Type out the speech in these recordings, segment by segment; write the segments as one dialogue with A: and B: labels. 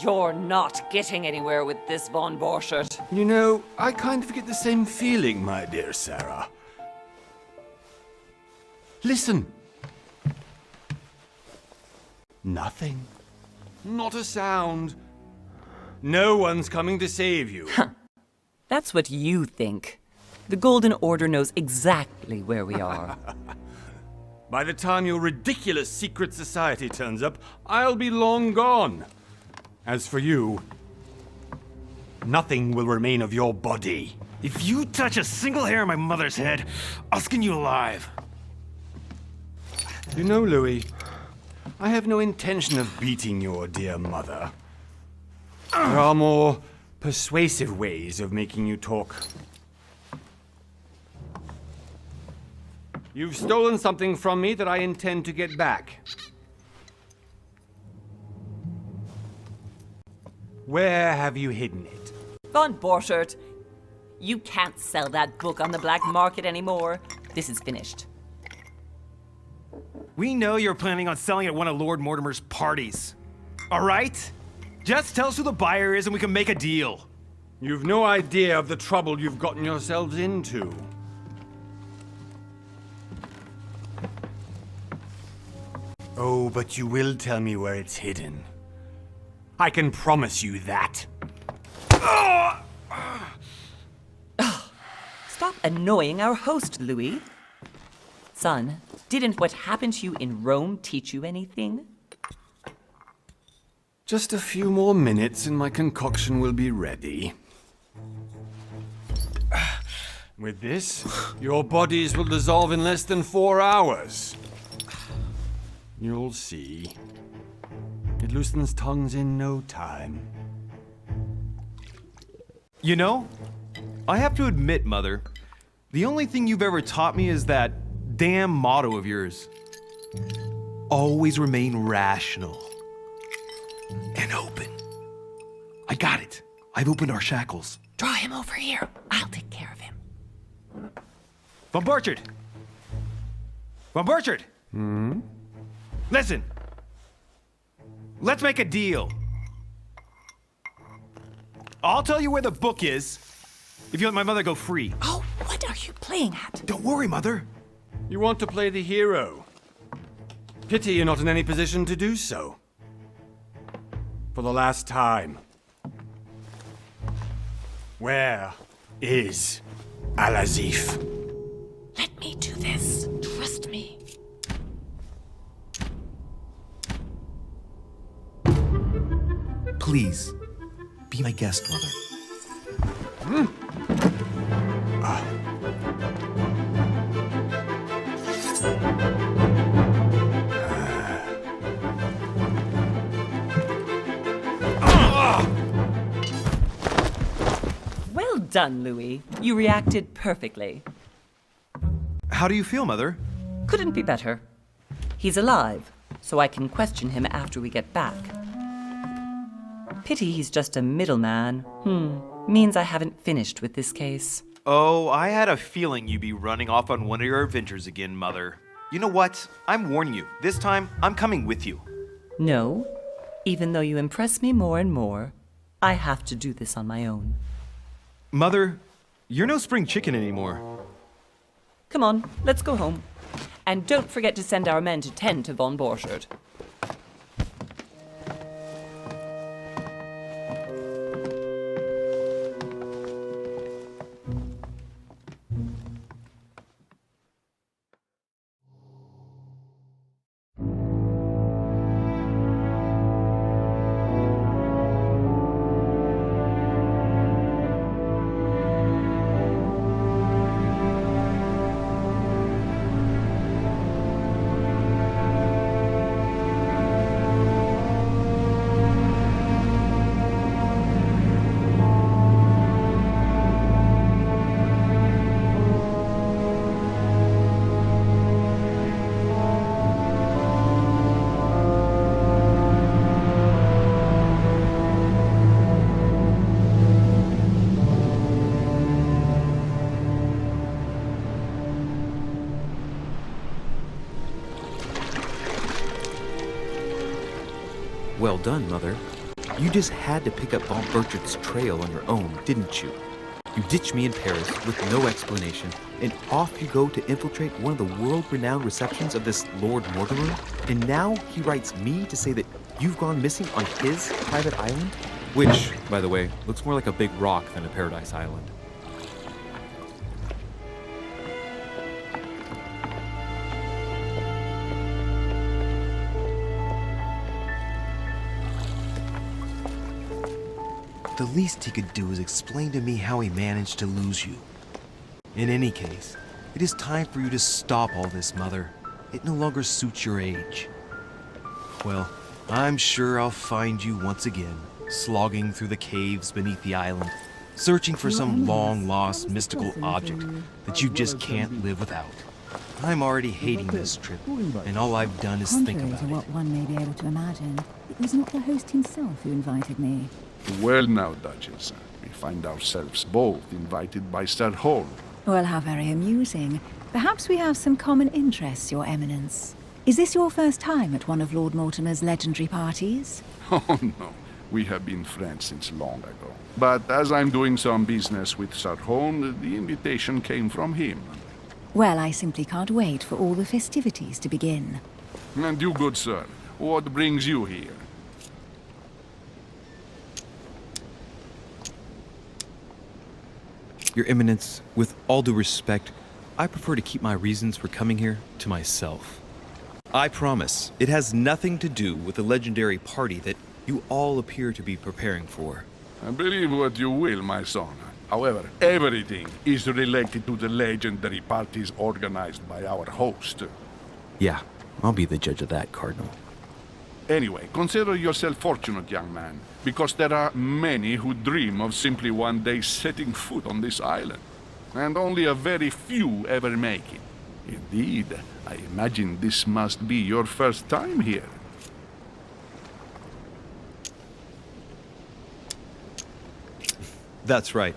A: You're not getting anywhere with this, von Borchert.
B: You know, I kind of get the same feeling, my dear Sarah. Listen. Nothing. Not a sound. No one's coming to save you.
A: That's what you think. The Golden Order knows exactly where we are.
B: By the time your ridiculous secret society turns up, I'll be long gone. As for you, nothing will remain of your body.
C: If you touch a single hair on my mother's head, I'll skin you alive.
B: You know, Louis, I have no intention of beating your dear mother. There are more persuasive ways of making you talk. You've stolen something from me that I intend to get back. Where have you hidden it?
A: Von Borchert, you can't sell that book on the black market anymore. This is finished.
C: We know you're planning on selling at one of Lord Mortimer's parties. All right? Just tell us who the buyer is and we can make a deal.
B: You've no idea of the trouble you've gotten yourselves into. Oh, but you will tell me where it's hidden. I can promise you that.
A: Stop annoying our host, Louis. Son, didn't what happened to you in Rome teach you anything?
B: Just a few more minutes and my concoction will be ready. With this, your bodies will dissolve in less than 4 hours. You'll see. It loosens tongues in no time.
D: You know, I have to admit, Mother, the only thing you've ever taught me is that damn motto of yours. Always remain rational. And open. I got it. I've opened our shackles.
A: Draw him over here. I'll take care of him.
C: Von Borchert! Von Borchert! Listen. Let's make a deal. I'll tell you where the book is if you let my mother go free.
A: Oh, what are you playing at?
D: Don't worry, Mother.
B: You want to play the hero. Pity you're not in any position to do so. For the last time. Where is Al-Azif?
A: Let me do this. Trust me.
D: Please, be my guest, Mother.
A: Well done, Louis. You reacted perfectly.
D: How do you feel, Mother?
A: Couldn't be better. He's alive, so I can question him after we get back. Pity he's just a middleman. Means I haven't finished with this case.
D: Oh, I had a feeling you'd be running off on one of your adventures again, Mother. You know what? I'm warning you. This time, I'm coming with you.
A: No, even though you impress me more and more, I have to do this on my own.
D: Mother, you're no spring chicken anymore.
A: Come on, let's go home. And don't forget to send our men to tend to von Borchert.
D: Well done, Mother.
E: You just had to pick up Von Bertrand's trail on your own, didn't you? You ditch me in Paris with no explanation, and off you go to infiltrate one of the world-renowned receptions of this Lord Mortimer? And now he writes me to say that you've gone missing on his private island? Which, by the way, looks more like a big rock than a paradise island.
D: The least he could do is explain to me how he managed to lose you. In any case, it is time for you to stop all this, Mother. It no longer suits your age. Well, I'm sure I'll find you once again, slogging through the caves beneath the island, searching for some long-lost mystical object that you just can't live without. I'm already hating this trip, and all I've done is think
F: Contrary
D: about
F: to
D: it.
F: what one may be able to imagine, it was not the host himself who invited me.
G: Well now, Duchess, we find ourselves both invited by Sir Hall.
F: Well, how very amusing. Perhaps we have some common interests, Your Eminence. Is this your first time at one of Lord Mortimer's legendary parties?
G: Oh no, we have been friends since long ago. But as I'm doing some business with Sir Hall, the invitation came from him.
F: Well, I simply can't wait for all the festivities to begin.
G: And you, good sir, what brings you here?
E: Your Eminence, with all due respect, I prefer to keep my reasons for coming here to myself. I promise, it has nothing to do with the legendary party that you all appear to be preparing for.
G: Believe what you will, my son. However, everything is related to the legendary parties organized by our host.
E: Yeah, I'll be the judge of that, Cardinal.
G: Anyway, consider yourself fortunate, young man, because there are many who dream of simply one day setting foot on this island, and only a very few ever make it. Indeed, I imagine this must be your first time here.
E: That's right.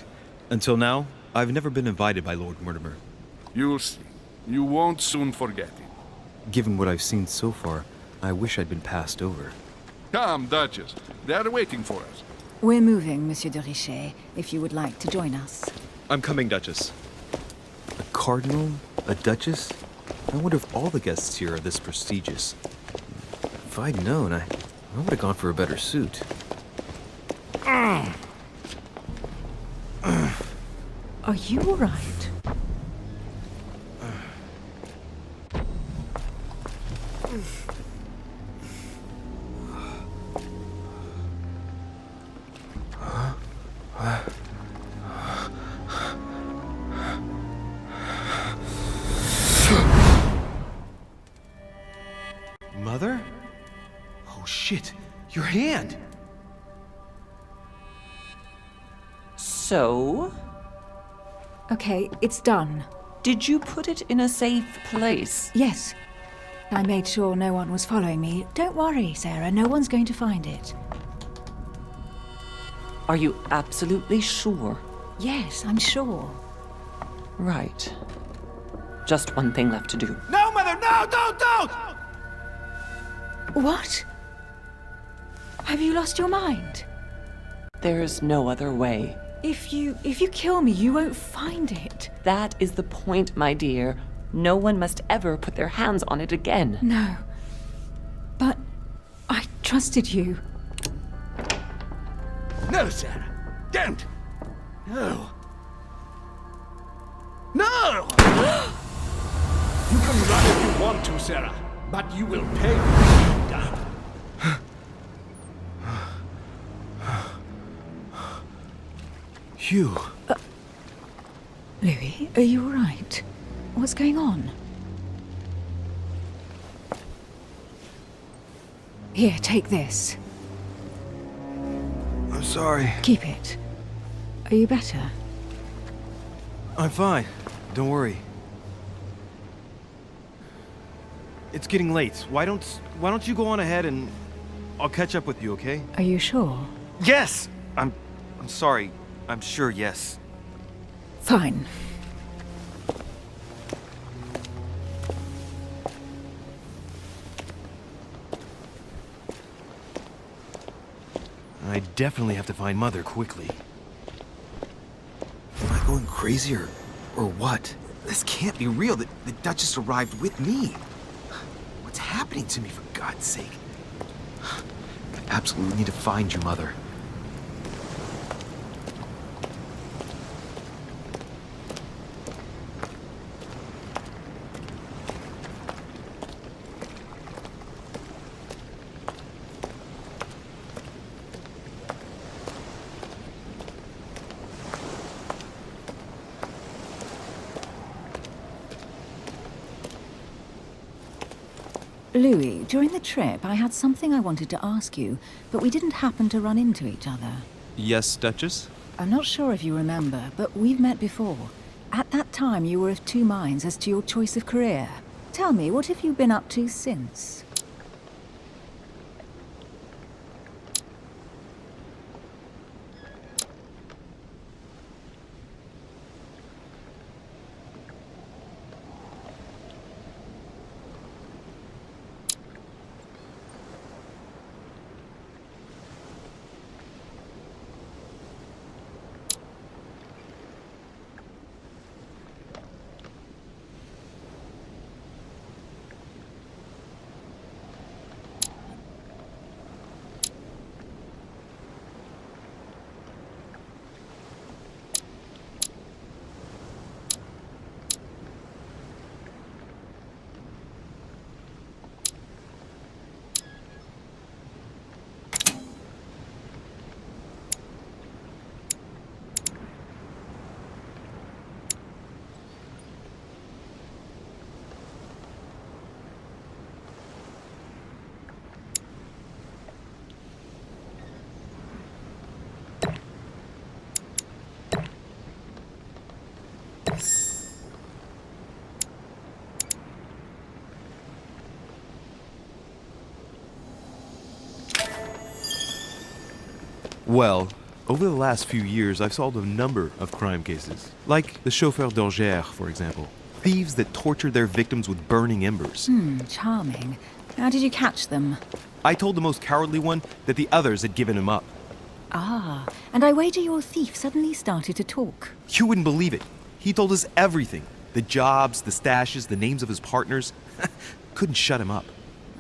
E: Until now, I've never been invited by Lord Mortimer.
G: You'll see. You won't soon forget it.
E: Given what I've seen so far, I wish I'd been passed over.
G: Come, Duchess. They are waiting for us.
F: We're moving, Monsieur de Richet, if you would like to join us.
E: I'm coming, Duchess. A cardinal? A duchess? I wonder if all the guests here are this prestigious. If I'd known, I would have gone for a better suit.
F: Are you all right?
D: Mother? Oh shit, your hand!
A: So,
F: Okay, it's done.
A: did you put it in a safe place?
F: Yes. I made sure no one was following me. Don't worry, Sarah, no one's going to find it.
A: Are you absolutely sure?
F: Yes, I'm sure.
A: Right. Just one thing left to do.
C: No, Mother, no, don't!
F: What? Have you lost your mind?
A: There's no other way.
F: If you kill me, you won't find it.
A: That is the point, my dear. No one must ever put their hands on it again.
F: No. But I trusted you.
C: No, Sarah. Don't. No. No! You can run if you want to, Sarah, but you will pay when you're done.
D: Hugh.
F: Louis, are you all right? What's going on? Here, take this.
D: I'm sorry.
F: Keep it. Are you better?
D: I'm fine. Don't worry. It's getting late. Why don't you go on ahead and I'll catch up with you, okay?
F: Are you sure?
D: Yes! I'm sorry. I'm sure, yes.
F: Fine.
D: I definitely have to find Mother quickly.
E: Am I going crazy or what? This can't be real. The Duchess arrived with me. What's happening to me, for God's sake? I absolutely need to find you, Mother.
F: Louis, during the trip, I had something I wanted to ask you, but we didn't happen to run into each other.
E: Yes, Duchess?
F: I'm not sure if you remember, but we've met before. At that time, you were of two minds as to your choice of career. Tell me, what have you been up to since?
D: Well, over the last few years, I've solved a number of crime cases. Like the chauffeur d'Angers, for example. Thieves that tortured their victims with burning embers.
F: Charming. How did you catch them?
D: I told the most cowardly one that the others had given him up.
F: Ah, and I wager your thief suddenly started to talk.
D: You wouldn't believe it. He told us everything. The jobs, the stashes, the names of his partners. Couldn't shut him up.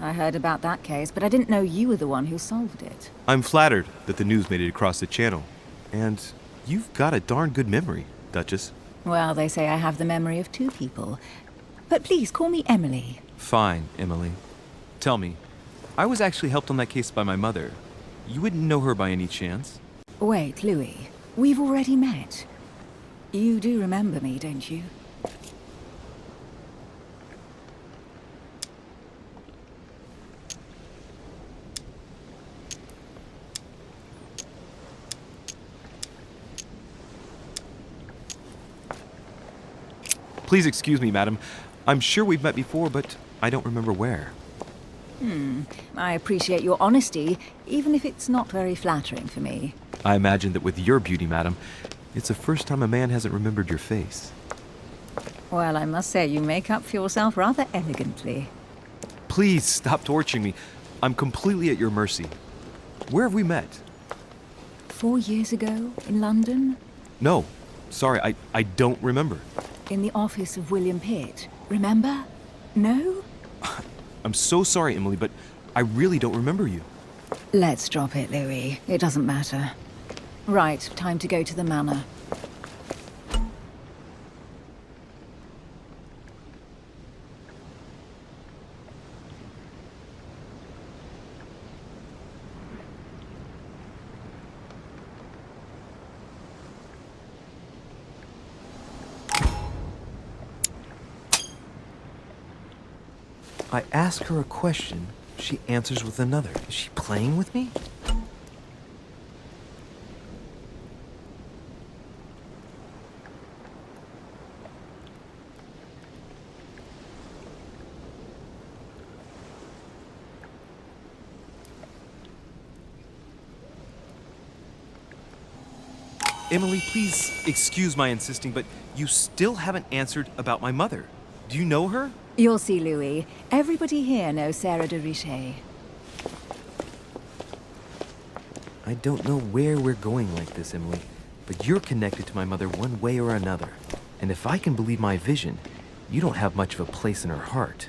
F: I heard about that case, but I didn't know you were the one who solved it.
D: I'm flattered that the news made it across the channel. And you've got a darn good memory, Duchess.
F: Well, they say I have the memory of two people. But please, call me Emily.
E: Fine, Emily. Tell me, I was actually helped on that case by my mother. You wouldn't know her by any chance?
F: Wait, Louis. We've already met. You do remember me, don't you?
D: Please excuse me, madam. I'm sure we've met before, but I don't remember where.
F: I appreciate your honesty, even if it's not very flattering for me.
D: I imagine that with your beauty, madam, it's the first time a man hasn't remembered your face.
F: Well, I must say you make up for yourself rather elegantly.
D: Please stop torturing me. I'm completely at your mercy. Where have we met?
F: 4 years ago, in London,
D: No. Sorry, I don't remember.
F: in the office of William Pitt. Remember? No?
D: I'm so sorry, Emily, but I really don't remember you.
F: Let's drop it, Louis. It doesn't matter. Right, time to go to the manor.
D: I ask her a question, she answers with another. Is she playing with me? Emily, please excuse my insisting, but you still haven't answered about my mother. Do you know her?
F: You'll see, Louis. Everybody here knows Sarah de Richet.
E: I don't know where we're going like this, Emily, but you're connected to my mother one way or another. And if I can believe my vision, you don't have much of a place in her heart.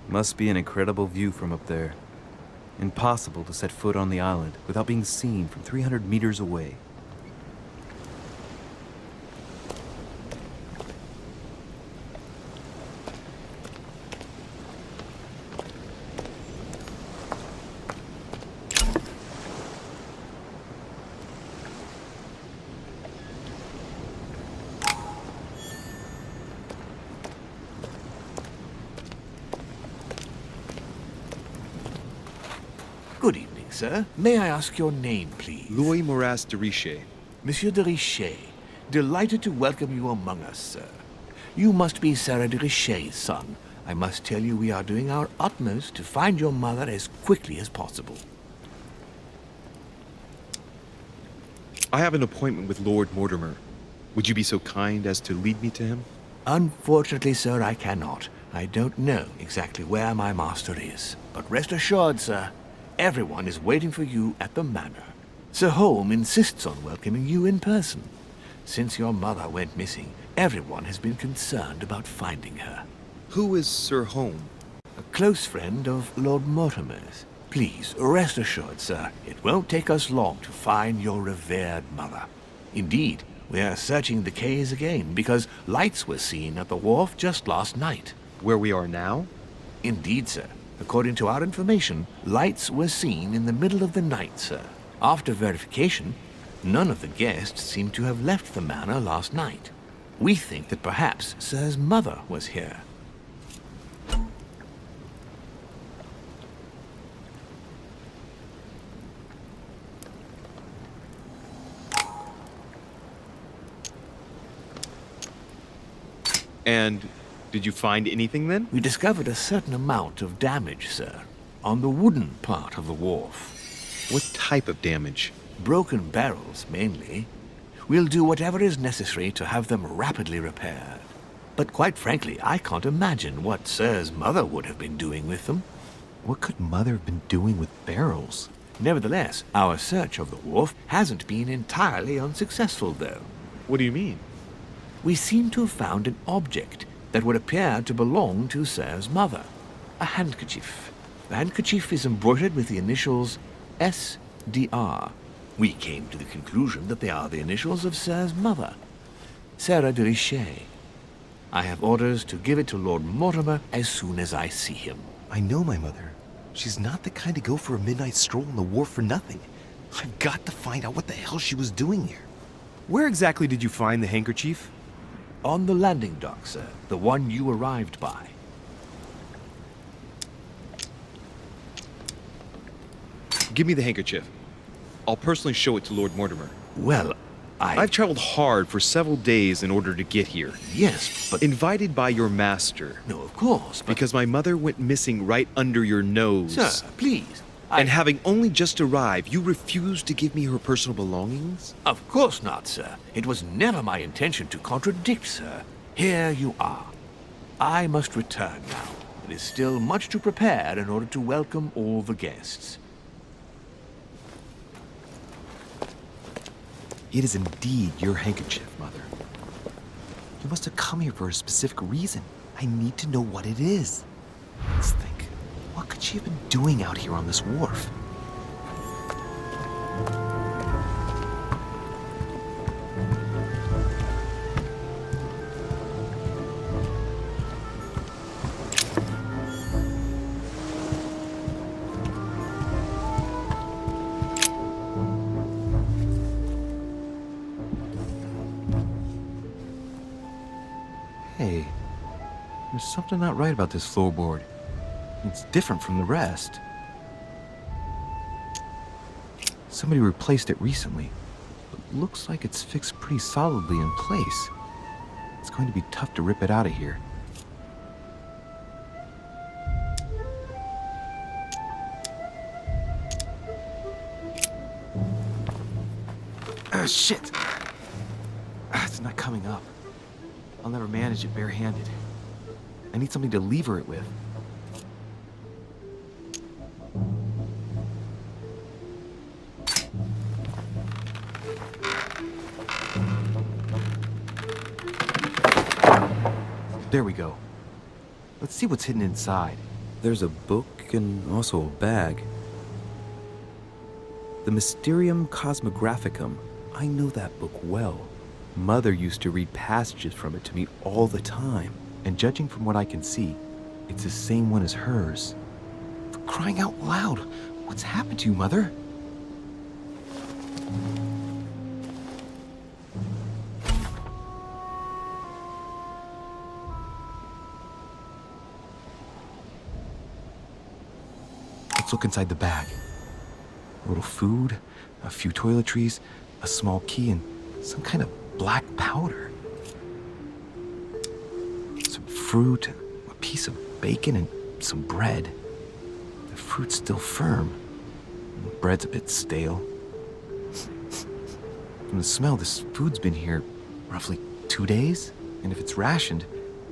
E: Must be an incredible view from up there. Impossible to set foot on the island without being seen from 300 meters away.
H: Good evening, sir. May I ask your name, please?
E: Louis de Richet.
H: Monsieur de Richet. Delighted to welcome you among us, sir. You must be Sarah de Richet's son. I must tell you we are doing our utmost to find your mother as quickly as possible.
E: I have an appointment with Lord Mortimer. Would you be so kind as to lead me to him?
H: Unfortunately, sir, I cannot. I don't know exactly where my master is. But rest assured, sir, everyone is waiting for you at the manor. Sir Holm insists on welcoming you in person. Since your mother went missing, everyone has been concerned about finding her.
E: Who is Sir Holm?
H: A close friend of Lord Mortimer's. Please, rest assured, sir, it won't take us long to find your revered mother. Indeed, we are searching the quays again because lights were seen at the wharf just last night.
E: Where we are now?
H: Indeed, sir. According to our information, lights were seen in the middle of the night, sir. After verification, none of the guests seem to have left the manor last night. We think that perhaps Sir's mother was here.
E: And did you find anything then?
H: We discovered a certain amount of damage, sir, on the wooden part of the wharf.
E: What type of damage?
H: Broken barrels, mainly. We'll do whatever is necessary to have them rapidly repaired. But quite frankly, I can't imagine what Sir's mother would have been doing with them.
E: What could Mother have been doing with barrels?
H: Nevertheless, our search of the wharf hasn't been entirely unsuccessful, though.
E: What do you mean?
H: We seem to have found an object that would appear to belong to Sir's mother. A handkerchief. The handkerchief is embroidered with the initials S.D.R. We came to the conclusion that they are the initials of Sir's mother, Sarah de Richet. I have orders to give it to Lord Mortimer as soon as I see him.
E: I know my mother. She's not the kind to go for a midnight stroll on the wharf for nothing. I've got to find out what the hell she was doing here.
D: Where exactly did you find the handkerchief?
H: On the landing dock, sir. The one you arrived by.
E: Give me the handkerchief. I'll personally show it to Lord Mortimer.
H: Well,
E: I've traveled hard for several days in order to get here.
H: Yes, but...
E: Invited by your master.
H: No, of course, but...
E: Because my mother went missing right under your nose.
H: Sir, please.
E: And having only just arrived, you refuse to give me her personal belongings?
H: Of course not, sir. It was never my intention to contradict, sir. Here you are. I must return now. It is still much to prepare in order to welcome all the guests.
E: It is indeed your handkerchief, Mother. You must have come here for a specific reason. I need to know what it is. Let's think. What could she have been doing out here on this wharf? Hey, there's something not right about this floorboard. It's different from the rest. Somebody replaced it recently, but looks like it's fixed pretty solidly in place. It's going to be tough to rip it out of here. Shit! It's not coming up. I'll never manage it barehanded. I need something to lever it with. There we go. Let's see what's hidden inside. There's a book and also a bag. The Mysterium Cosmographicum. I know that book well. Mother used to read passages from it to me all the time. And judging from what I can see, it's the same one as hers. For crying out loud, what's happened to you, Mother? Let's look inside the bag. A little food, a few toiletries, a small key, and some kind of black powder. Some fruit, a piece of bacon, and some bread. The fruit's still firm. The bread's a bit stale. From the smell, this food's been here roughly 2 days. And if it's rationed,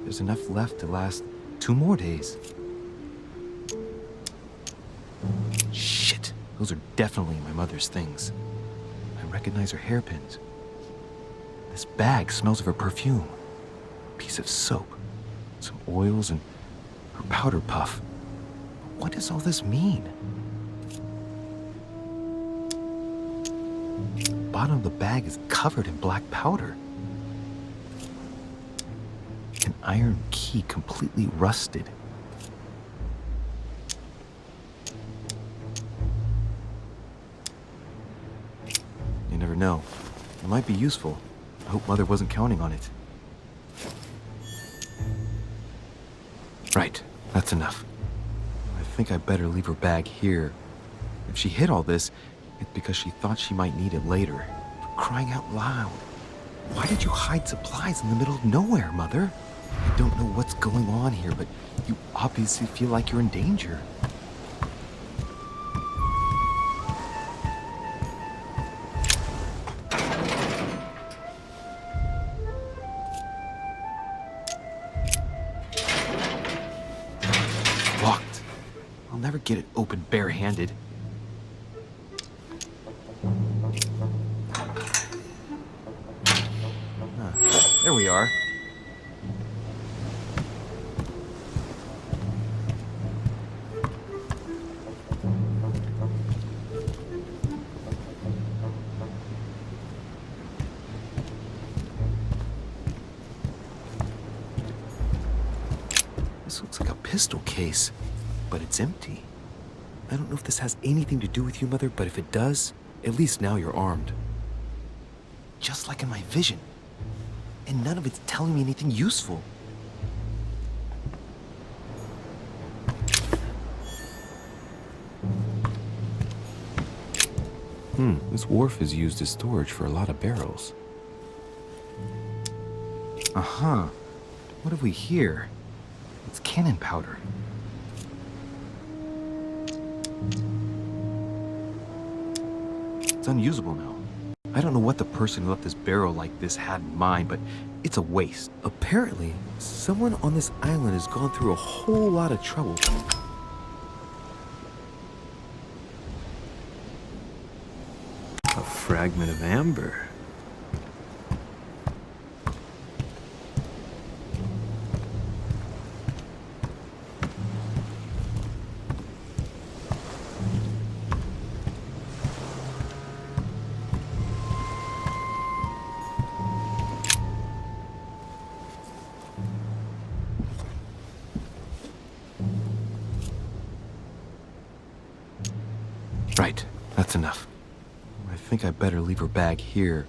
E: there's enough left to last 2 more days. Shit, those are definitely my mother's things. I recognize her hairpins. This bag smells of her perfume. A piece of soap, some oils, and her powder puff. What does all this mean? The bottom of the bag is covered in black powder. An iron key completely rusted. You never know. It might be useful. I hope Mother wasn't counting on it. Right, that's enough. I think I better leave her bag here. If she hid all this, it's because she thought she might need it later. For crying out loud. Why did you hide supplies in the middle of nowhere, Mother? I don't know what's going on here, but you obviously feel like you're in danger. Locked. I'll never get it open barehanded. There we are. This looks like a pistol case, but it's empty. I don't know if this has anything to do with you, Mother, but if it does, at least now you're armed. Just like in my vision. And none of it's telling me anything useful. This wharf is used as storage for a lot of barrels. Uh-huh. What have we here? It's cannon powder. It's unusable now. I don't know what the person who left this barrel like this had in mind, but it's a waste. Apparently, someone on this island has gone through a whole lot of trouble.
H: A fragment of amber.
E: Right, that's enough. I think I better leave her bag here.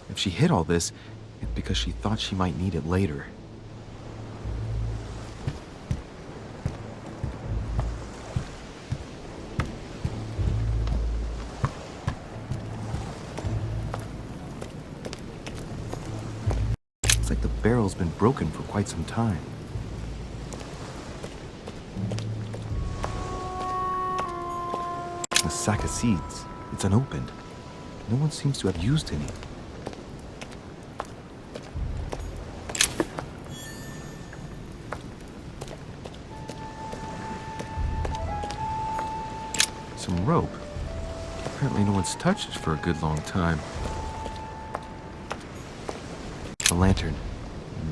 E: If she hid all this, it's because she thought she might need it later. Looks like the barrel's been broken for quite some time. A sack of seeds. It's unopened. No one seems to have used any. Some rope. Apparently no one's touched it for a good long time. A lantern.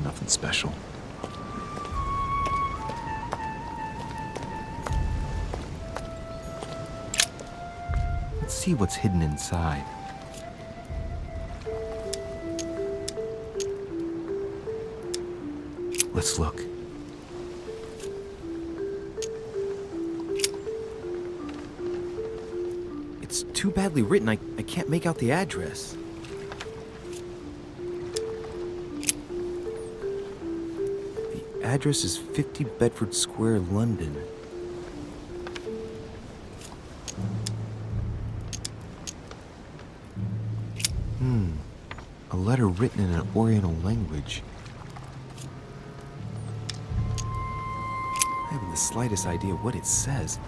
E: Nothing special. Let's see what's hidden inside. Let's look. It's too badly written, I can't make out the address. The address is 50 Bedford Square, London. A letter written in an Oriental language. I haven't the slightest idea what it says.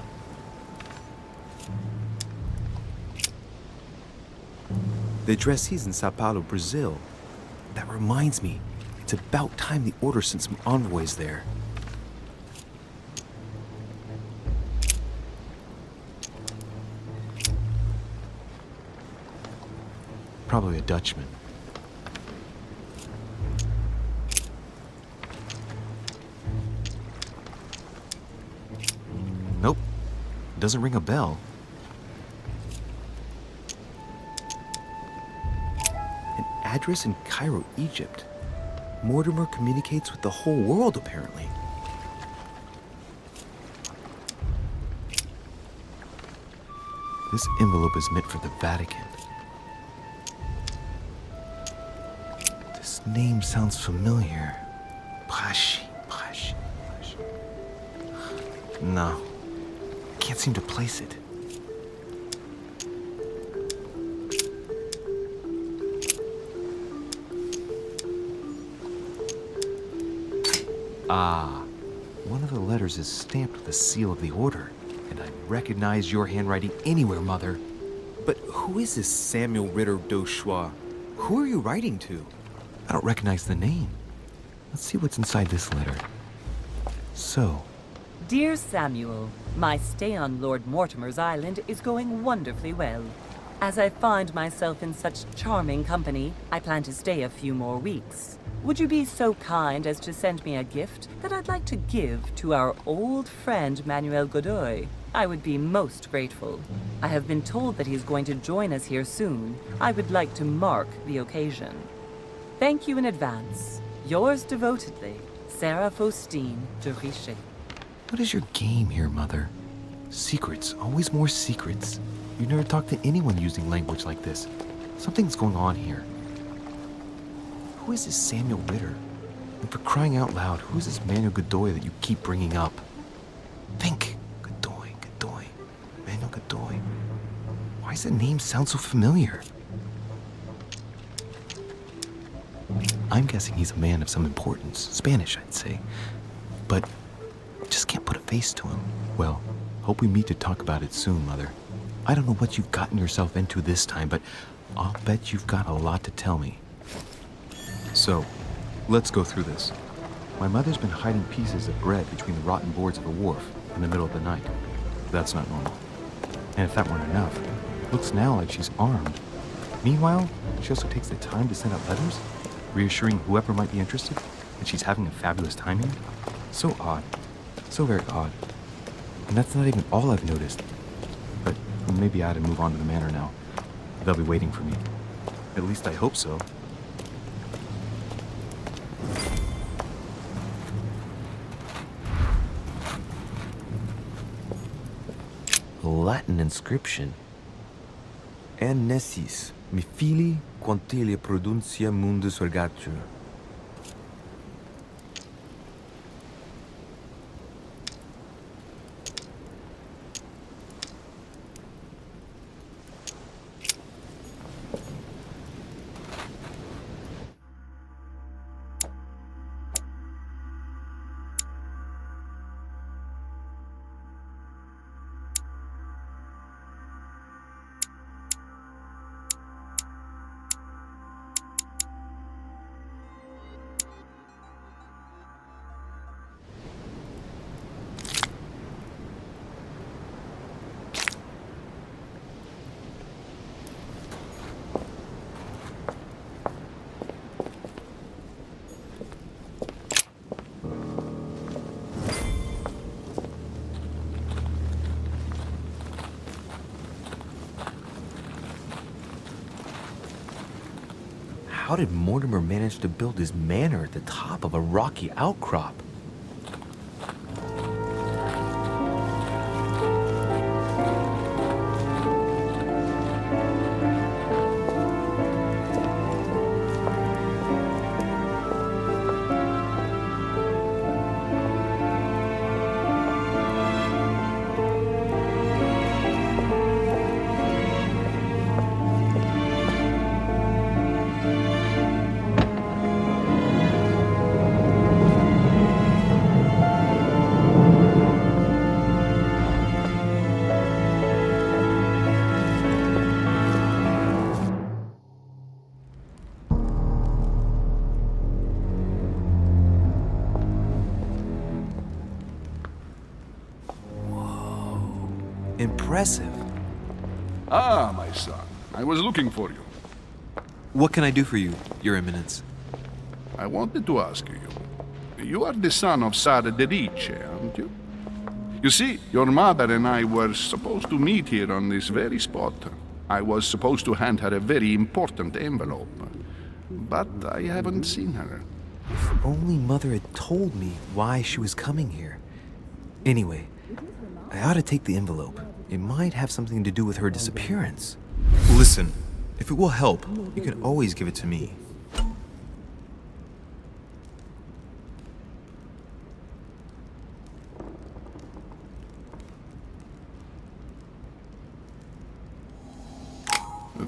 E: The addressee's in Sao Paulo, Brazil. That reminds me, it's about time the order sent some envoys there. Probably a Dutchman. Nope. Doesn't ring a bell. An address in Cairo, Egypt. Mortimer communicates with the whole world, apparently. This envelope is meant for the Vatican. This name sounds familiar. Prashi. No. Can't seem to place it. Ah, one of the letters is stamped with the seal of the order, and I recognize your handwriting anywhere, Mother. But who is this Samuel Ritter d'Auchois? Who are you writing to? I don't recognize the name. Let's see what's inside this letter. So,
A: Dear Samuel, my stay on Lord Mortimer's island is going wonderfully well. As I find myself in such charming company, I plan to stay a few more weeks. Would you be so kind as to send me a gift that I'd like to give to our old friend Manuel Godoy? I would be most grateful. I have been told that he's going to join us here soon. I would like to mark the occasion. Thank you in advance. Yours devotedly, Sarah Faustine de Richet.
E: what is your game here, Mother? Secrets, always more secrets. You never talk to anyone using language like this. Something's going on here. Who is this Samuel Ritter? And for crying out loud, who is this Manuel Godoy that you keep bringing up? Think. Godoy. Manuel Godoy. Why does that name sound so familiar? I'm guessing he's a man of some importance. Spanish, I'd say. But just can't put a face to him. Well, hope we meet to talk about it soon, Mother. I don't know what you've gotten yourself into this time, but I'll bet you've got a lot to tell me. So, let's go through this. My mother's been hiding pieces of bread between the rotten boards of a wharf in the middle of the night. That's not normal. And if that weren't enough, looks now like she's armed. Meanwhile, she also takes the time to send out letters, reassuring whoever might be interested that she's having a fabulous time here. So odd. So very odd. And that's not even all I've noticed. But maybe I ought to move on to the manor now. They'll be waiting for me. At least I hope so.
I: Latin inscription. Nessis, mi fili quantilia produncia mundus ergatur. How did Mortimer manage to build his manor at the top of a rocky outcrop? Impressive.
G: Ah, my son. I was looking for you.
E: What can I do for you, Your Eminence?
G: I wanted to ask you. You are the son of Sir de Richet, aren't you? You see, your mother and I were supposed to meet here on this very spot. I was supposed to hand her a very important envelope. But I haven't seen her.
I: If only Mother had told me why she was coming here. Anyway, I ought to take the envelope. It might have something to do with her disappearance.
E: Listen, if it will help, you can always give it to me.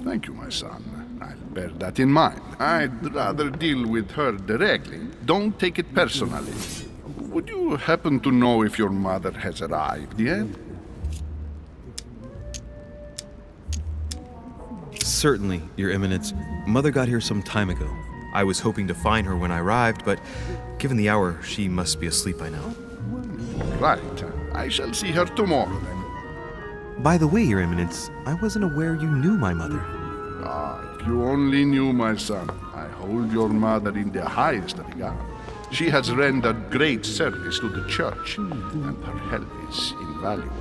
G: Thank you, my son. I'll bear that in mind. I'd rather deal with her directly. Don't take it personally. Would you happen to know if your mother has arrived yet?
E: Certainly, Your Eminence. Mother got here some time ago. I was hoping to find her when I arrived, but given the hour, she must be asleep by now.
G: Right. I shall see her tomorrow, then.
I: By the way, Your Eminence, I wasn't aware you knew my mother.
G: Ah, if you only knew, my son. I hold your mother in the highest regard. She has rendered great service to the church, and her help is invaluable.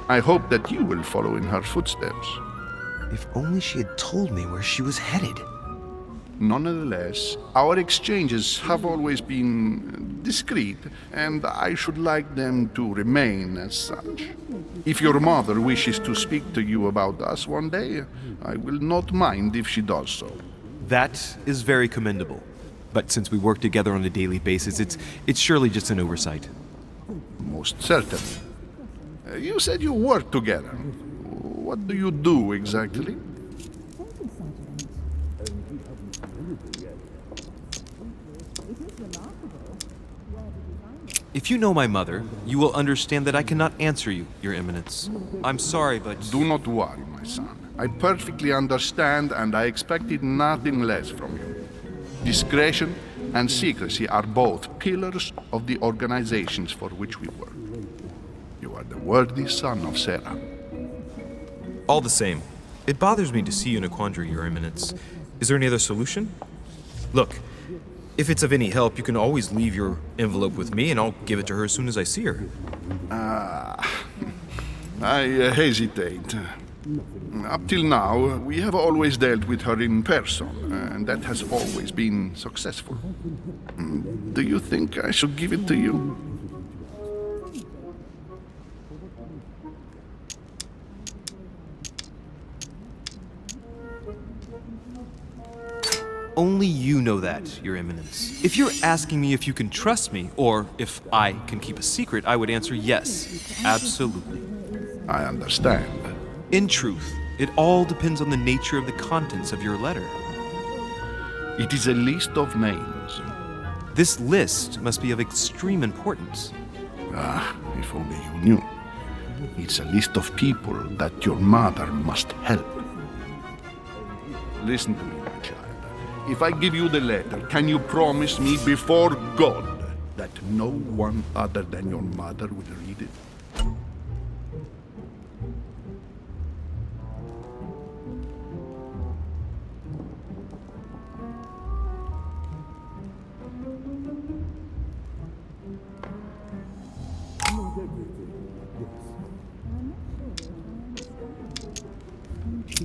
G: I hope that you will follow in her footsteps.
I: If only she had told me where she was headed.
G: Nonetheless, our exchanges have always been discreet, and I should like them to remain as such. If your mother wishes to speak to you about us one day, I will not mind if she does so.
E: That is very commendable. But since we work together on a daily basis, it's surely just an oversight.
G: Most certainly. You said you work together. What do you do exactly?
I: If you know my mother, you will understand that I cannot answer you, Your Eminence. I'm sorry, but...
G: Do not worry, my son. I perfectly understand, and I expected nothing less from you. Discretion and secrecy are both pillars of the organizations for which we work. You are the worthy son of Sarah.
I: All the same, it bothers me to see you in a quandary, Your Eminence. Is there any other solution? Look, if it's of any help, you can always leave your envelope with me, and I'll give it to her as soon as I see her.
G: I hesitate. Up till now, we have always dealt with her in person, and that has always been successful. Do you think I should give it to you?
I: Only you know that, Your Eminence. If you're asking me if you can trust me, or if I can keep a secret, I would answer yes, absolutely.
G: I understand.
I: In truth, it all depends on the nature of the contents of your letter.
G: It is a list of names.
I: This list must be of extreme importance.
G: If only you knew. It's a list of people that your mother must help. Listen to me, my child. If I give you the letter, can you promise me before God that no one other than your mother will read it?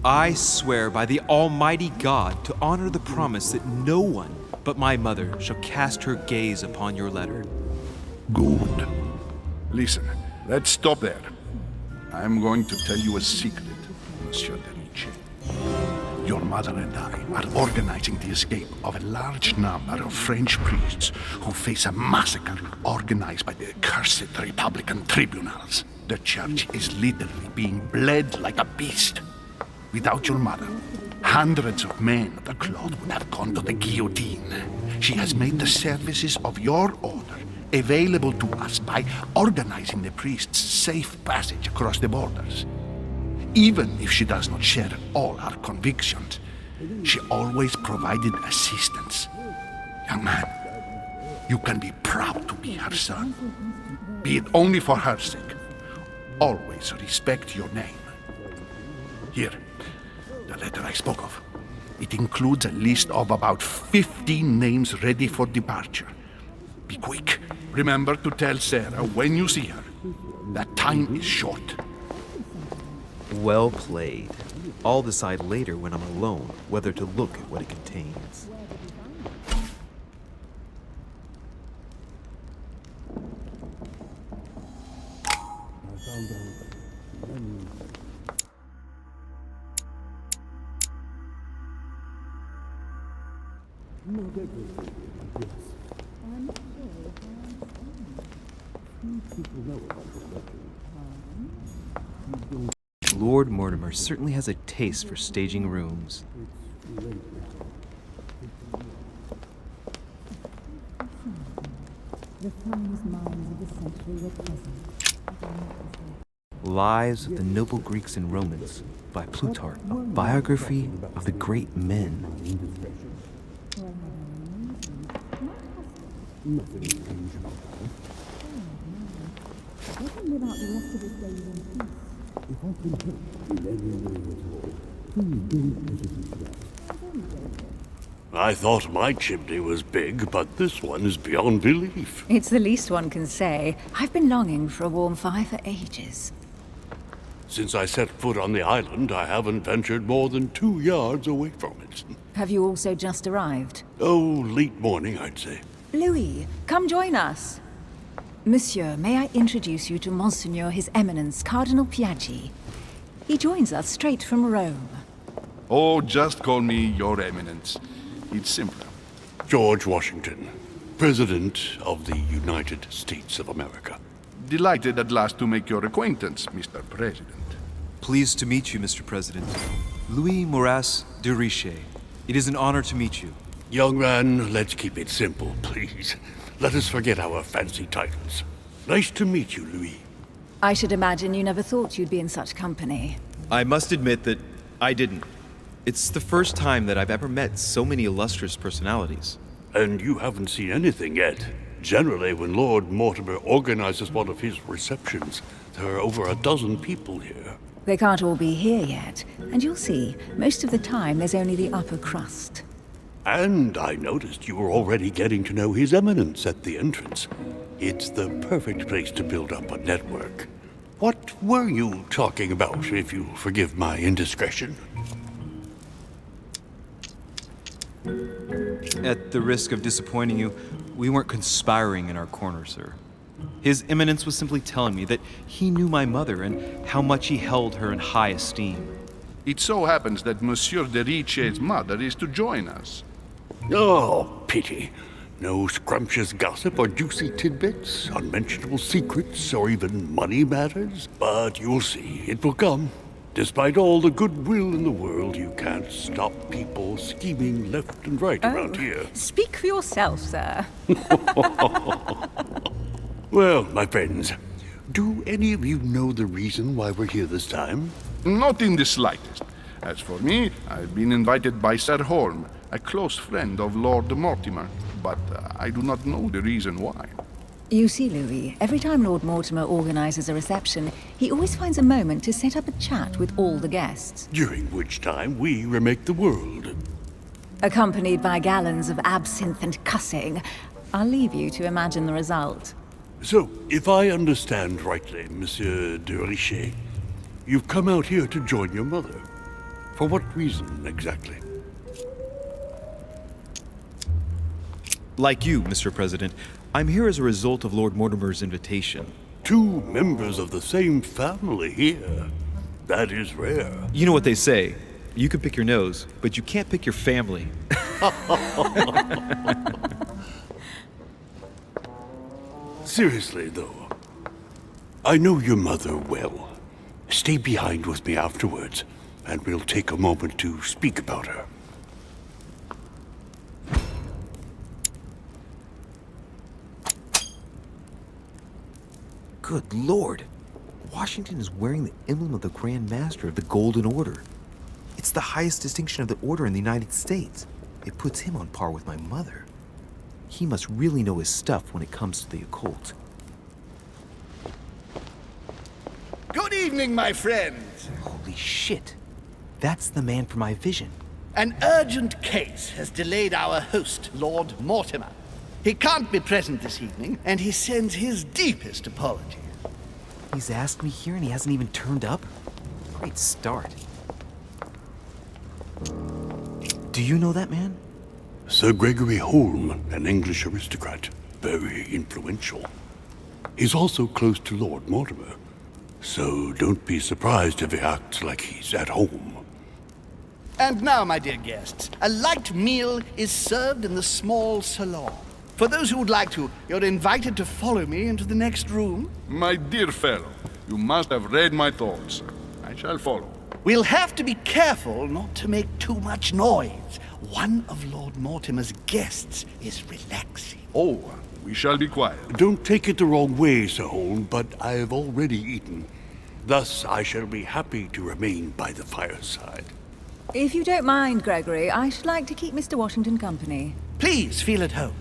I: I swear by the Almighty God to honor the promise that no one but my mother shall cast her gaze upon your letter.
G: Good. Listen, let's stop there. I'm going to tell you a secret, Monsieur de Richet. Your mother and I are organizing the escape of a large number of French priests who face a massacre organized by the accursed Republican tribunals. The church is literally being bled like a beast. Without your mother, hundreds of men of the cloth would have gone to the guillotine. She has made the services of your order available to us by organizing the priests' safe passage across the borders. Even if she does not share all our convictions, she always provided assistance. Young man, you can be proud to be her son. Be it only for her sake. Always respect your name. Here, the letter I spoke of. It includes a list of about 15 names ready for departure. Be quick. Remember to tell Sarah when you see her that time is short.
I: Well played. I'll decide later when I'm alone whether to look at what it contains. Lord Mortimer certainly has a taste for staging rooms. Lives of the Noble Greeks and Romans by Plutarch, a biography of the great men.
J: I thought my chimney was big, but this one is beyond belief.
F: It's the least one can say. I've been longing for a warm fire for ages.
J: Since I set foot on the island, I haven't ventured more than 2 yards away from it.
F: Have you also just arrived?
J: Oh, late morning, I'd say.
F: Louis, come join us. Monsieur, may I introduce you to Monseigneur His Eminence, Cardinal Piaggi. He joins us straight from Rome.
G: Oh, just call me Your Eminence. It's simpler.
J: George Washington, President of the United States of America.
G: Delighted at last to make your acquaintance, Mr. President.
I: Pleased to meet you, Mr. President. Louis de Richet. It is an honor to meet you.
J: Young man, let's keep it simple, please. let us forget our fancy titles. Nice to meet you, Louis.
F: I should imagine you never thought you'd be in such company.
I: I must admit that I didn't. It's the first time that I've ever met so many illustrious personalities.
J: And you haven't seen anything yet. Generally, when Lord Mortimer organizes one of his receptions, there are over a dozen people here.
F: They can't all be here yet, and you'll see, most of the time there's only the upper crust.
J: And I noticed you were already getting to know His Eminence at the entrance. It's the perfect place to build up a network. What were you talking about, if you forgive my indiscretion?
I: At the risk of disappointing you, we weren't conspiring in our corner, sir. His Eminence was simply telling me that he knew my mother and how much he held her in high esteem.
G: It so happens that Monsieur de Richet's mother is to join us.
J: Oh, pity. No scrumptious gossip or juicy tidbits, unmentionable secrets, or even money matters. But you'll see, it will come. Despite all the goodwill in the world, you can't stop people scheming left and right around here.
F: Speak for yourself, sir.
J: Well, my friends, do any of you know the reason why we're here this time?
G: Not in the slightest. As for me, I've been invited by Sir Holm, a close friend of Lord Mortimer, but I do not know the reason why.
F: You see, Louis, every time Lord Mortimer organizes a reception, he always finds a moment to set up a chat with all the guests.
J: During which time we remake the world.
F: Accompanied by gallons of absinthe and cussing. I'll leave you to imagine the result.
J: So, if I understand rightly, Monsieur de Richet, you've come out here to join your mother. For what reason, exactly?
I: Like you, Mr. President, I'm here as a result of Lord Mortimer's invitation.
J: 2 members of the same family here. That is rare.
I: You know what they say. You can pick your nose, but you can't pick your family.
J: Seriously, though, I know your mother well. Stay behind with me afterwards, and we'll take a moment to speak about her.
E: Good Lord! Washington is wearing the emblem of the Grand Master of the Golden Order. It's the highest distinction of the order in the United States. It puts him on par with my mother. He must really know his stuff when it comes to the occult.
K: Good evening, my friends.
E: Holy shit. That's the man for my vision.
K: An urgent case has delayed our host, Lord Mortimer. He can't be present this evening, and he sends his deepest apologies.
E: He's asked me here and he hasn't even turned up? Great start. Do you know that man?
J: Sir Gregory Holm, an English aristocrat, very influential. He's also close to Lord Mortimer, so don't be surprised if he acts like he's at home.
K: And now, my dear guests, a light meal is served in the small salon. For those who would like to, you're invited to follow me into the next room.
G: My dear fellow, you must have read my thoughts. I shall follow.
K: We'll have to be careful not to make too much noise. One of Lord Mortimer's guests is relaxing.
G: Oh, we shall be quiet.
J: Don't take it the wrong way, Sir Holm, but I have already eaten. Thus, I shall be happy to remain by the fireside.
F: If you don't mind, Gregory, I should like to keep Mr. Washington company.
K: Please feel at home.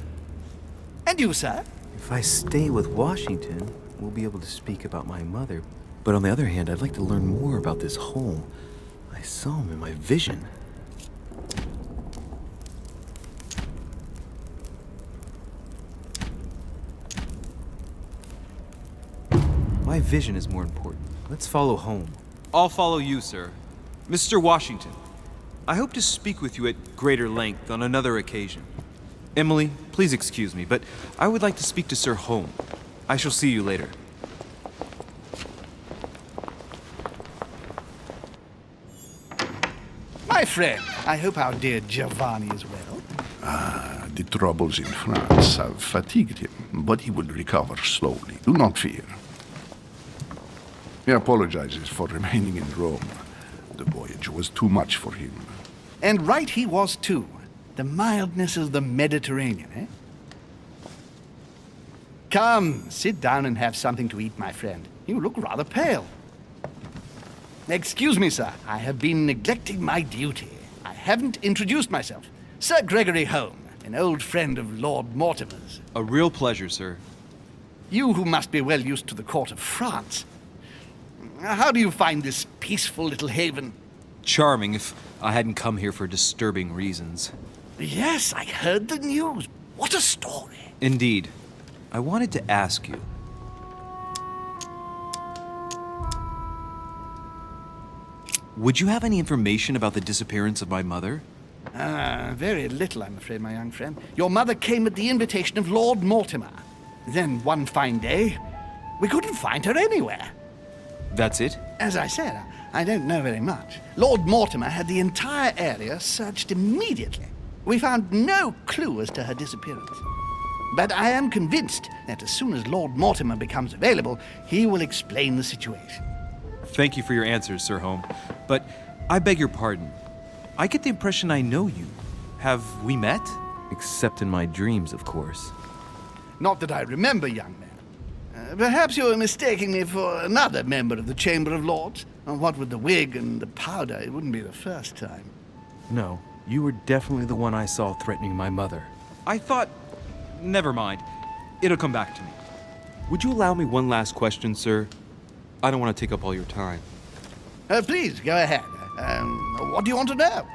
K: And you, sir?
E: If I stay with Washington, we'll be able to speak about my mother. But on the other hand, I'd like to learn more about this Holm. I saw him in my vision. My vision is more important. Let's follow Holm.
I: I'll follow you, sir. Mr. Washington, I hope to speak with you at greater length on another occasion. Emily, please excuse me, but I would like to speak to Sir Holm. I shall see you later.
K: My friend, I hope our dear Giovanni is well.
G: The troubles in France have fatigued him, but he will recover slowly. Do not fear. He apologizes for remaining in Rome. The voyage was too much for him.
K: And right he was, too. The mildness of the Mediterranean, eh? Come, sit down and have something to eat, my friend. You look rather pale. Excuse me, sir. I have been neglecting my duty. I haven't introduced myself. Sir Gregory Home, an old friend of Lord Mortimer's.
E: A real pleasure, sir.
K: You who must be well used to the court of France. How do you find this peaceful little haven?
E: Charming if I hadn't come here for disturbing reasons.
K: Yes, I heard the news. What a story.
E: Indeed. I wanted to ask you. Would you have any information about the disappearance of my mother?
K: Very little, I'm afraid, my young friend. Your mother came at the invitation of Lord Mortimer. Then, one fine day, we couldn't find her anywhere.
E: That's it?
K: As I said, I don't know very much. Lord Mortimer had the entire area searched immediately. We found no clue as to her disappearance. But I am convinced that as soon as Lord Mortimer becomes available, he will explain the situation.
E: Thank you for your answers, Sir Home. But I beg your pardon. I get the impression I know you. Have we met? Except in my dreams, of course.
K: Not that I remember, young man. Perhaps you are mistaking me for another member of the Chamber of Lords. What with the wig and the powder, it wouldn't be the first time.
E: No, you were definitely the one I saw threatening my mother. I thought... Never mind. It'll come back to me. Would you allow me one last question, sir? I don't want to take up all your time.
K: Please, go ahead. What do you want to know?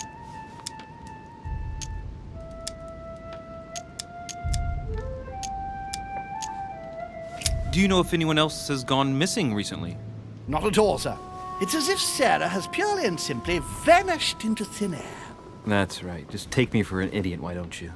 E: Do you know if anyone else has gone missing recently?
K: Not at all, sir. It's as if Sarah has purely and simply vanished into thin air.
E: That's right. Just take me for an idiot, why don't you?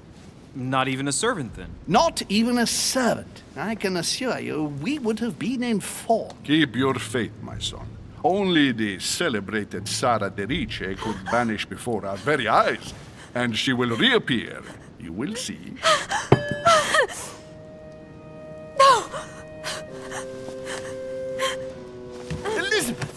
E: Not even a servant, then?
K: Not even a servant. I can assure you, we would have been informed.
G: Keep your faith, my son. Only the celebrated Sarah de Richet could vanish before our very eyes, and she will reappear. You will see.
L: No!
K: Elizabeth!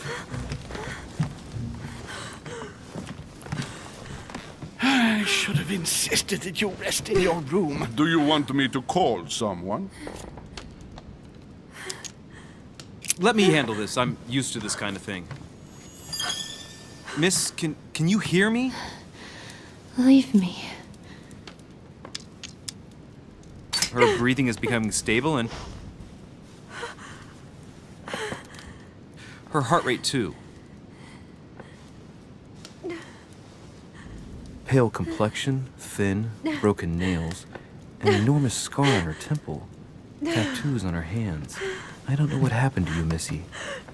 K: I should have insisted that you rest in your room.
G: Do you want me to call someone?
E: Let me handle this. I'm used to this kind of thing. Miss, can you hear me?
L: Leave me.
E: Her breathing is becoming stable and... her heart rate, too. Pale complexion, thin, broken nails, an enormous scar on her temple, tattoos on her hands. I don't know what happened to you, Missy,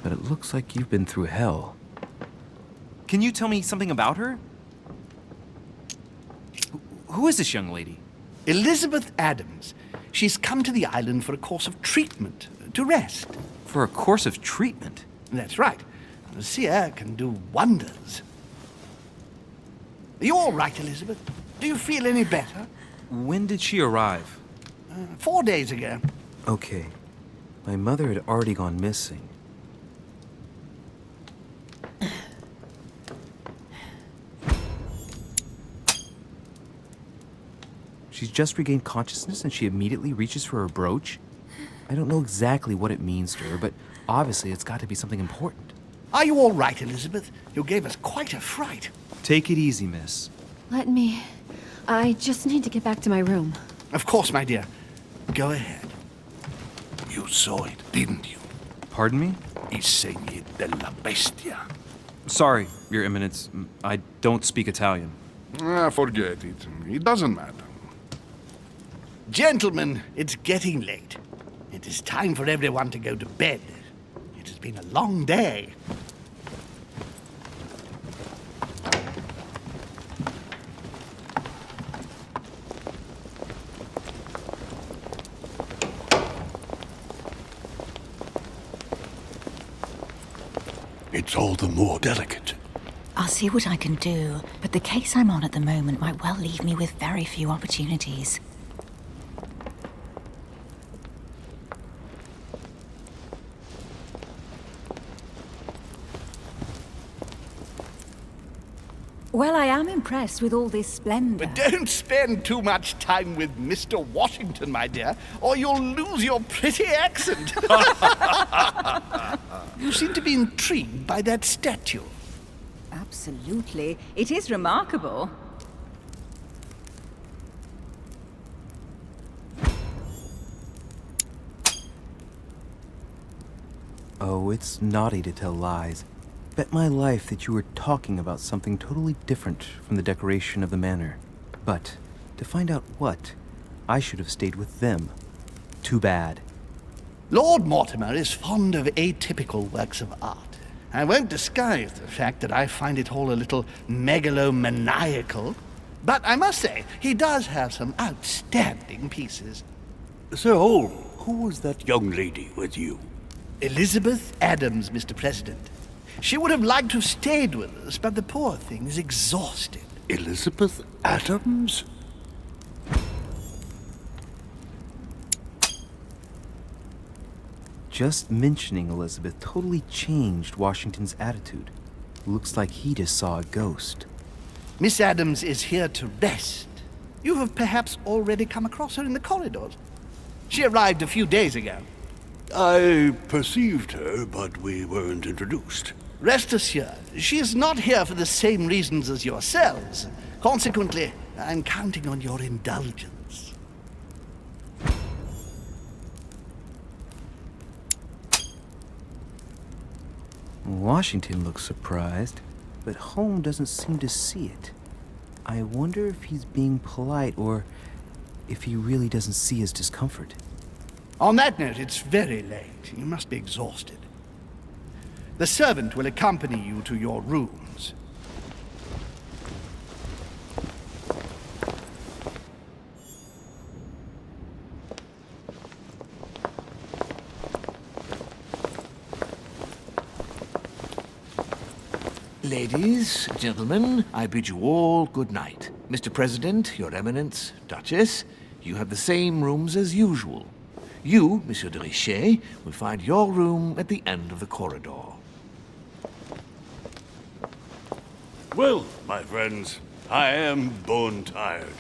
E: but it looks like you've been through hell. Can you tell me something about her? Who is this young lady?
K: Elizabeth Adams. She's come to the island for a course of treatment, to rest.
E: For a course of treatment?
K: That's right. The air can do wonders. Are you all right, Elizabeth? Do you feel any better?
E: When did she arrive?
K: 4 days ago.
E: Okay. My mother had already gone missing. She's just regained consciousness and she immediately reaches for her brooch? I don't know exactly what it means to her, but obviously it's got to be something important.
K: Are you all right, Elizabeth? You gave us quite a fright.
E: Take it easy, miss.
L: Let me... I just need to get back to my room.
K: Of course, my dear. Go ahead. You saw it, didn't you?
E: Pardon me?
G: I segni della bestia.
E: Sorry, Your Eminence. I don't speak Italian.
G: Forget it. It doesn't matter.
K: Gentlemen, it's getting late. It is time for everyone to go to bed. It has been a long day.
J: It's all the more delicate.
F: I'll see what I can do, but the case I'm on at the moment might well leave me with very few opportunities. Well, I am impressed with all this splendor.
K: But don't spend too much time with Mr. Washington, my dear, or you'll lose your pretty accent. You seem to be intrigued by that statue.
F: Absolutely. It is remarkable.
E: Oh, it's naughty to tell lies. Bet my life that you were talking about something totally different from the decoration of the manor. But to find out what, I should have stayed with them. Too bad.
K: Lord Mortimer is fond of atypical works of art. I won't disguise the fact that I find it all a little megalomaniacal. But I must say, he does have some outstanding pieces.
J: So, who was that young lady with you?
K: Elizabeth Adams, Mr. President. She would have liked to have stayed with us, but the poor thing is exhausted.
J: Elizabeth Adams?
E: Just mentioning Elizabeth totally changed Washington's attitude. Looks like he just saw a ghost.
K: Miss Adams is here to rest. You have perhaps already come across her in the corridors. She arrived a few days ago.
J: I perceived her, but we weren't introduced.
K: Rest assured, she is not here for the same reasons as yourselves. Consequently, I'm counting on your indulgence.
E: Washington looks surprised, but Holmes doesn't seem to see it. I wonder if he's being polite or if he really doesn't see his discomfort.
K: On that note, it's very late. You must be exhausted. The servant will accompany you to your rooms.
H: Ladies, gentlemen, I bid you all good night. Mr. President, Your Eminence, Duchess, you have the same rooms as usual. You, Monsieur de Richet, will find your room at the end of the corridor.
J: Well, my friends, I am bone tired.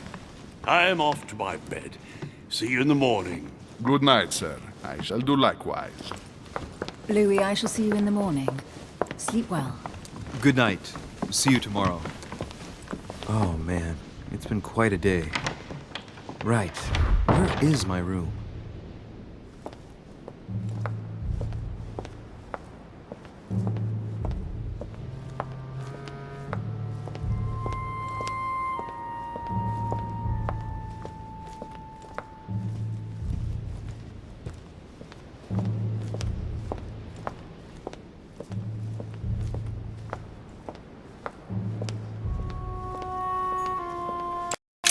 J: I am off to my bed. See you in the morning.
G: Good night, sir. I shall do likewise.
F: Louis, I shall see you in the morning. Sleep well.
I: Good night. See you tomorrow.
E: Oh man, it's been quite a day. Right, where is my room?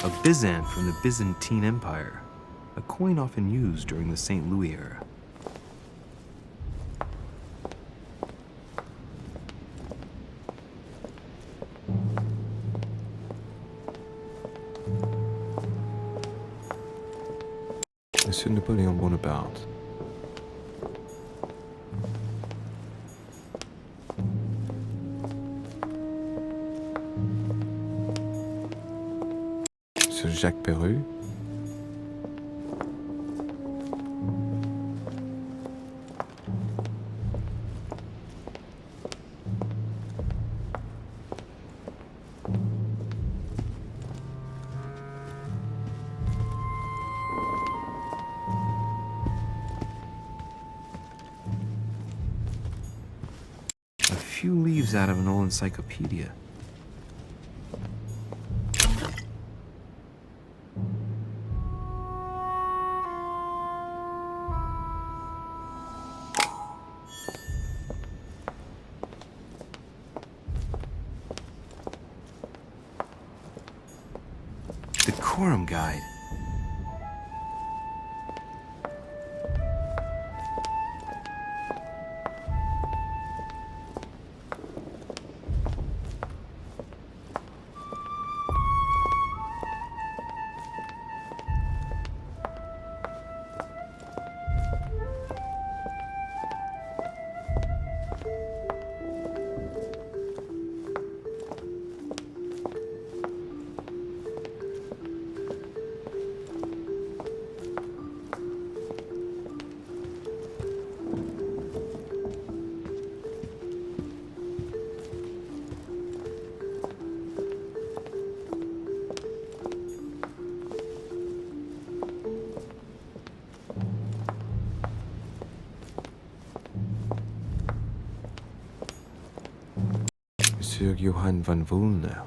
E: A Byzant from the Byzantine Empire, a coin often used during the St. Louis era. Monsieur Napoleone Bonaparte. Monsieur Jacques Perru. A few leaves out of an old encyclopedia. Decorum guide. Monsieur Johann van Vulner.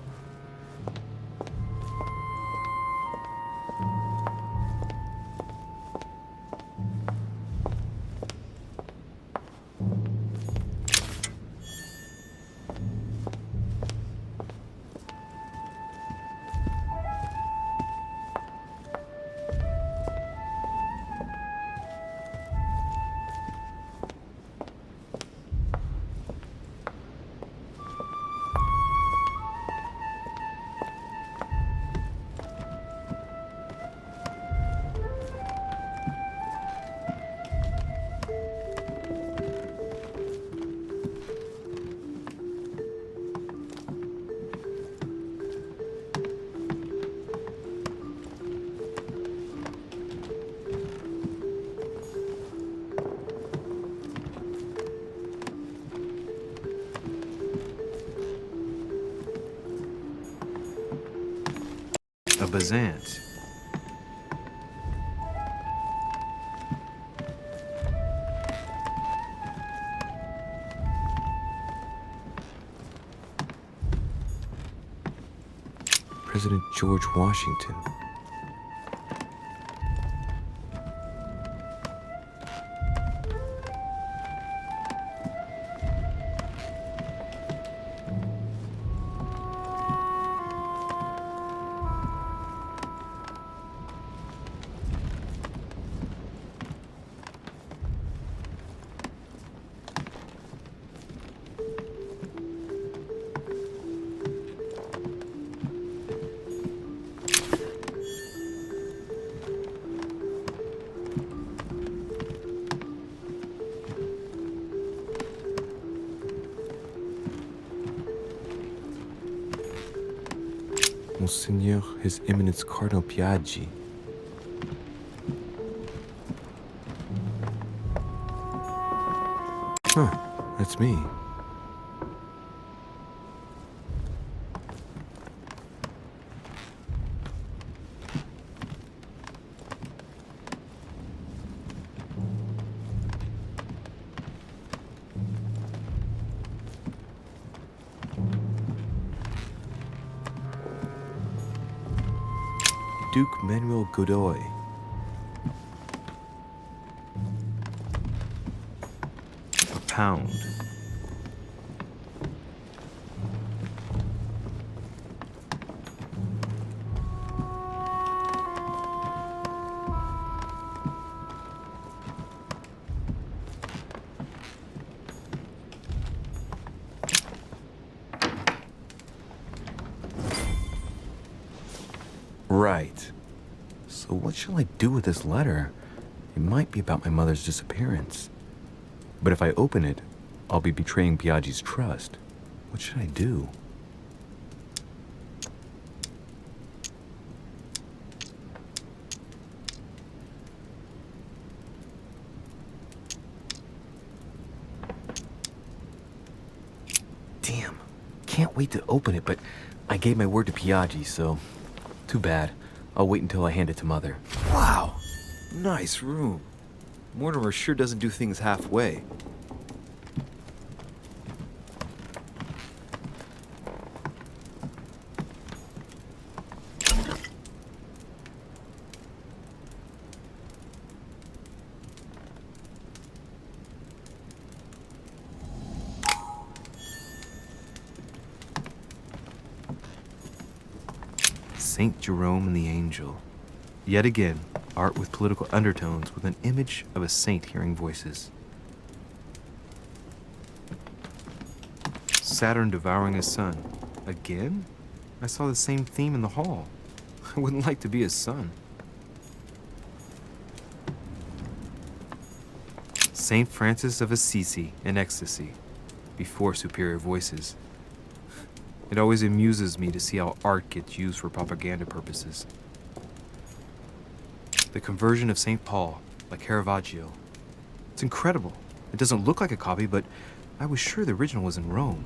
E: A Bazant. President George Washington. Monseigneur, His Eminence Cardinal Piaggi. Huh, that's me. Duke Manuel Godoy. A pound. Right. So what shall I do with this letter? It might be about my mother's disappearance. But if I open it, I'll be betraying Piaggi's trust. What should I do? Damn. Can't wait to open it, but I gave my word to Piaggi, so too bad. I'll wait until I hand it to Mother. Wow! Nice room. Mortimer sure doesn't do things halfway. Saint Jerome and the Angel. Yet again, art with political undertones with an image of a saint hearing voices. Saturn devouring his son. Again? I saw the same theme in the hall. I wouldn't like to be his son. Saint Francis of Assisi in ecstasy, before superior voices. It always amuses me to see how art gets used for propaganda purposes. The conversion of St. Paul, by Caravaggio. It's incredible. It doesn't look like a copy, but I was sure the original was in Rome.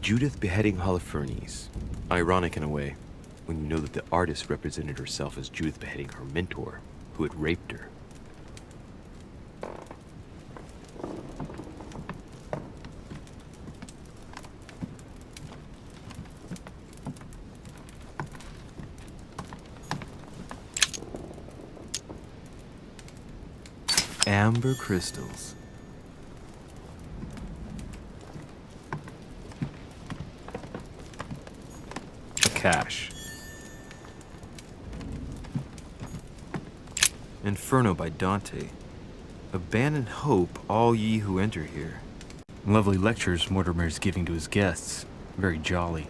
E: Judith beheading Holofernes. Ironic in a way, when you know that the artist represented herself as Judith beheading her mentor, who had raped her. Amber crystals. Cash. Inferno by Dante. Abandon hope, all ye who enter here.
C: Lovely lectures Mortimer's giving to his guests. Very jolly.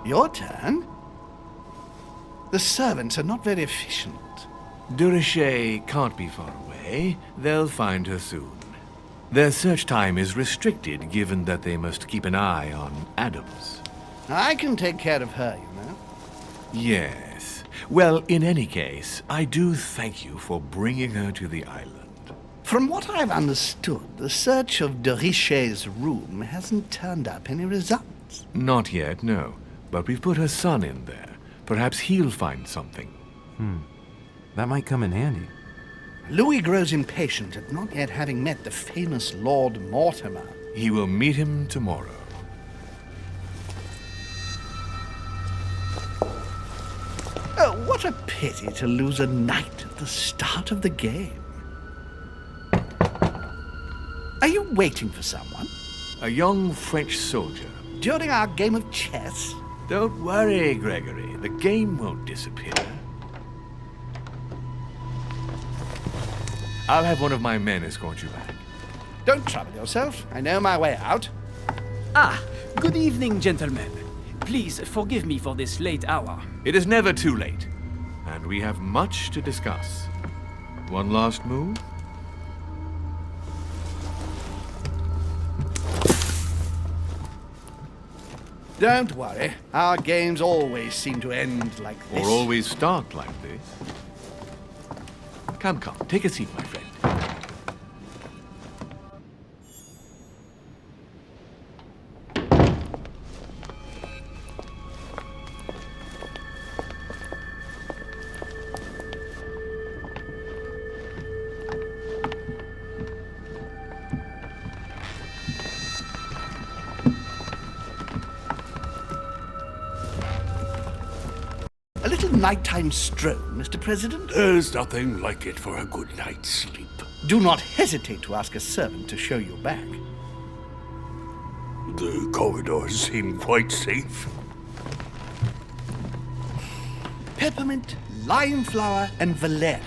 K: Your turn? The servants are not very efficient.
H: De Richet can't be far away. They'll find her soon. Their search time is restricted, given that they must keep an eye on Adams.
K: I can take care of her, you know.
H: Yes. Well, in any case, I do thank you for bringing her to the island.
K: From what I've understood, the search of de Richet's room hasn't turned up any results.
H: Not yet, no. But we've put her son in there. Perhaps he'll find something.
I: That might come in handy.
K: Louis grows impatient at not yet having met the famous Lord Mortimer.
H: He will meet him tomorrow.
K: Oh, what a pity to lose a knight at the start of the game. Are you waiting for someone?
H: A young French soldier.
K: During our game of chess?
H: Don't worry, Gregory. The game won't disappear. I'll have one of my men escort you back.
K: Don't trouble yourself. I know my way out.
M: Ah, good evening, gentlemen. Please forgive me for this late hour.
H: It is never too late, and we have much to discuss. One last move?
K: Don't worry. Our games always seem to end like this.
H: Or always start like this. Come, take a seat, my friend.
K: A little nighttime stroll, Mr. President?
J: There's nothing like it for a good night's sleep.
K: Do not hesitate to ask a servant to show you back.
J: The corridors seem quite safe.
K: Peppermint, lime flower, and valerian.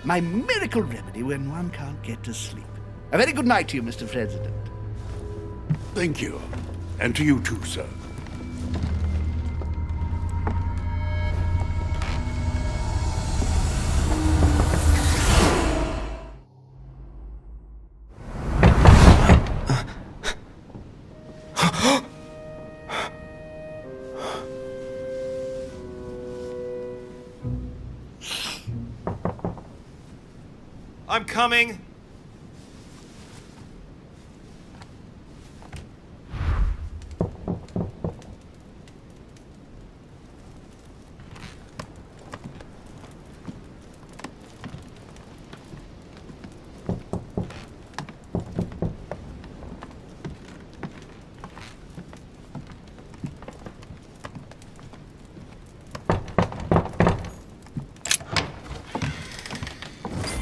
K: My miracle remedy when one can't get to sleep. A very good night to you, Mr. President.
J: Thank you. And to you too, sir.
I: I'm coming.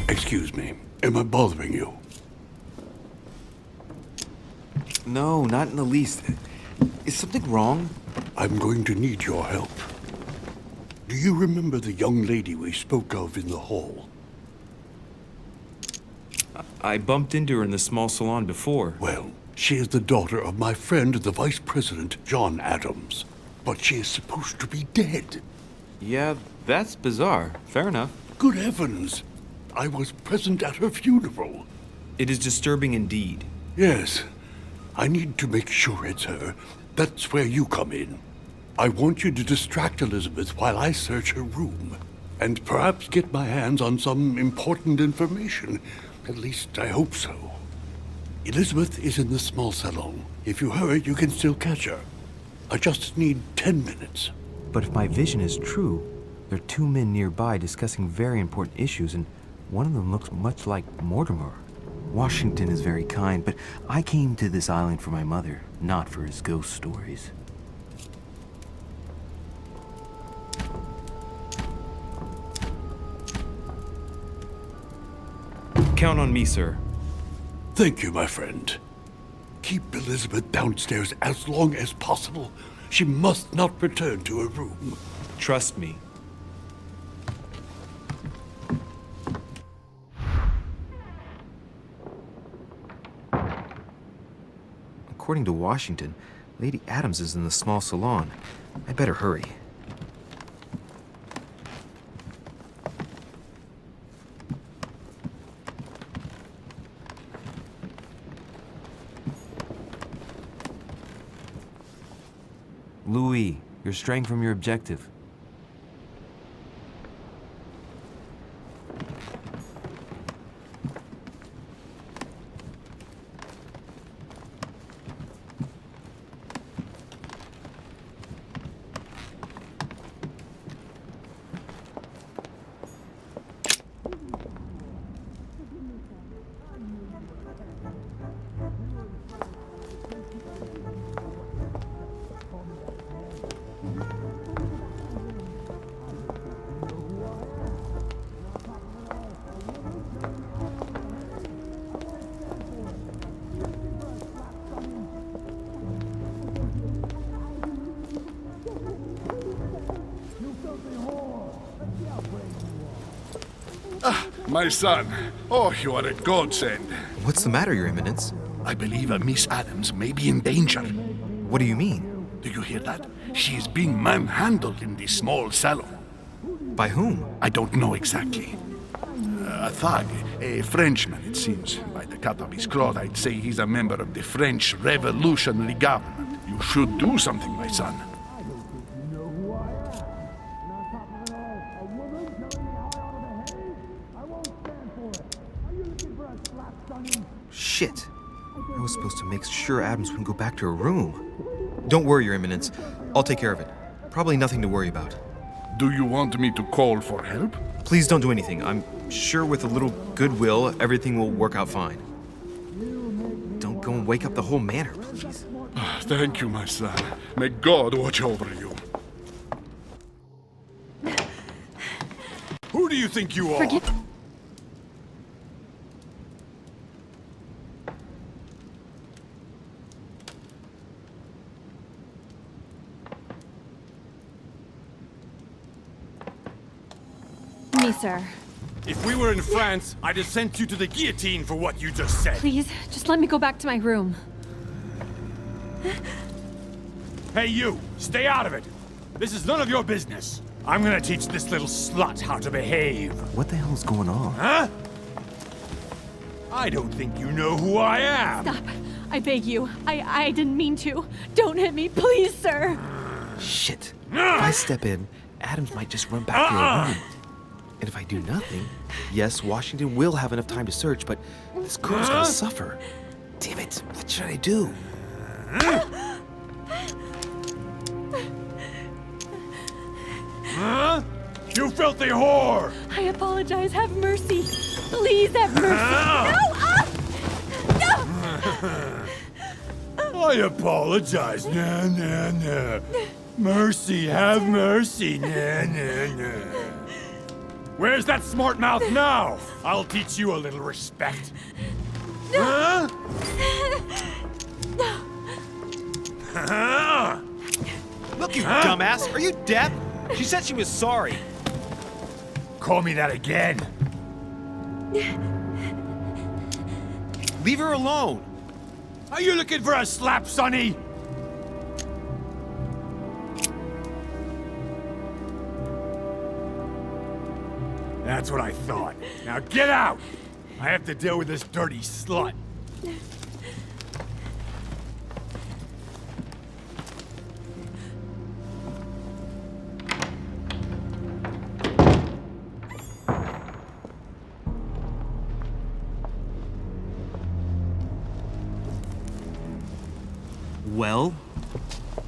J: Excuse me. Am I bothering you?
I: No, not in the least. Is something wrong?
J: I'm going to need your help. Do you remember the young lady we spoke of in the hall?
I: I bumped into her in the small salon before.
J: Well, she is the daughter of my friend, the Vice President, John Adams. But she is supposed to be dead.
I: Yeah, that's bizarre. Fair enough.
J: Good heavens! I was present at her funeral.
I: It is disturbing indeed.
J: Yes. I need to make sure it's her. That's where you come in. I want you to distract Elizabeth while I search her room. And perhaps get my hands on some important information. At least I hope so. Elizabeth is in the small salon. If you hurry, you can still catch her. I just need 10 minutes.
N: But if my vision is true, there are two men nearby discussing very important issues, and one of them looks much like Mortimer. Washington is very kind, but I came to this island for my mother, not for his ghost stories.
I: Count on me, sir.
J: Thank you, my friend. Keep Elizabeth downstairs as long as possible. She must not return to her room.
I: Trust me.
N: According to Washington,
E: Lady Adams is in the small salon. I better hurry.
N: Louis, you're straying from your objective.
G: My son. Oh, you are a godsend.
E: What's the matter, Your Eminence?
G: I believe a Miss Adams may be in danger.
E: What do you mean?
G: Do you hear that? She is being manhandled in this small salon.
E: By whom?
G: I don't know exactly. A thug, a Frenchman, it seems. By the cut of his cloth, I'd say he's a member of the French Revolutionary Government. You should do something, my son.
E: Shit. I was supposed to make sure Adams wouldn't go back to her room. Don't worry, Your Eminence. I'll take care of it. Probably nothing to worry about.
G: Do you want me to call for help?
E: Please don't do anything. I'm sure with a little goodwill, everything will work out fine. Don't go and wake up the whole manor, please.
G: Thank you, my son. May God watch over you.
B: Who do you think you are?
L: Forgive... me, sir.
B: If we were in France, I'd have sent you to the guillotine for what you just said.
L: Please, just let me go back to my room.
B: Hey, you! Stay out of it! This is none of your business. I'm gonna teach this little slut how to behave.
N: What the hell's going on?
B: Huh? I don't think you know who I am.
L: Stop. I beg you. I didn't mean to. Don't hit me, please, sir.
E: Shit. If I step in, Adams might just run back to her room. And if I do nothing, yes, Washington will have enough time to search, but this girl's gonna suffer. Damn it, what should I do?
B: Huh? You filthy whore!
L: I apologize. Have mercy. Please have mercy. No!
B: I apologize. Nah, nah, nah. Mercy, have mercy. Nah, nah, nah. Where's that smart mouth now? I'll teach you a little respect. Huh?
D: Look, you dumbass! Are you deaf? She said she was sorry.
B: Call me that again.
D: Leave her alone.
B: Are you looking for a slap, Sonny? That's what I thought. Now get out! I have to deal with this dirty slut.
N: Well,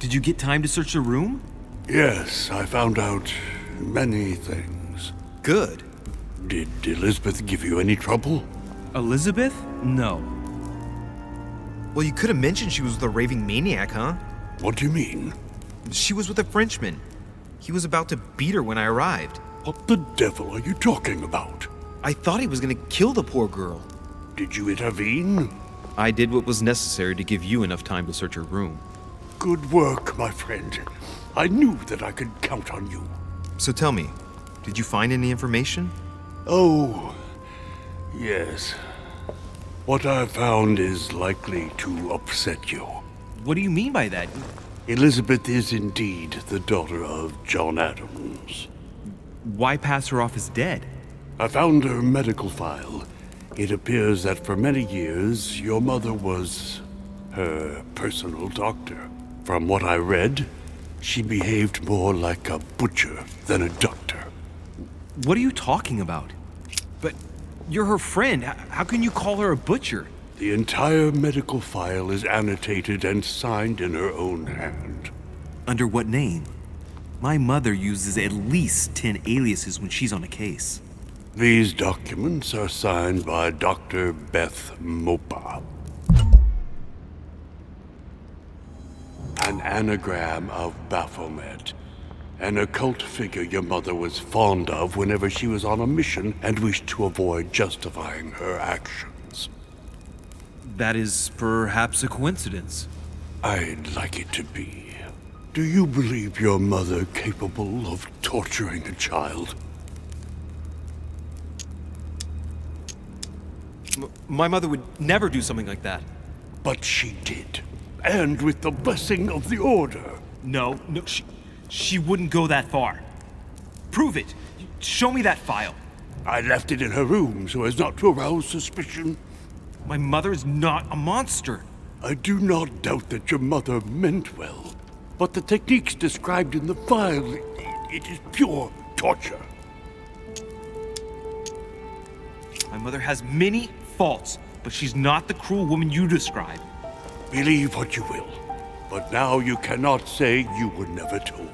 N: did you get time to search the room?
J: Yes, I found out many things.
E: Good.
J: Did Elizabeth give you any trouble?
N: Elizabeth? No.
E: Well, you could have mentioned she was with a raving maniac, huh?
J: What do you mean?
E: She was with a Frenchman. He was about to beat her when I arrived.
J: What the devil are you talking about?
E: I thought he was gonna kill the poor girl.
J: Did you intervene?
E: I did what was necessary to give you enough time to search her room.
J: Good work, my friend. I knew that I could count on you.
E: So tell me, did you find any information?
J: Oh, yes. What I found is likely to upset you.
D: What do you mean by that?
J: Elizabeth is indeed the daughter of John Adams.
D: Why pass her off as dead?
J: I found her medical file. It appears that for many years, your mother was her personal doctor. From what I read, she behaved more like a butcher than a doctor.
D: What are you talking about? But you're her friend. How can you call her a butcher?
J: The entire medical file is annotated and signed in her own hand.
D: Under what name? My mother uses at least 10 aliases when she's on a case.
J: These documents are signed by Dr. Beth Mopa. An anagram of Baphomet, an occult figure your mother was fond of whenever she was on a mission and wished to avoid justifying her actions.
D: That is perhaps a coincidence.
J: I'd like it to be. Do you believe your mother capable of torturing a child?
D: My mother would never do something like that.
J: But she did. And with the blessing of the Order.
D: No, she wouldn't go that far. Prove it. Show me that file.
J: I left it in her room so as not to arouse suspicion.
D: My mother is not a monster.
J: I do not doubt that your mother meant well. But the techniques described in the file, it is pure torture.
D: My mother has many faults, but she's not the cruel woman you describe.
J: Believe what you will, but now you cannot say you were never told.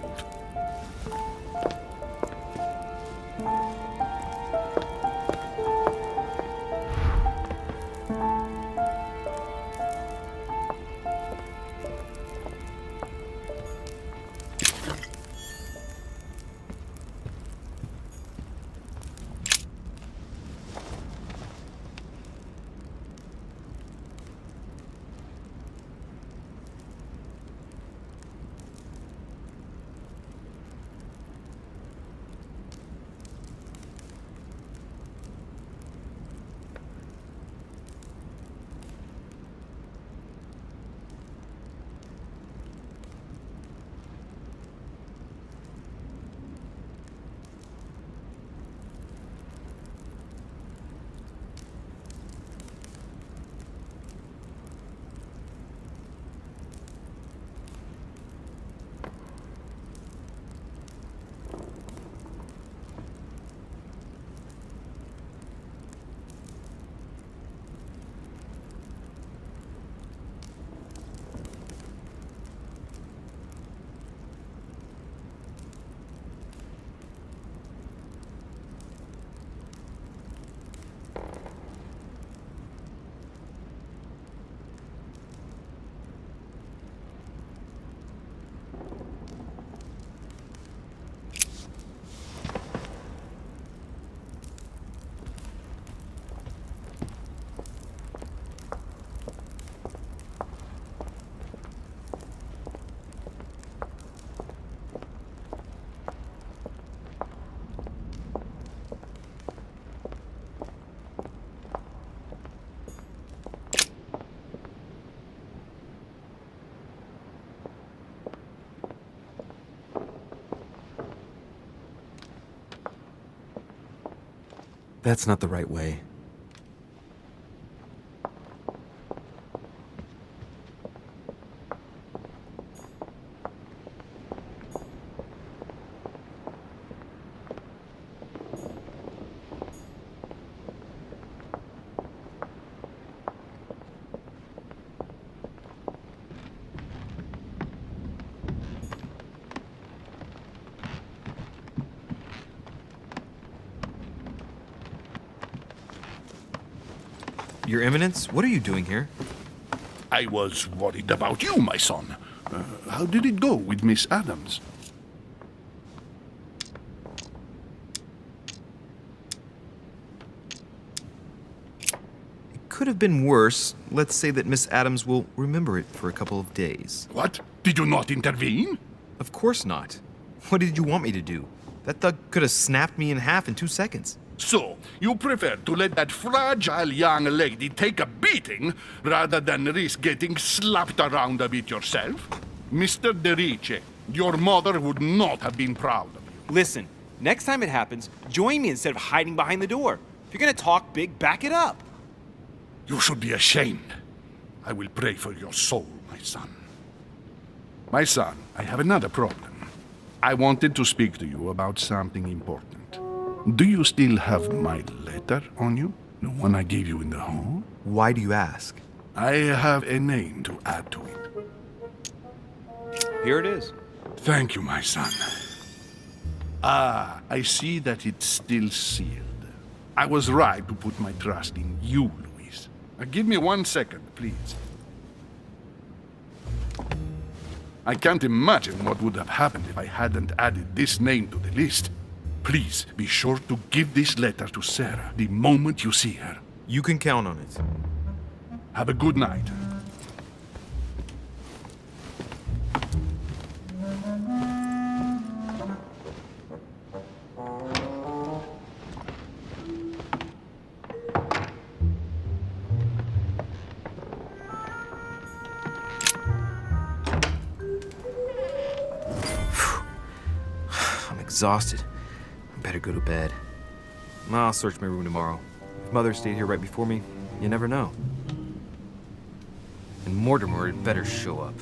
N: That's not the right way.
I: Your Eminence, what are you doing here?
G: I was worried about you, my son. How did it go with Miss Adams?
I: It could have been worse. Let's say that Miss Adams will remember it for a couple of days.
G: What? Did you not intervene?
I: Of course not. What did you want me to do? That thug could have snapped me in half in 2 seconds.
G: So, you prefer to let that fragile young lady take a beating rather than risk getting slapped around a bit yourself? Mr. de Richet, your mother would not have been proud of you.
D: Listen, next time it happens, join me instead of hiding behind the door. If you're gonna talk big, back it up.
G: You should be ashamed. I will pray for your soul, my son. My son, I have another problem. I wanted to speak to you about something important. Do you still have my letter on you? The one I gave you in the hall?
I: Why do you ask?
G: I have a name to add to it.
D: Here it is.
G: Thank you, my son. Ah, I see that it's still sealed. I was right to put my trust in you, Louis. Give me 1 second, please. I can't imagine what would have happened if I hadn't added this name to the list. Please be sure to give this letter to Sarah the moment you see her.
I: You can count on it.
G: Have a good night.
I: I'm exhausted. I better go to bed. I'll search my room tomorrow. If Mother stayed here right before me, you never know. And Mortimer had better show up.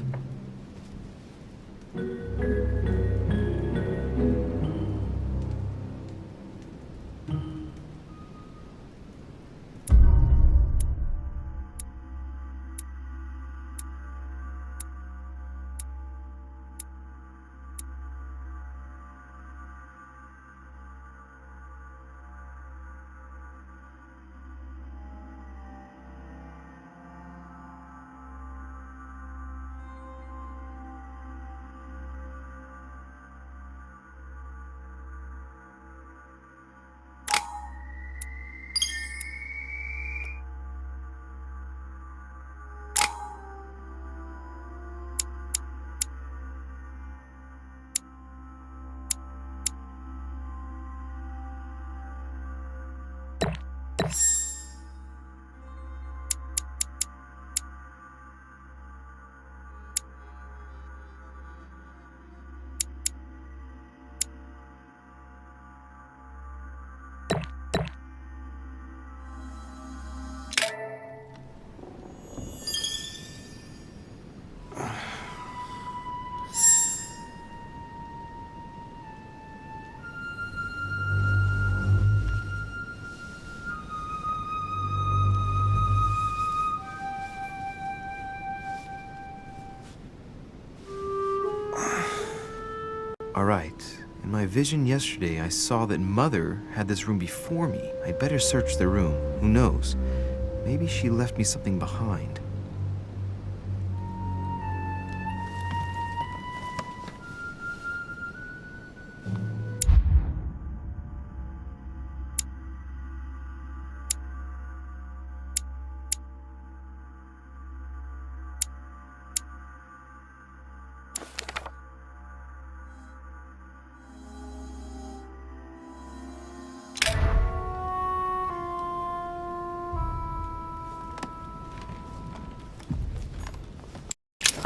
I: All right. In my vision yesterday, I saw that Mother had this room before me. I'd better search the room. Who knows? Maybe she left me something behind.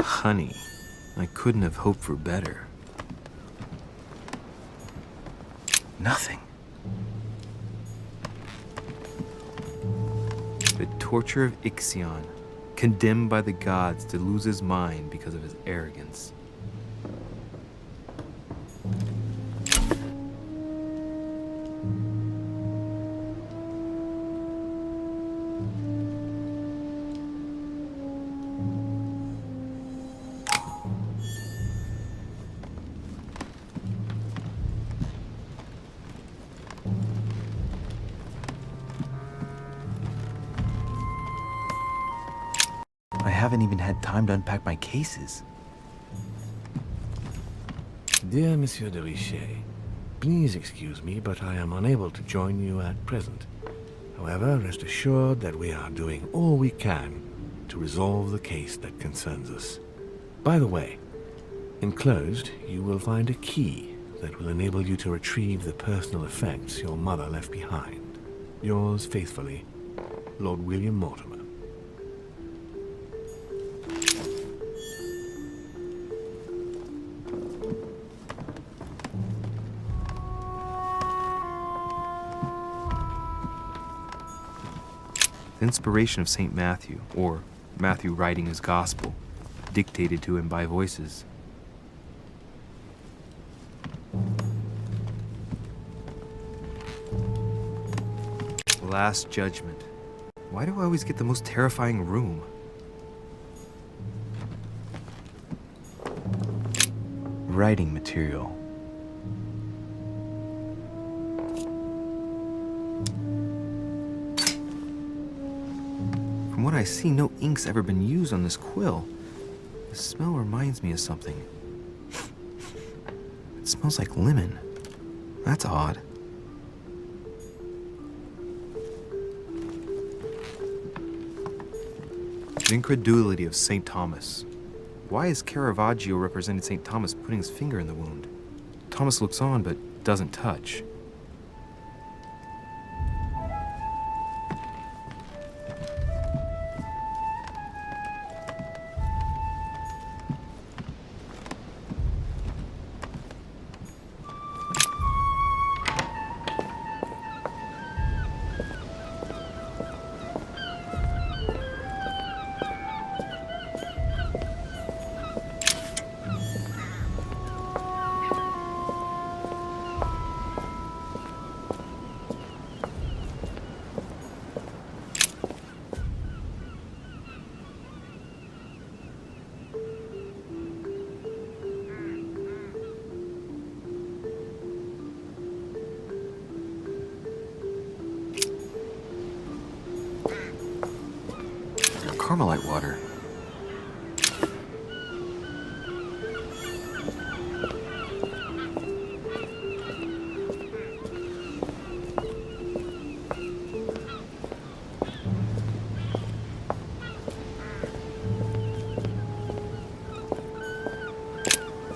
I: Honey, I couldn't have hoped for better. Nothing. The torture of Ixion, condemned by the gods to lose his mind because of his arrogance. I haven't even had time to unpack my cases.
H: Dear Monsieur de Richet, please excuse me, but I am unable to join you at present. However, rest assured that we are doing all we can to resolve the case that concerns us. By the way, enclosed, you will find a key that will enable you to retrieve the personal effects your mother left behind. Yours faithfully, Lord William Mortimer.
N: The inspiration of St. Matthew, or Matthew writing his gospel, dictated to him by voices. Last Judgment. Why do I always get the most terrifying room? Writing material. From what I see, no ink's ever been used on this quill. The smell reminds me of something. It smells like lemon. That's odd. The incredulity of St. Thomas. Why is Caravaggio represented St. Thomas putting his finger in the wound? Thomas looks on but doesn't touch. Carmelite water.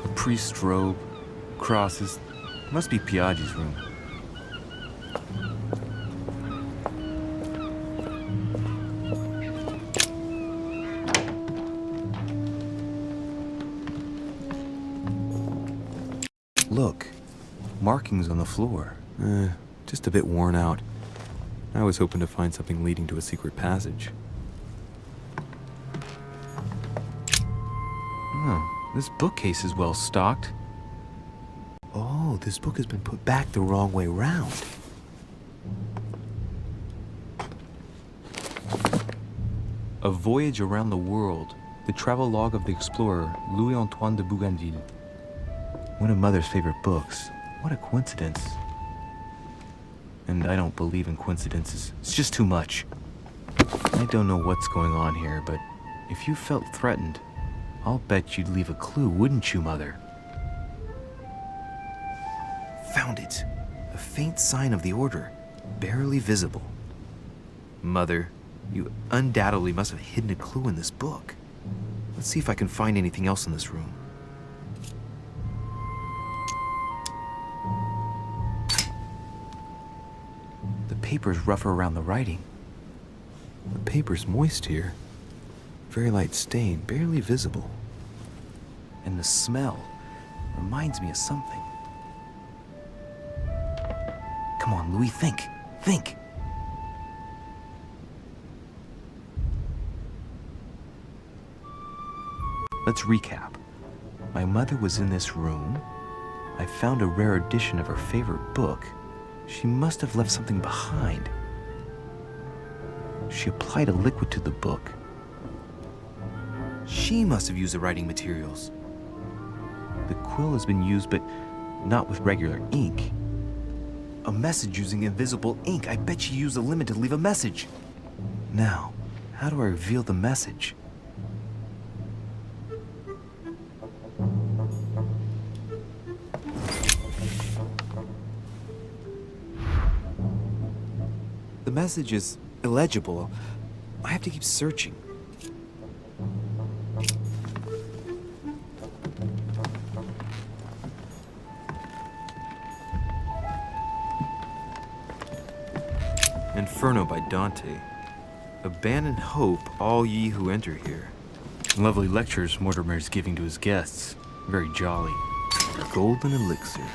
N: A priest's robe, crosses. Must be Piaggi's room. Look, markings on the floor. Just a bit worn out. I was hoping to find something leading to a secret passage. Oh, this bookcase is well stocked. Oh, this book has been put back the wrong way round. A Voyage Around the World, the travelogue of the explorer Louis-Antoine de Bougainville. One of Mother's favorite books. What a coincidence. And I don't believe in coincidences. It's just too much. I don't know what's going on here, but if you felt threatened, I'll bet you'd leave a clue, wouldn't you, Mother? Found it. A faint sign of the order, barely visible. Mother, you undoubtedly must have hidden a clue in this book. Let's see if I can find anything else in this room. The paper's rougher around the writing. The paper's moist here. Very light stain, barely visible. And the smell reminds me of something. Come on, Louis, think. Think. Let's recap. My mother was in this room. I found a rare edition of her favorite book. She must have left something behind. She applied a liquid to the book. She must have used the writing materials. The quill has been used, but not with regular ink. A message using invisible ink. I bet she used a lemon to leave a message. Now, how do I reveal the message? The message is illegible. I have to keep searching.
I: Inferno by Dante. Abandon hope, all ye who enter here. Lovely lectures Mortimer's giving to his guests. Very jolly. Golden elixir.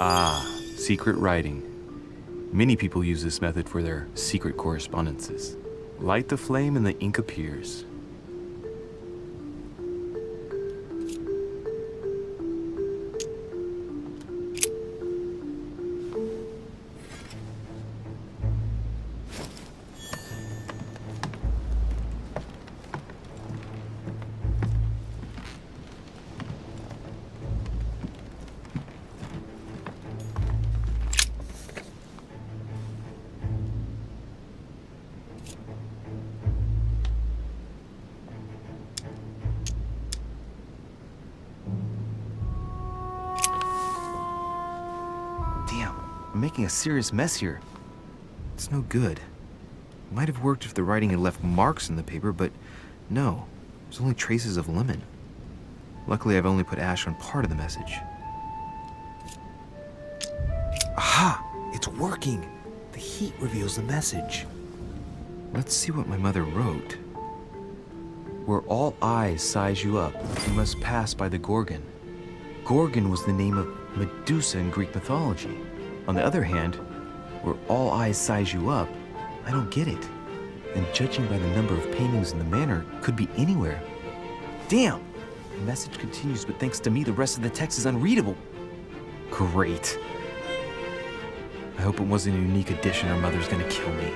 I: Ah, secret writing. Many people use this method for their secret correspondences. Light the flame and the ink appears. I'm making a serious mess here. It's no good. It might have worked if the writing had left marks in the paper, but no. There's only traces of lemon. Luckily, I've only put ash on part of the message. Aha! It's working! The heat reveals the message. Let's see what my mother wrote. Where all eyes size you up, you must pass by the Gorgon. Gorgon was the name of Medusa in Greek mythology. On the other hand, where all eyes size you up, I don't get it. And judging by the number of paintings in the manor, could be anywhere. Damn! The message continues, but thanks to me, the rest of the text is unreadable. Great. I hope it wasn't a unique edition or Mother's gonna kill me.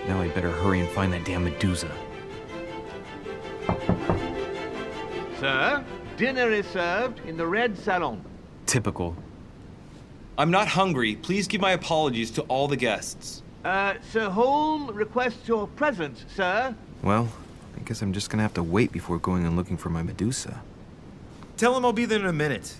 I: Now I better hurry and find that damn Medusa.
H: Sir, dinner is served in the red salon.
I: Typical.
D: I'm not hungry. Please give my apologies to all the guests.
H: Sir Holm requests your presence, sir.
I: Well, I guess I'm just gonna have to wait before going and looking for my Medusa.
D: Tell him I'll be there in a minute.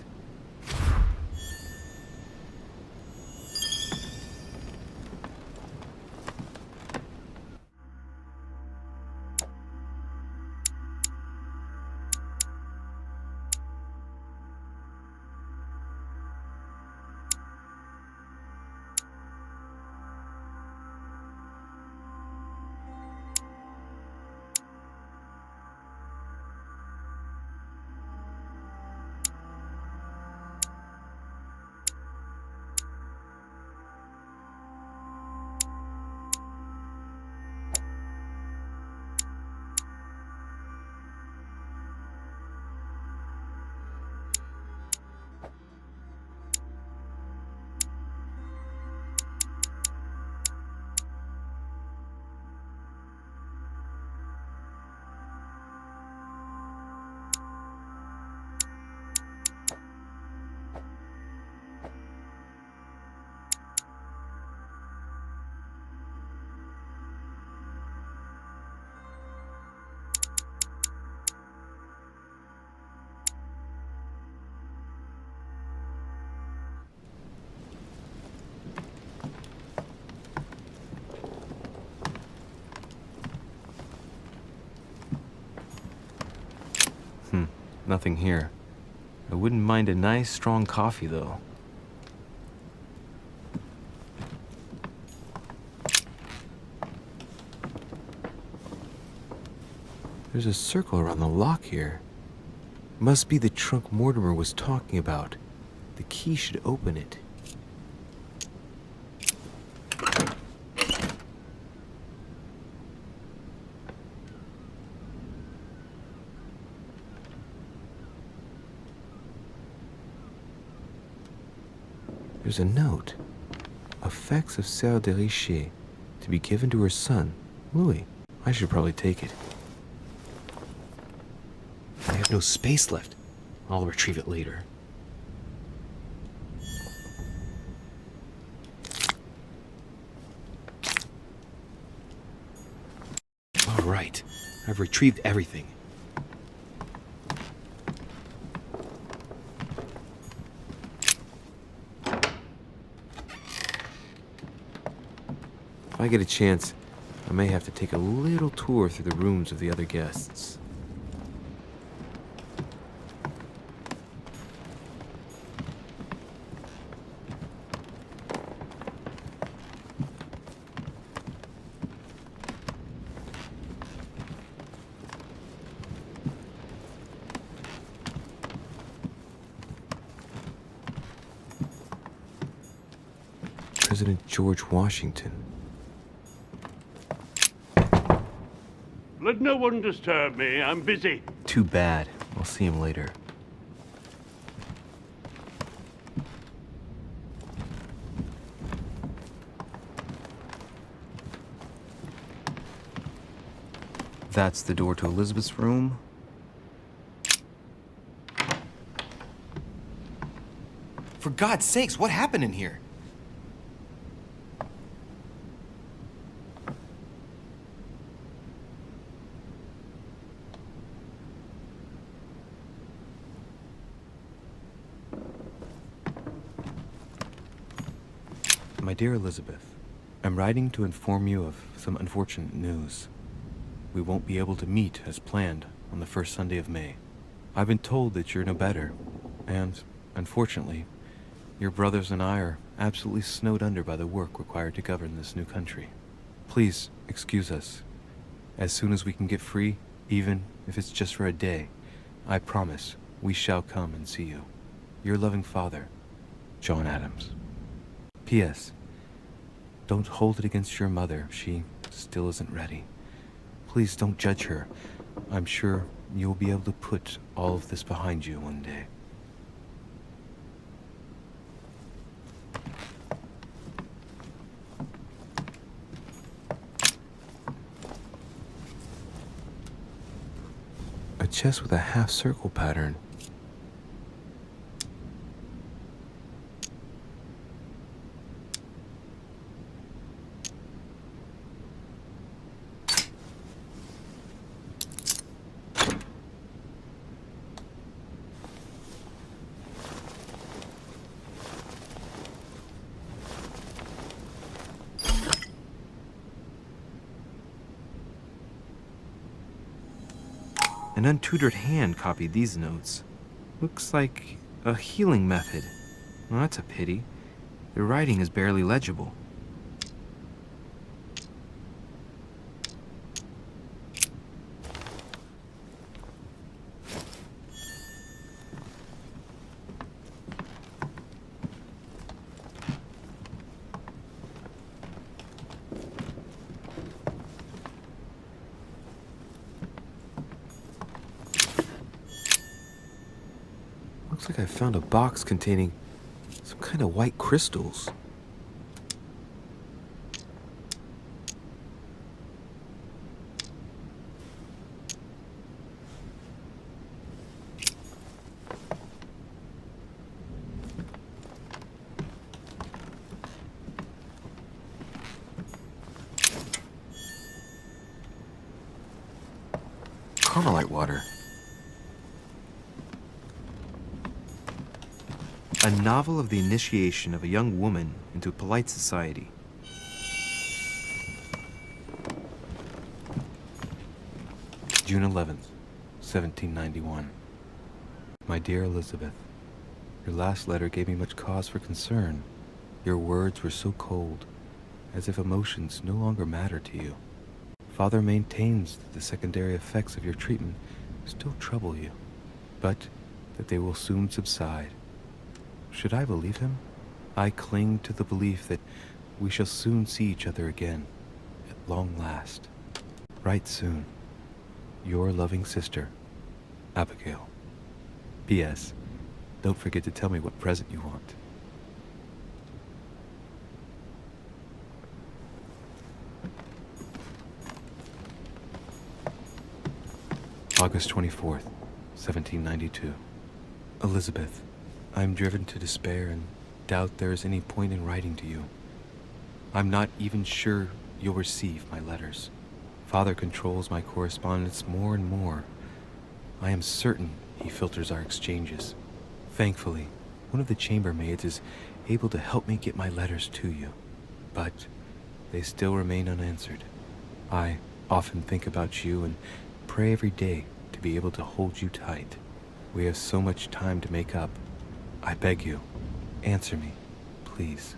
I: Nothing here. I wouldn't mind a nice, strong coffee, though. There's a circle around the lock here. Must be the trunk Mortimer was talking about. The key should open it.
N: There's a note. Effects of Louis de Richet, to be given to her son, Louis. I should probably take it. I have no space left. I'll retrieve it later. All right. I've retrieved everything. If I get a chance, I may have to take a little tour through the rooms of the other guests. President George Washington.
J: Let no one disturb me. I'm busy.
N: Too bad. I'll see him later. That's the door to Elizabeth's room.
E: For God's sakes, what happened in here?
N: My dear Elizabeth, I'm writing to inform you of some unfortunate news. We won't be able to meet as planned on the first Sunday of May. I've been told that you're no better, and, unfortunately, your brothers and I are absolutely snowed under by the work required to govern this new country. Please excuse us. As soon as we can get free, even if it's just for a day, I promise we shall come and see you. Your loving father, John Adams. P.S. Don't hold it against your mother. She still isn't ready. Please don't judge her. I'm sure you'll be able to put all of this behind you one day. A chest with a half-circle pattern. An untutored hand copied these notes. Looks like a healing method. Well, that's a pity. The writing is barely legible. Looks like I found a box containing some kind of white crystals. Carmelite water. A novel of the initiation of a young woman into polite society. June 11th, 1791. My dear Elizabeth, your last letter gave me much cause for concern. Your words were so cold, as if emotions no longer matter to you. Father maintains that the secondary effects of your treatment still trouble you, but that they will soon subside. Should I believe him? I cling to the belief that we shall soon see each other again, at long last. Write soon. Your loving sister, Abigail. P.S. Don't forget to tell me what present you want. August 24th, 1792. Elizabeth, I am driven to despair and doubt there is any point in writing to you. I'm not even sure you'll receive my letters. Father controls my correspondence more and more. I am certain he filters our exchanges. Thankfully, one of the chambermaids is able to help me get my letters to you, but they still remain unanswered. I often think about you and pray every day to be able to hold you tight. We have so much time to make up. I beg you, answer me, please.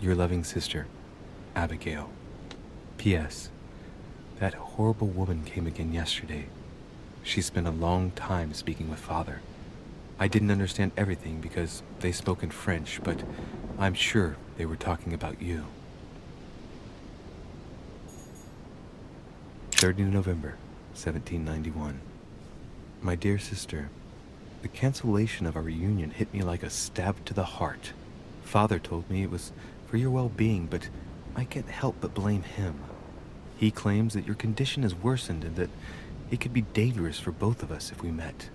N: Your loving sister, Abigail. P.S. That horrible woman came again yesterday. She spent a long time speaking with Father. I didn't understand everything because they spoke in French, but I'm sure they were talking about you. 30 November, 1791. My dear sister, the cancellation of our reunion hit me like a stab to the heart. Father told me it was for your well-being, but I can't help but blame him. He claims that your condition has worsened and that it could be dangerous for both of us if we met.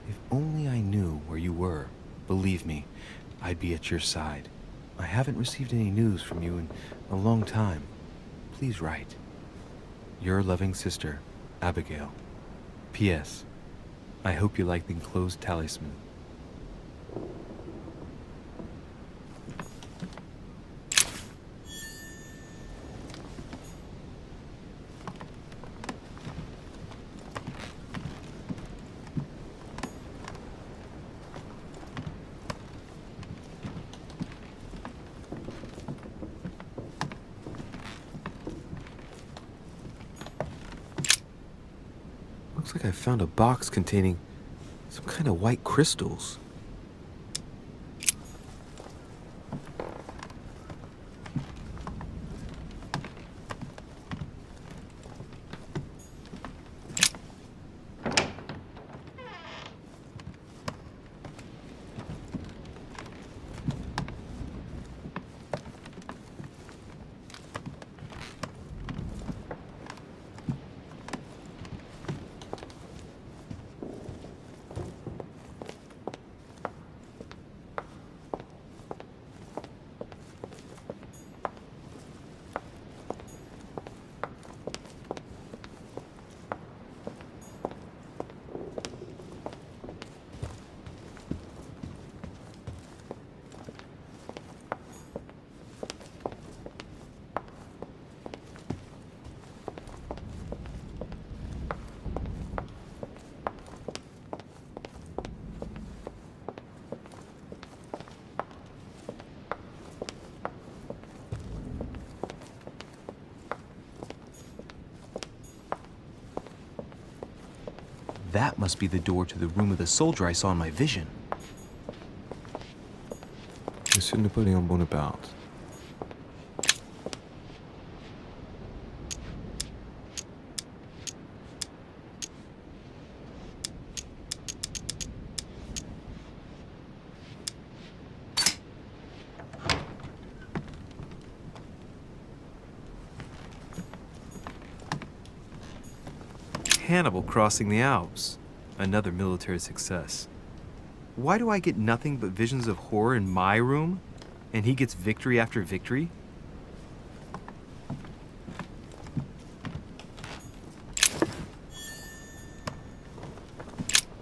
N: If only I knew where you were, believe me, I'd be at your side. I haven't received any news from you in a long time. Please write. Your loving sister, Abigail. P.S. I hope you like the enclosed talisman. Looks like I found a box containing some kind of white crystals. That must be the door to the room of the soldier I saw in my vision. Monsieur Napoleone Bonaparte. Hannibal crossing the Alps. Another military success. Why do I get nothing but visions of horror in my room, and he gets victory after victory?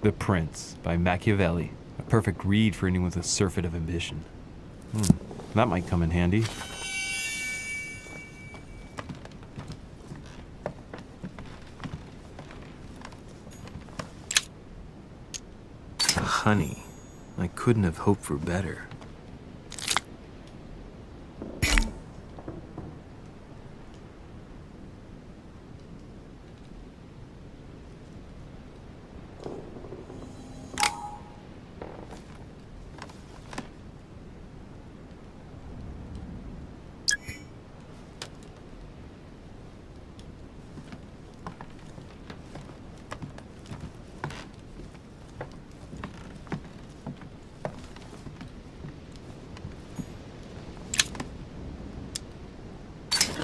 N: The Prince by Machiavelli. A perfect read for anyone with a surfeit of ambition. That might come in handy. Honey, I couldn't have hoped for better.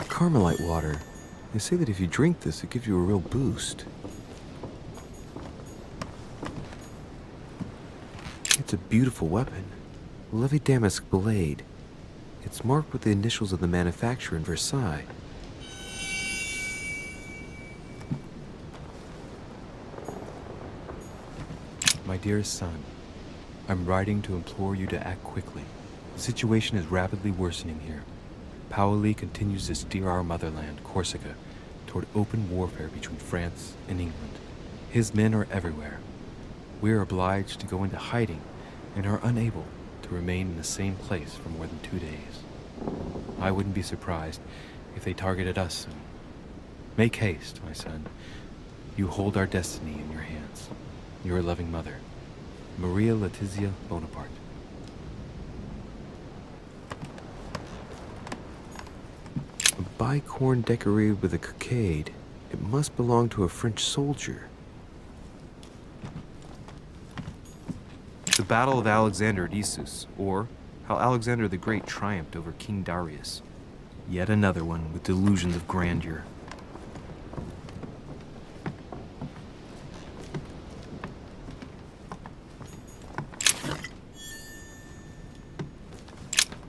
N: Carmelite water. They say that if you drink this, it gives you a real boost. It's a beautiful weapon. A lovely damask blade. It's marked with the initials of the manufacturer in Versailles. My dearest son, I'm writing to implore you to act quickly. The situation is rapidly worsening here. Paoli continues to steer our motherland, Corsica, toward open warfare between France and England. His men are everywhere. We are obliged to go into hiding and are unable to remain in the same place for more than 2 days. I wouldn't be surprised if they targeted us soon. Make haste, my son. You hold our destiny in your hands. Your loving mother, Maria Letizia Bonaparte. A bicorn decorated with a cockade. It must belong to a French soldier.
I: The Battle of Alexander at Issus, or how Alexander the Great triumphed over King Darius. Yet another one with delusions of grandeur.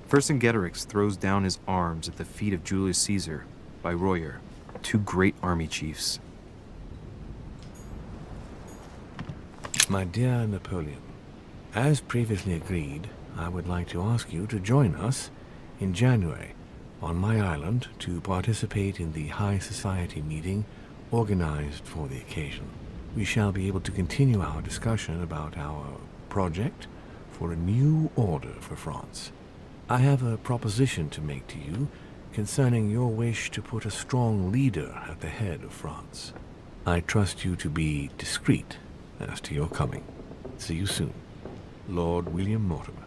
I: Vercingetorix throws down his arms at the feet of Julius Caesar by Royer, two great army chiefs.
H: My dear Napoleon, as previously agreed, I would like to ask you to join us in January on my island to participate in the high society meeting organized for the occasion. We shall be able to continue our discussion about our project for a new order for France. I have a proposition to make to you concerning your wish to put a strong leader at the head of France. I trust you to be discreet as to your coming. See you soon. Lord William Mortimer.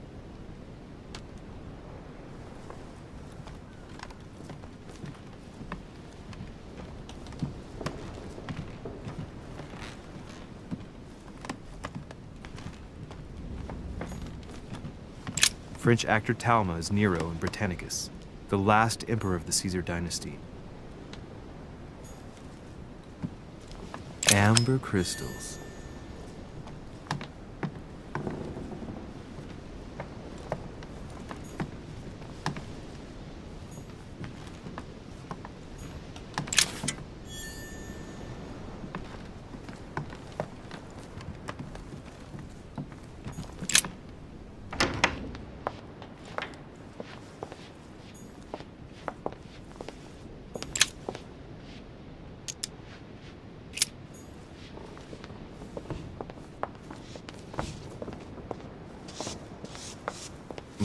I: French actor Talma is Nero in Britannicus, the last emperor of the Caesar dynasty. Amber crystals.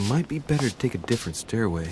I: Might be better to take a different stairway.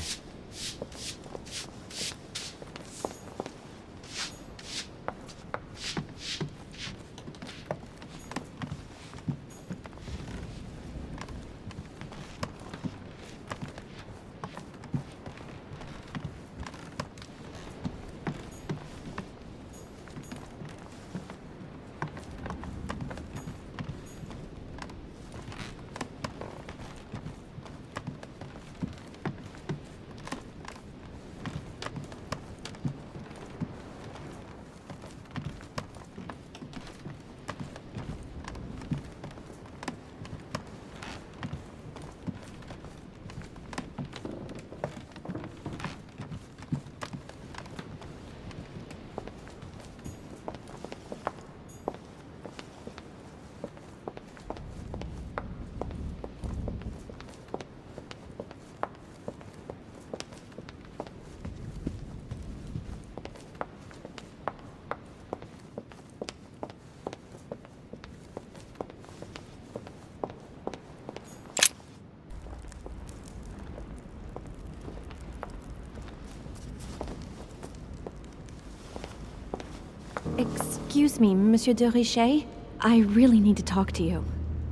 L: Excuse me, Monsieur de Richet. I really need to talk to you.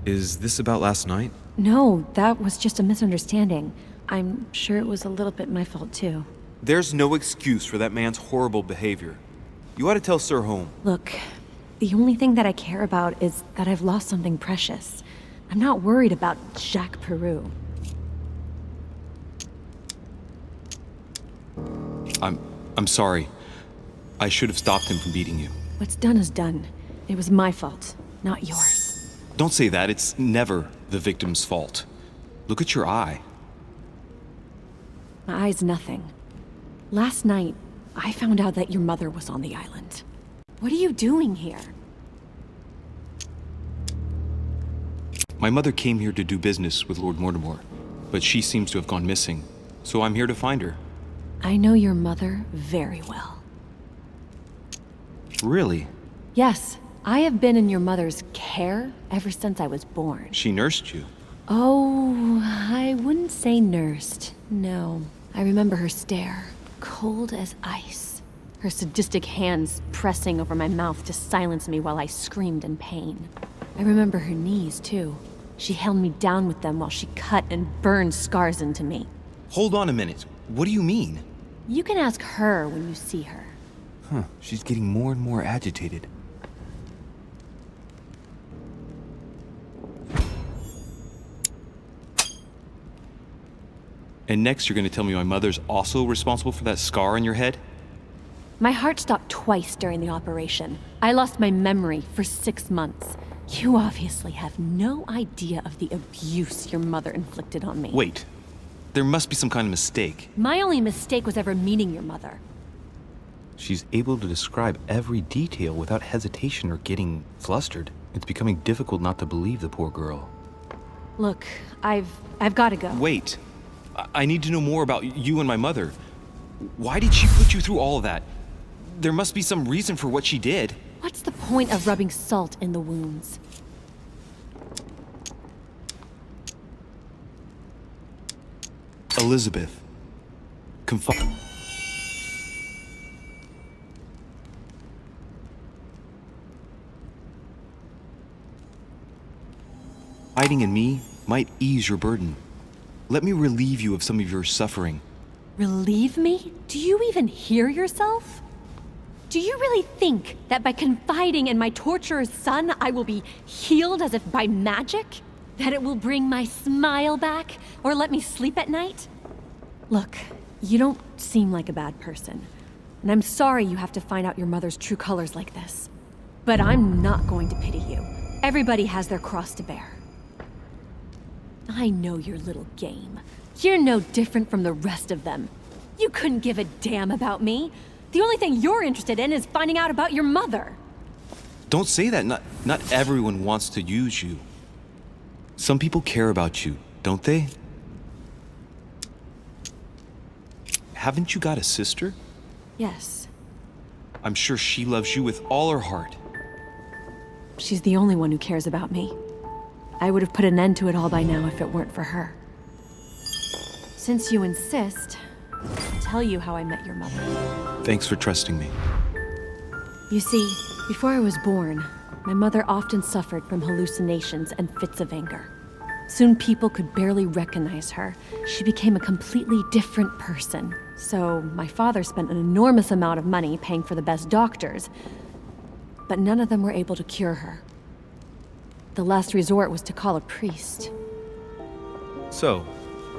I: Is this about last night?
L: No, that was just a misunderstanding. I'm sure it was a little bit my fault, too.
I: There's no excuse for that man's horrible behavior. You ought to tell Sir Home.
L: Look, the only thing that I care about is that I've lost something precious. I'm not worried about Jacques Peru.
I: I'm sorry. I should have stopped him from beating you.
L: What's done is done. It was my fault, not yours.
I: Don't say that. It's never the victim's fault. Look at your eye.
L: My eye's nothing. Last night, I found out that your mother was on the island. What are you doing here?
I: My mother came here to do business with Lord Mortimer, but she seems to have gone missing, so I'm here to find her.
L: I know your mother very well.
I: Really?
L: Yes, I have been in your mother's care ever since I was born.
I: She nursed you.
L: Oh, I wouldn't say nursed. No. I remember her stare, cold as ice. Her sadistic hands pressing over my mouth to silence me while I screamed in pain. I remember her knees, too. She held me down with them while she cut and burned scars into me.
I: Hold on a minute. What do you mean?
L: You can ask her when you see her.
N: Huh, she's getting more and more agitated.
I: And next you're gonna tell me my mother's also responsible for that scar on your head?
L: My heart stopped twice during the operation. I lost my memory for 6 months. You obviously have no idea of the abuse your mother inflicted on me.
I: Wait. There must be some kind of mistake.
L: My only mistake was ever meeting your mother.
N: She's able to describe every detail without hesitation or getting flustered. It's becoming difficult not to believe the poor girl.
L: Look, I've got to go.
I: Wait. I need to know more about you and my mother. Why did she put you through all of that? There must be some reason for what she did.
L: What's the point of rubbing salt in the wounds?
I: Elizabeth. Confiding in me might ease your burden. Let me relieve you of some of your suffering.
L: Relieve me? Do you even hear yourself? Do you really think that by confiding in my torturer's son, I will be healed as if by magic? That it will bring my smile back or let me sleep at night? Look, you don't seem like a bad person, and I'm sorry you have to find out your mother's true colors like this. But I'm not going to pity you. Everybody has their cross to bear. I know your little game. You're no different from the rest of them. You couldn't give a damn about me. The only thing you're interested in is finding out about your mother.
I: Don't say that. Not everyone wants to use you. Some people care about you, don't they? Haven't you got a sister?
L: Yes.
I: I'm sure she loves you with all her heart.
L: She's the only one who cares about me. I would have put an end to it all by now if it weren't for her. Since you insist, I'll tell you how I met your mother.
I: Thanks for trusting me.
L: You see, before I was born, my mother often suffered from hallucinations and fits of anger. Soon people could barely recognize her. She became a completely different person. So my father spent an enormous amount of money paying for the best doctors, but none of them were able to cure her. The last resort was to call a priest.
I: So,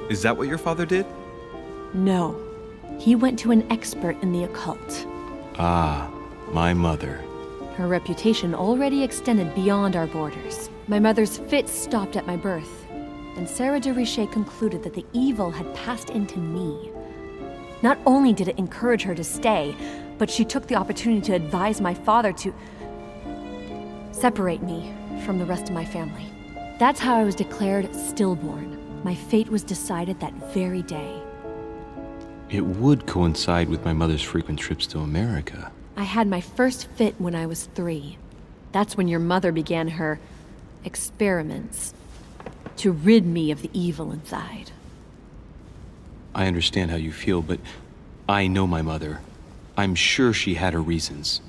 I: is that what your father did?
L: No. He went to an expert in the occult.
I: Ah, my mother.
L: Her reputation already extended beyond our borders. My mother's fits stopped at my birth, and Sarah de Richet concluded that the evil had passed into me. Not only did it encourage her to stay, but she took the opportunity to advise my father to separate me from the rest of my family. That's how I was declared stillborn. My fate was decided that very day.
N: It would coincide with my mother's frequent trips to America.
L: I had my first fit when I was 3. That's when your mother began her experiments to rid me of the evil inside.
I: I understand how you feel, but I know my mother. I'm sure she had her reasons,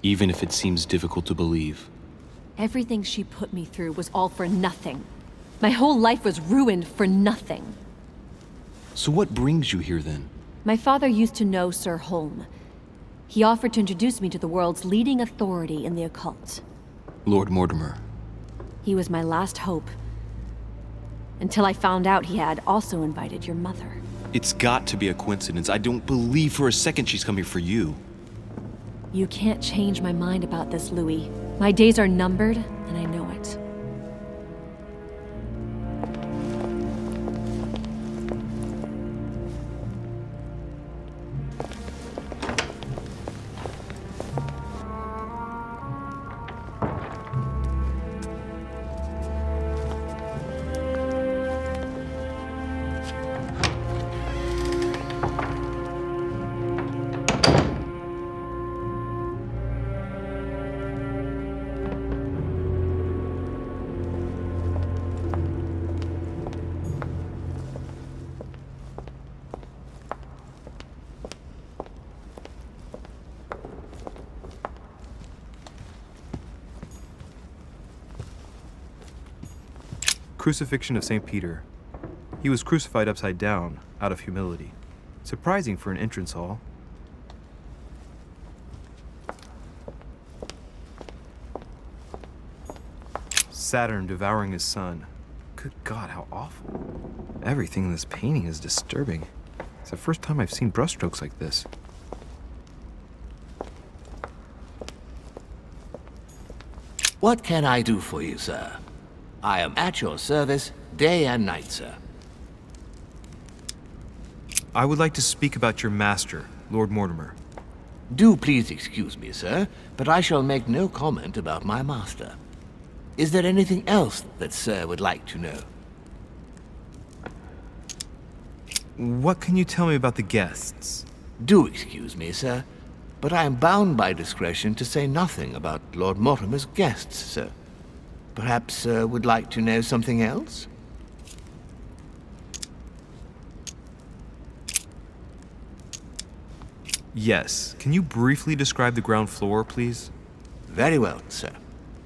I: even if it seems difficult to believe.
L: Everything she put me through was all for nothing. My whole life was ruined for nothing.
I: So what brings you here then?
L: My father used to know Sir Holm. He offered to introduce me to the world's leading authority in the occult.
I: Lord Mortimer.
L: He was my last hope. Until I found out he had also invited your mother.
I: It's got to be a coincidence. I don't believe for a second she's come here for you.
L: You can't change my mind about this, Louis. My days are numbered, and I know it.
I: Crucifixion of St. Peter. He was crucified upside down, out of humility. Surprising for an entrance hall. Saturn devouring his son. Good God, how awful. Everything in this painting is disturbing. It's the first time I've seen brushstrokes like this.
H: What can I do for you, sir? I am at your service day and night, sir.
I: I would like to speak about your master, Lord Mortimer.
H: Do please excuse me, sir, but I shall make no comment about my master. Is there anything else that sir would like to know?
I: What can you tell me about the guests?
H: Do excuse me, sir, but I am bound by discretion to say nothing about Lord Mortimer's guests, sir. Perhaps sir would like to know something else?
I: Yes. Can you briefly describe the ground floor, please?
H: Very well, sir.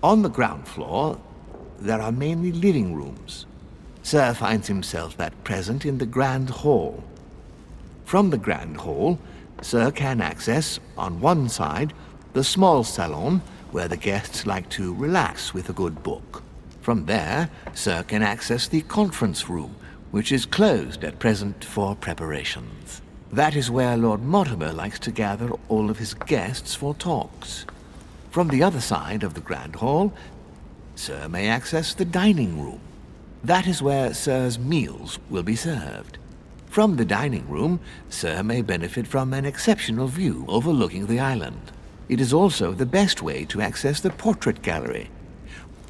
H: On the ground floor, there are mainly living rooms. Sir finds himself at present in the Grand Hall. From the Grand Hall, Sir can access, on one side, the small salon where the guests like to relax with a good book. From there, Sir can access the conference room, which is closed at present for preparations. That is where Lord Mortimer likes to gather all of his guests for talks. From the other side of the Grand Hall, Sir may access the dining room. That is where Sir's meals will be served. From the dining room, Sir may benefit from an exceptional view overlooking the island. It is also the best way to access the portrait gallery,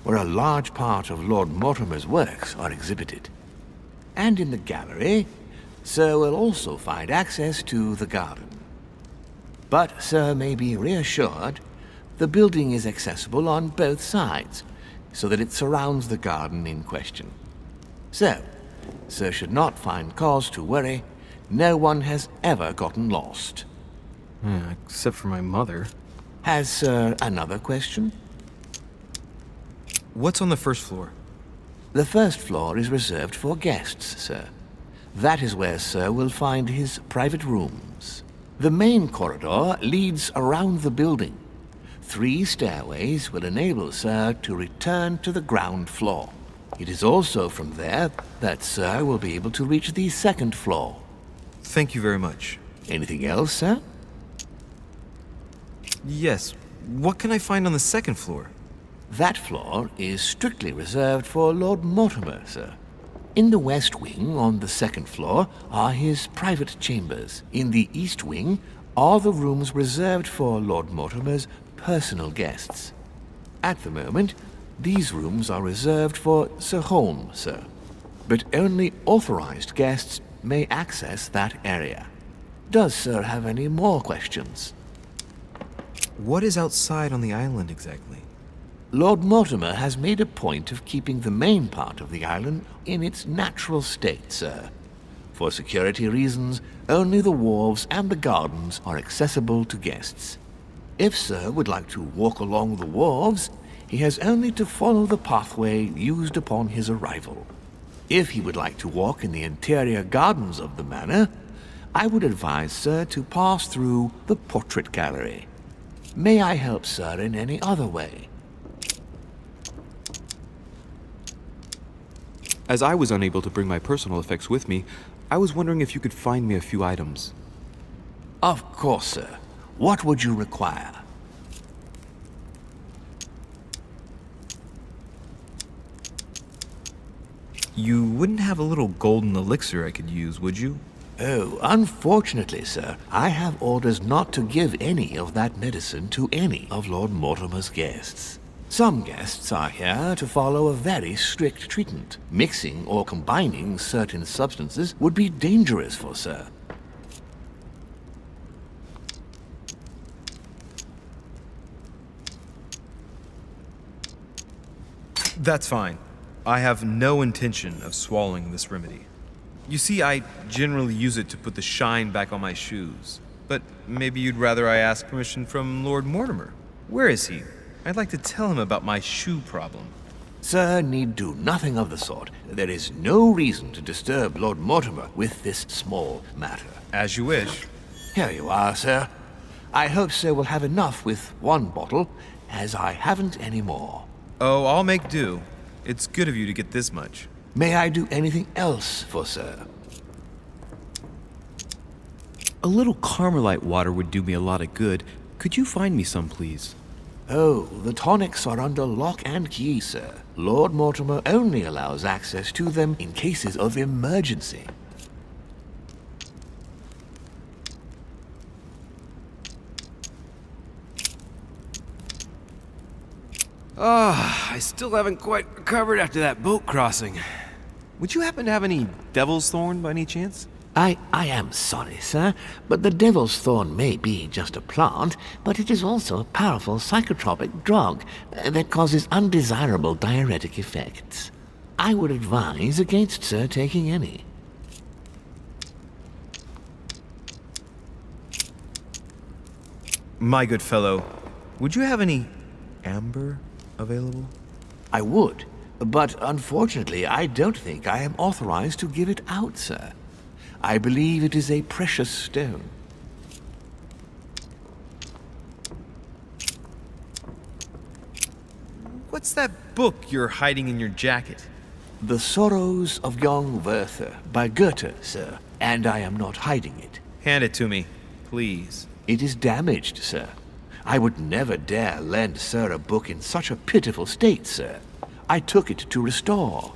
H: where a large part of Lord Mortimer's works are exhibited. And in the gallery, Sir will also find access to the garden. But Sir may be reassured the building is accessible on both sides, so that it surrounds the garden in question. So, Sir should not find cause to worry. No one has ever gotten lost.
I: Except for my mother.
H: Has Sir another question?
I: What's on the first floor?
H: The first floor is reserved for guests, sir. That is where Sir will find his private rooms. The main corridor leads around the building. 3 stairways will enable Sir to return to the ground floor. It is also from there that Sir will be able to reach the second floor.
I: Thank you very much.
H: Anything else, sir?
I: Yes. What can I find on the second floor?
H: That floor is strictly reserved for Lord Mortimer, sir. In the west wing, on the second floor, are his private chambers. In the east wing are the rooms reserved for Lord Mortimer's personal guests. At the moment, these rooms are reserved for Sir Holmes, sir. But only authorized guests may access that area. Does Sir have any more questions?
I: What is outside on the island exactly?
H: Lord Mortimer has made a point of keeping the main part of the island in its natural state, sir. For security reasons, only the wharves and the gardens are accessible to guests. If Sir would like to walk along the wharves, he has only to follow the pathway used upon his arrival. If he would like to walk in the interior gardens of the manor, I would advise Sir to pass through the portrait gallery. May I help Sir in any other way?
N: As I was unable to bring my personal effects with me, I was wondering if you could find me a few items.
H: Of course, sir. What would you require?
I: You wouldn't have a little golden elixir I could use, would you?
H: Oh, unfortunately, sir, I have orders not to give any of that medicine to any of Lord Mortimer's guests. Some guests are here to follow a very strict treatment. Mixing or combining certain substances would be dangerous for Sir.
I: That's fine. I have no intention of swallowing this remedy. You see, I generally use it to put the shine back on my shoes. But maybe you'd rather I ask permission from Lord Mortimer. Where is he? I'd like to tell him about my shoe problem.
H: Sir need do nothing of the sort. There is no reason to disturb Lord Mortimer with this small matter.
I: As you wish.
H: Here you are, sir. I hope sir will have enough with one bottle, as I haven't any more.
I: Oh, I'll make do. It's good of you to get this much.
H: May I do anything else for sir?
E: A little Carmelite water would do me a lot of good. Could you find me some, please?
H: Oh, the tonics are under lock and key, sir. Lord Mortimer only allows access to them in cases of emergency.
E: I still haven't quite recovered after that boat crossing. Would you happen to have any devil's thorn by any chance?
H: I am sorry, sir, but the devil's thorn may be just a plant, but it is also a powerful psychotropic drug that causes undesirable diuretic effects. I would advise against sir taking any.
I: My good fellow, would you have any amber available?
H: I would, but unfortunately I don't think I am authorized to give it out, sir. I believe it is a precious stone.
I: What's that book you're hiding in your jacket?
H: The Sorrows of Young Werther by Goethe, sir, and I am not hiding it.
I: Hand it to me, please.
H: It is damaged, sir. I would never dare lend sir a book in such a pitiful state, sir. I took it to restore.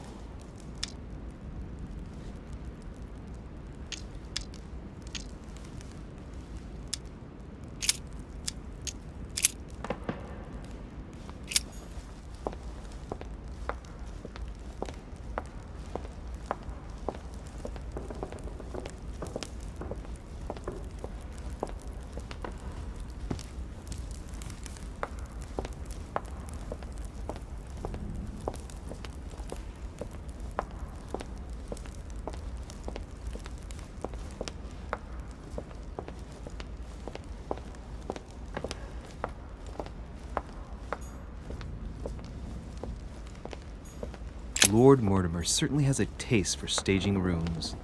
N: Lord Mortimer certainly has a taste for staging rooms.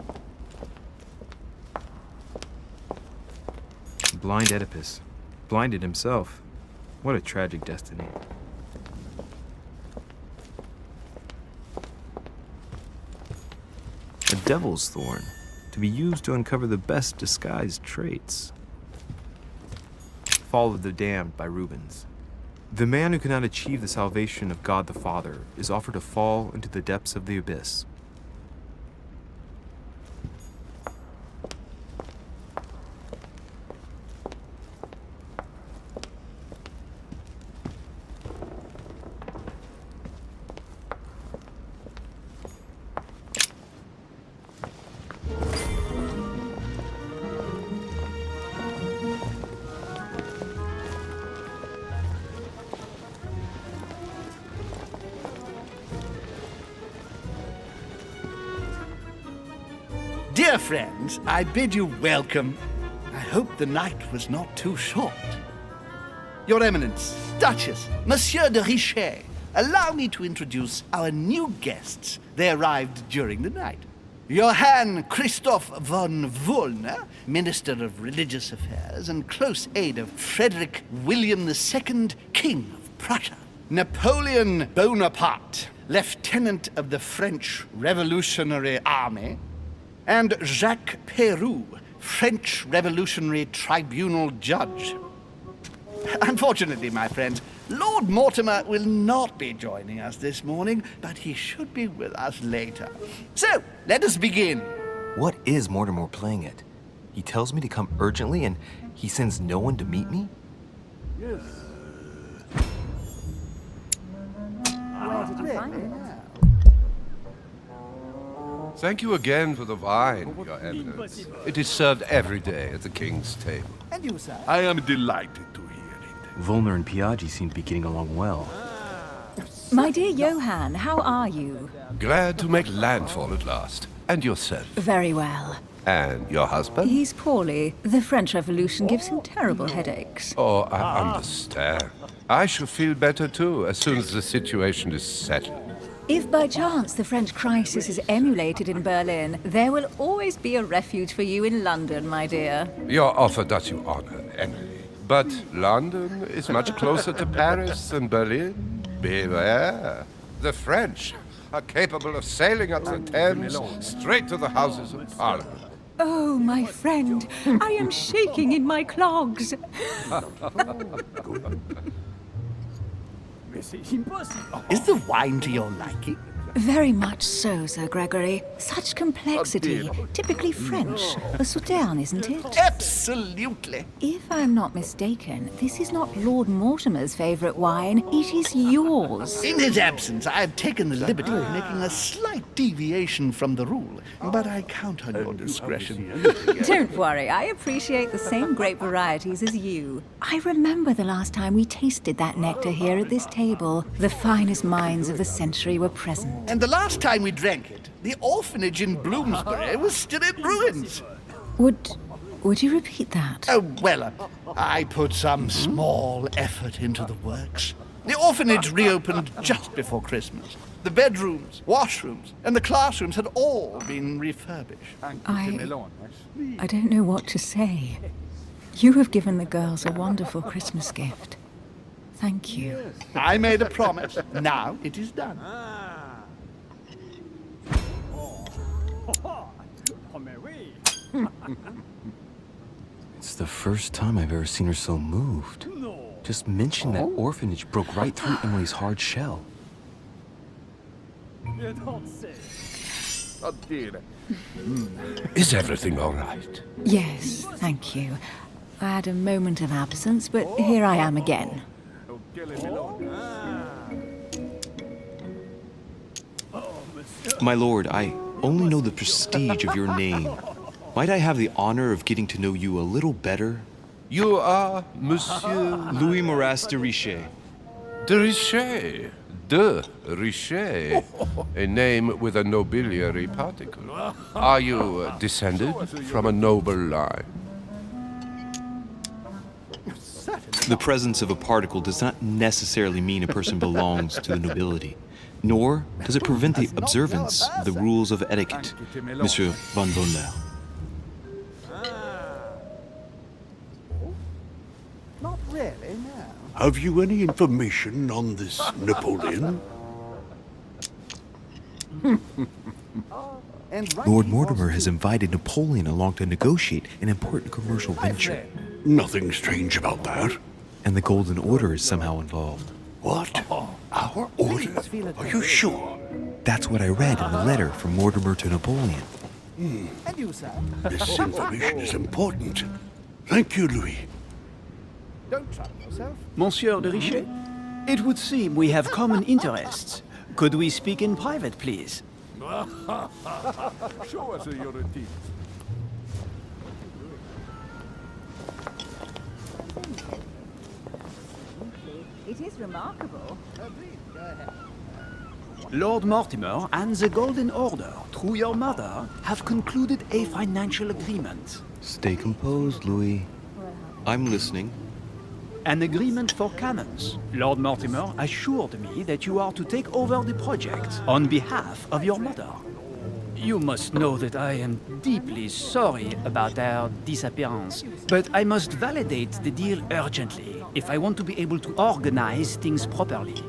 N: Blind Oedipus. Blinded himself. What a tragic destiny. A devil's thorn, to be used to uncover the best disguised traits. Fall of the Damned by Rubens. The man who cannot achieve the salvation of God the Father is offered to fall into the depths of the abyss.
K: Dear friends, I bid you welcome. I hope the night was not too short. Your Eminence, Duchess, Monsieur de Richet, allow me to introduce our new guests. They arrived during the night. Johann Christoph von Wollner, Minister of Religious Affairs and close aide of Frederick William II, King of Prussia. Napoleon Bonaparte, Lieutenant of the French Revolutionary Army. And Jacques Peroux, French Revolutionary Tribunal Judge. Unfortunately, my friends, Lord Mortimer will not be joining us this morning, but he should be with us later. So, let us begin.
N: What is Mortimer playing at? He tells me to come urgently and he sends no one to meet me?
K: Yes.
F: Where did you find it?
O: Thank you again for the wine, Your Eminence. It is served every day at the king's table.
K: And you, sir?
G: I am delighted to hear it.
N: Volner and Piaggi seem to be getting along well.
F: My dear Johann, how are you?
O: Glad to make landfall at last. And yourself?
F: Very well.
O: And your husband?
F: He's poorly. The French Revolution gives him terrible headaches.
O: Oh, I understand. I shall feel better too, as soon as the situation is settled.
F: If by chance the French crisis is emulated in Berlin, there will always be a refuge for you in London, my dear.
O: Your offer does you honor, Emily. But London is much closer to Paris than Berlin. Beware. The French are capable of sailing up the Thames straight to the Houses of Parliament.
F: Oh, my friend, I am shaking in my clogs.
K: Is the wine to your liking?
F: Very much so, Sir Gregory. Such complexity. Typically French. A Sauternes, isn't it?
K: Absolutely.
F: If I'm not mistaken, this is not Lord Mortimer's favourite wine. It is yours.
K: In his absence, I have taken the liberty of making a slight deviation from the rule, but I count on your discretion.
F: Don't worry, I appreciate the same grape varieties as you. I remember the last time we tasted that nectar here at this table. The finest minds of the century were present.
K: And the last time we drank it, the orphanage in Bloomsbury was still in ruins.
F: Would you repeat that?
K: Oh, well, I put some small effort into the works. The orphanage reopened just before Christmas. The bedrooms, washrooms, and the classrooms had all been refurbished.
F: I don't know what to say. You have given the girls a wonderful Christmas gift. Thank you.
K: I made a promise. Now it is done.
N: It's the first time I've ever seen her so moved. Just mentioning that orphanage broke right through Emily's hard shell.
J: Is everything all right?
F: Yes, thank you. I had a moment of absence, but here I am again.
I: My lord, I only know the prestige of your name. Might I have the honor of getting to know you a little better?
O: You are Monsieur
I: Louis de Richet.
O: de Richet. De Richet. A name with a nobiliary particle. Are you descended from a noble line?
I: The presence of a particle does not necessarily mean a person belongs to the nobility, nor does it prevent the observance of the rules of etiquette, Monsieur Van Bonler.
K: Not really, no.
J: Have you any information on this Napoleon?
N: Lord Mortimer has invited Napoleon along to negotiate an important commercial venture.
J: Nothing strange about that.
N: And the Golden Order is somehow involved.
J: What? Our order? Are you sure?
N: That's what I read in the letter from Mortimer to Napoleon.
K: And you, sir?
J: This information is important. Thank you, Louis.
K: Don't trouble yourself.
M: Monsieur de Richet, it would seem we have common interests. Could we speak in private, please?
B: Show us your teeth.
F: It is remarkable.
M: Lord Mortimer and the Golden Order, through your mother, have concluded a financial agreement.
N: Stay composed, Louis.
I: I'm listening.
M: An agreement for cannons. Lord Mortimer assured me that you are to take over the project on behalf of your mother. You must know that I am deeply sorry about their disappearance, but I must validate the deal urgently if I want to be able to organize things properly.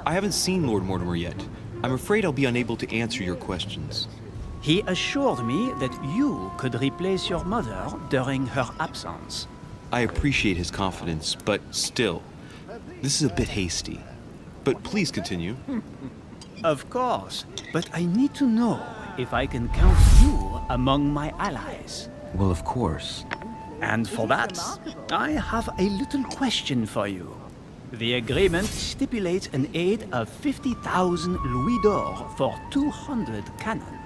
I: I haven't seen Lord Mortimer yet. I'm afraid I'll be unable to answer your questions.
M: He assured me that you could replace your mother during her absence.
I: I appreciate his confidence, but still, this is a bit hasty. But please continue.
M: Of course, but I need to know if I can count you among my allies.
N: Well, of course.
M: And for that, I have a little question for you. The agreement stipulates an aid of 50,000 louis d'or for 200 cannon.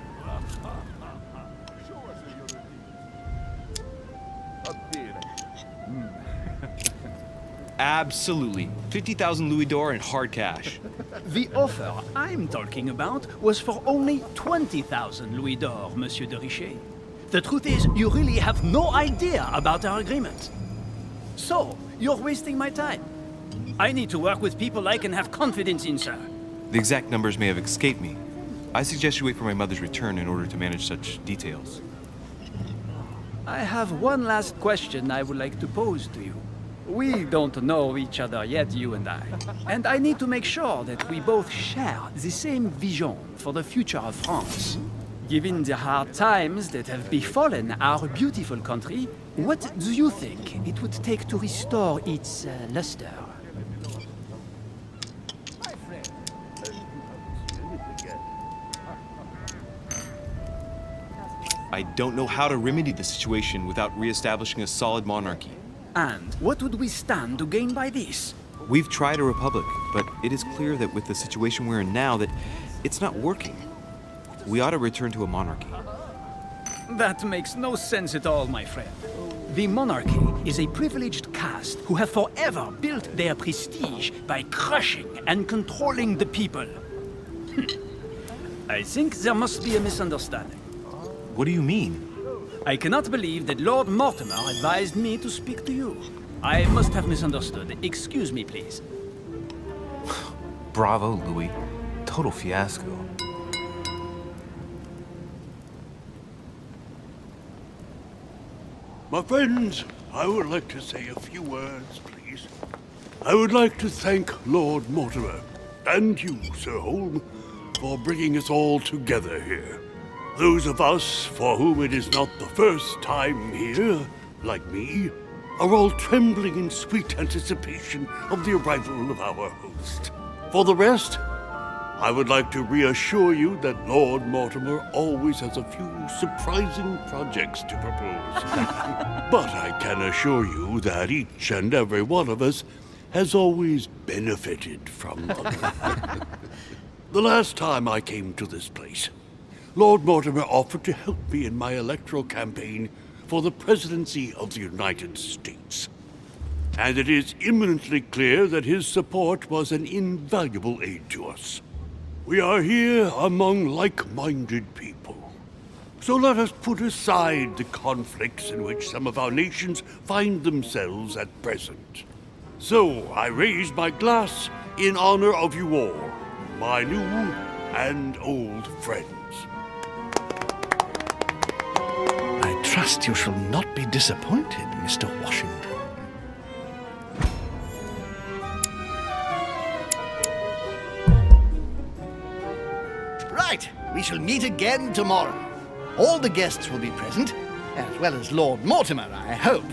I: Absolutely. 50,000 louis d'or in hard cash.
M: The offer I'm talking about was for only 20,000 louis d'or, Monsieur de Richet. The truth is, you really have no idea about our agreement. So, you're wasting my time. I need to work with people I can have confidence in, sir.
I: The exact numbers may have escaped me. I suggest you wait for my mother's return in order to manage such details.
M: I have one last question I would like to pose to you. We don't know each other yet, you and I. And I need to make sure that we both share the same vision for the future of France. Given the hard times that have befallen our beautiful country, what do you think it would take to restore its luster?
I: I don't know how to remedy the situation without re-establishing a solid monarchy.
M: And what would we stand to gain by this?
I: We've tried a republic, but it is clear that with the situation we're in now that it's not working. We ought to return to a monarchy.
M: That makes no sense at all, my friend. The monarchy is a privileged caste who have forever built their prestige by crushing and controlling the people. I think there must be a misunderstanding.
I: What do you mean?
M: I cannot believe that Lord Mortimer advised me to speak to you. I must have misunderstood. Excuse me, please.
N: Bravo, Louis. Total fiasco.
J: My friends, I would like to say a few words, please. I would like to thank Lord Mortimer, and you, Sir Holm, for bringing us all together here. Those of us for whom it is not the first time here, like me, are all trembling in sweet anticipation of the arrival of our host. For the rest, I would like to reassure you that Lord Mortimer always has a few surprising projects to propose. But I can assure you that each and every one of us has always benefited from them. The last time I came to this place, Lord Mortimer offered to help me in my electoral campaign for the presidency of the United States. And it is eminently clear that his support was an invaluable aid to us. We are here among like-minded people. So let us put aside the conflicts in which some of our nations find themselves at present. So I raise my glass in honor of you all, my new and old friends.
K: I trust you shall not be disappointed, Mr. Washington. Right, we shall meet again tomorrow. All the guests will be present, as well as Lord Mortimer, I hope.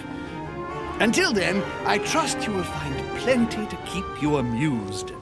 K: Until then, I trust you will find plenty to keep you amused.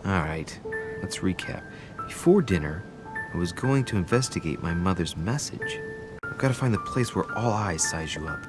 N: Alright, let's recap. Before dinner, I was going to investigate my mother's message. I've got to find the place where all eyes size you up.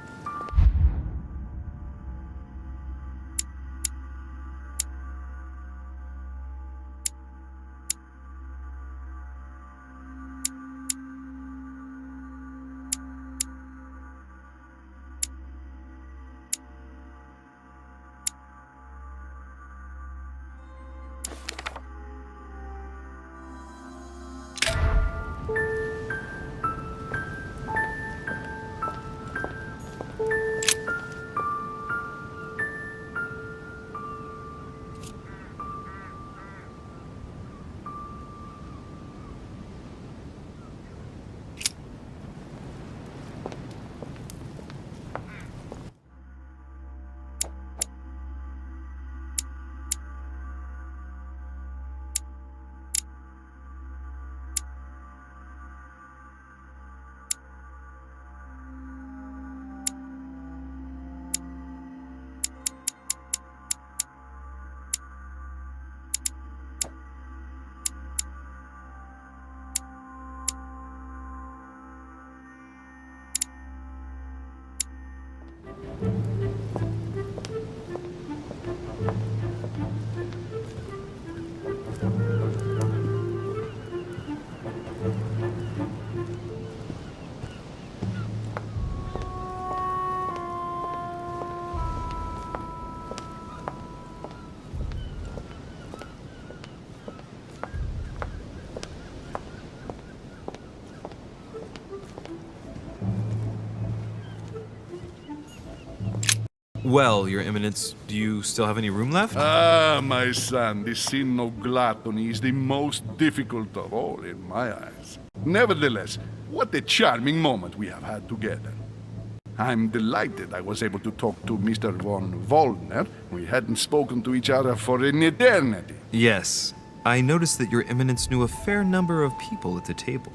I: Well, Your Eminence, do you still have any room left?
G: Ah, my son, the sin of gluttony is the most difficult of all in my eyes. Nevertheless, what a charming moment we have had together. I'm delighted I was able to talk to Mr. von Wollner. We hadn't spoken to each other for an eternity.
I: Yes. I noticed that Your Eminence knew a fair number of people at the table.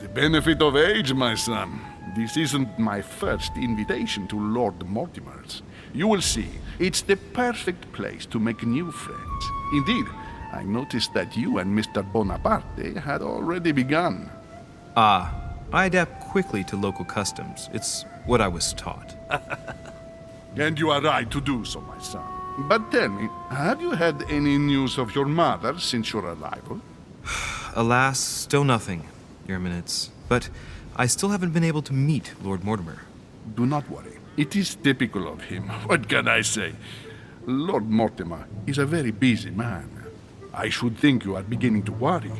G: The benefit of age, my son. This isn't my first invitation to Lord Mortimer's. You will see, it's the perfect place to make new friends. Indeed, I noticed that you and Mr. Bonaparte had already begun.
I: Ah, I adapt quickly to local customs. It's what I was taught.
G: And you are right to do so, my son. But tell me, have you had any news of your mother since your arrival?
I: Alas, still nothing, Your Eminence. But I still haven't been able to meet Lord Mortimer.
G: Do not worry. It is typical of him. What can I say? Lord Mortimer is a very busy man. I should think you are beginning to worry.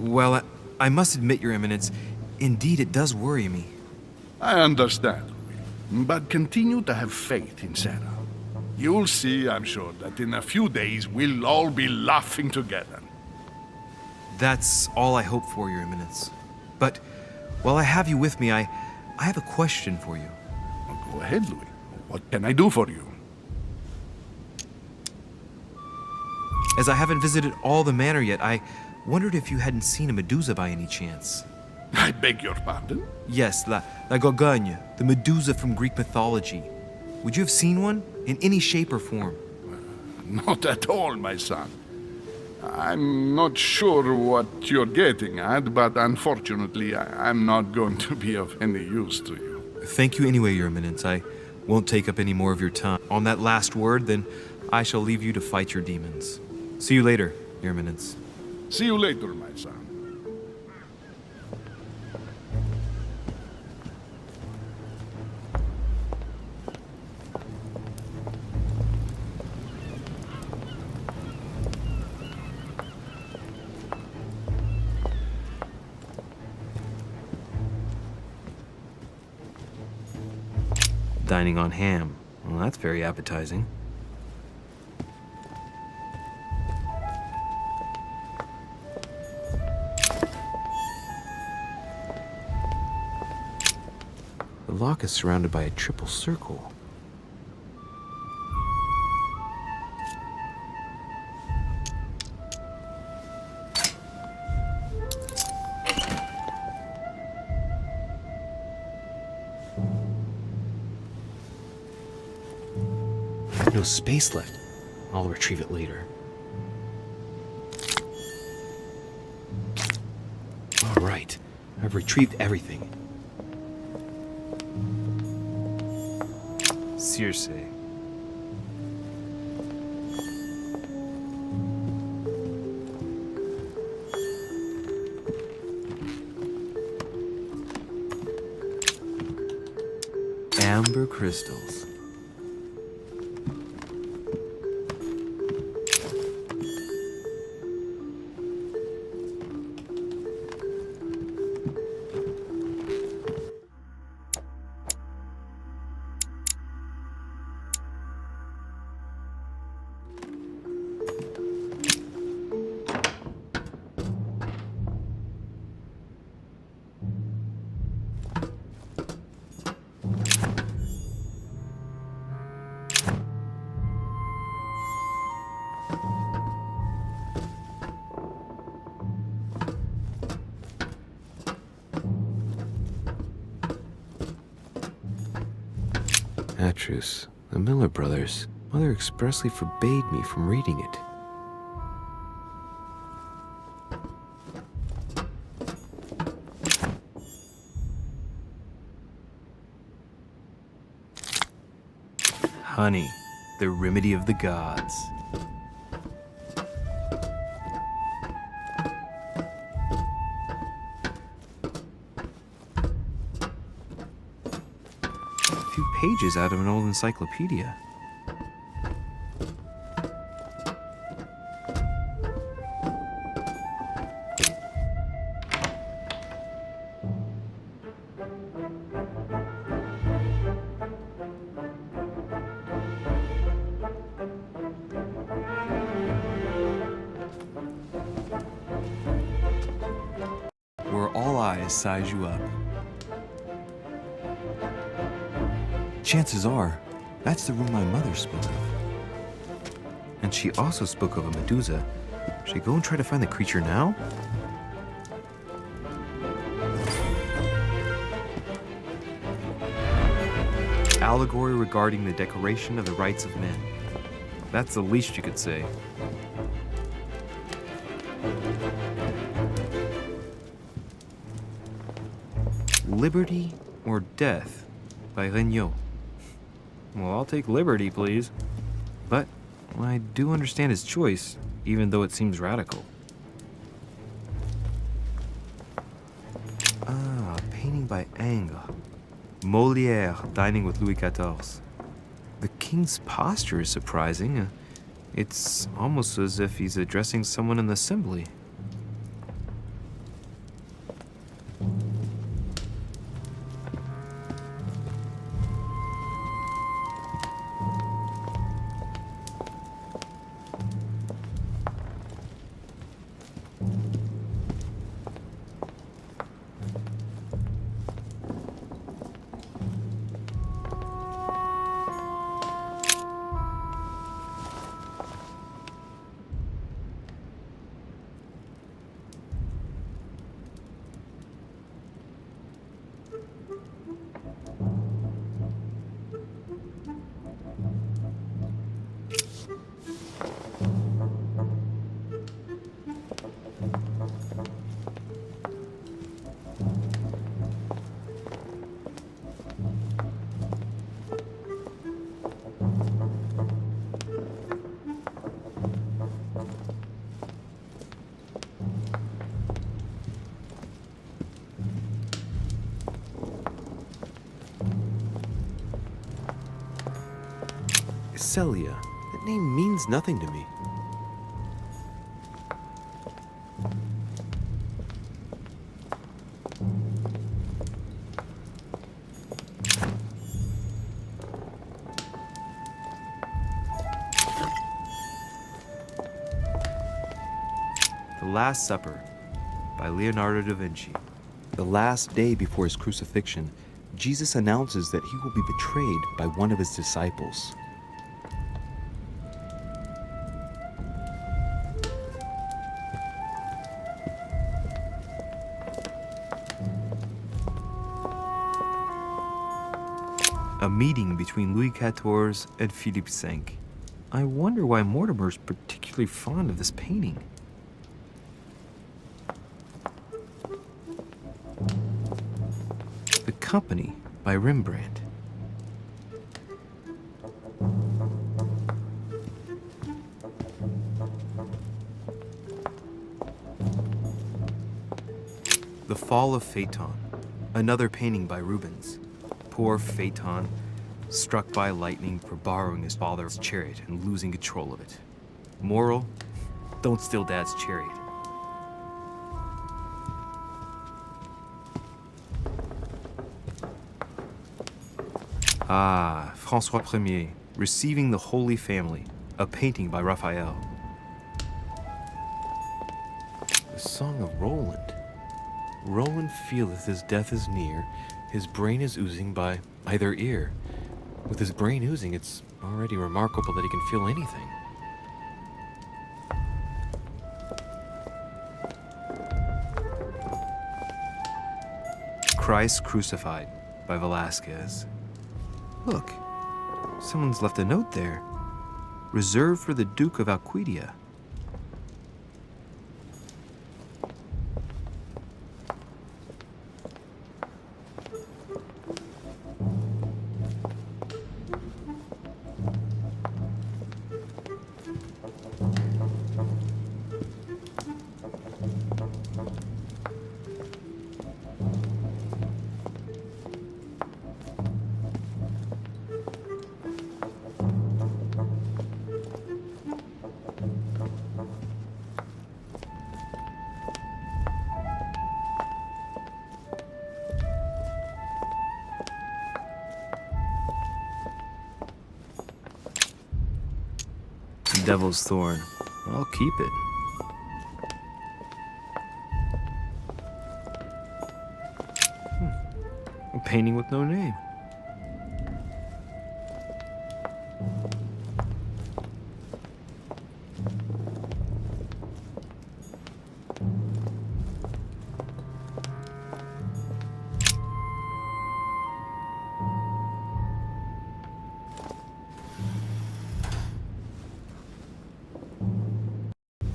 I: Well, I must admit, Your Eminence, indeed it does worry me.
G: I understand, Louis. But continue to have faith in Sarah. You'll see, I'm sure, that in a few days we'll all be laughing together.
I: That's all I hope for, Your Eminence. But while I have you with me, I have a question for you.
G: Well, go ahead, Louis. What can I do for you?
I: As I haven't visited all the manor yet, I wondered if you hadn't seen a Medusa by any chance.
G: I beg your pardon?
I: Yes, la Gorgogne, the Medusa from Greek mythology. Would you have seen one in any shape or form?
G: Not at all, my son. I'm not sure what you're getting at, but unfortunately, I'm not going to be of any use to you.
I: Thank you anyway, Your Eminence. I won't take up any more of your time. On that last word, then, I shall leave you to fight your demons. See you later, Your Eminence.
G: See you later, my son.
N: Dining on ham. Well, that's very appetizing. The lock is surrounded by a triple circle. No space left. I'll retrieve it later. All right, I've retrieved everything.
I: Circe.
N: Amber crystals. Atrus, the Miller brothers. Mother expressly forbade me from reading it. Honey, the remedy of the gods. A few pages out of an old encyclopedia. Where all eyes size you up. Chances are, that's the room my mother spoke of. And she also spoke of a Medusa. Should I go and try to find the creature now? Allegory regarding the decoration of the rights of men. That's the least you could say. Liberty or Death by Regnault. Well, I'll take liberty, please. But I do understand his choice, even though it seems radical. Ah, a painting by ENG. Molière dining with Louis XIV. The king's posture is surprising. It's almost as if he's addressing someone in the assembly. Celia. That name means nothing to me. The Last Supper by Leonardo da Vinci. The last day before his crucifixion, Jesus announces that he will be betrayed by one of his disciples. A meeting between Louis XIV and Philippe V. I wonder why Mortimer's particularly fond of this painting. The Company by Rembrandt. The Fall of Phaeton, another painting by Rubens. Poor Phaeton, struck by lightning for borrowing his father's chariot and losing control of it. Moral, don't steal Dad's chariot. Ah, François Ier, Receiving the Holy Family, a painting by Raphael. The Song of Roland. Roland feeleth his death is near, his brain is oozing by either ear. With his brain oozing, it's already remarkable that he can feel anything. Christ Crucified by Velázquez. Look, someone's left a note there. Reserved for the Duke of Alcudia. devil's thorn. I'll keep it. A painting with no name.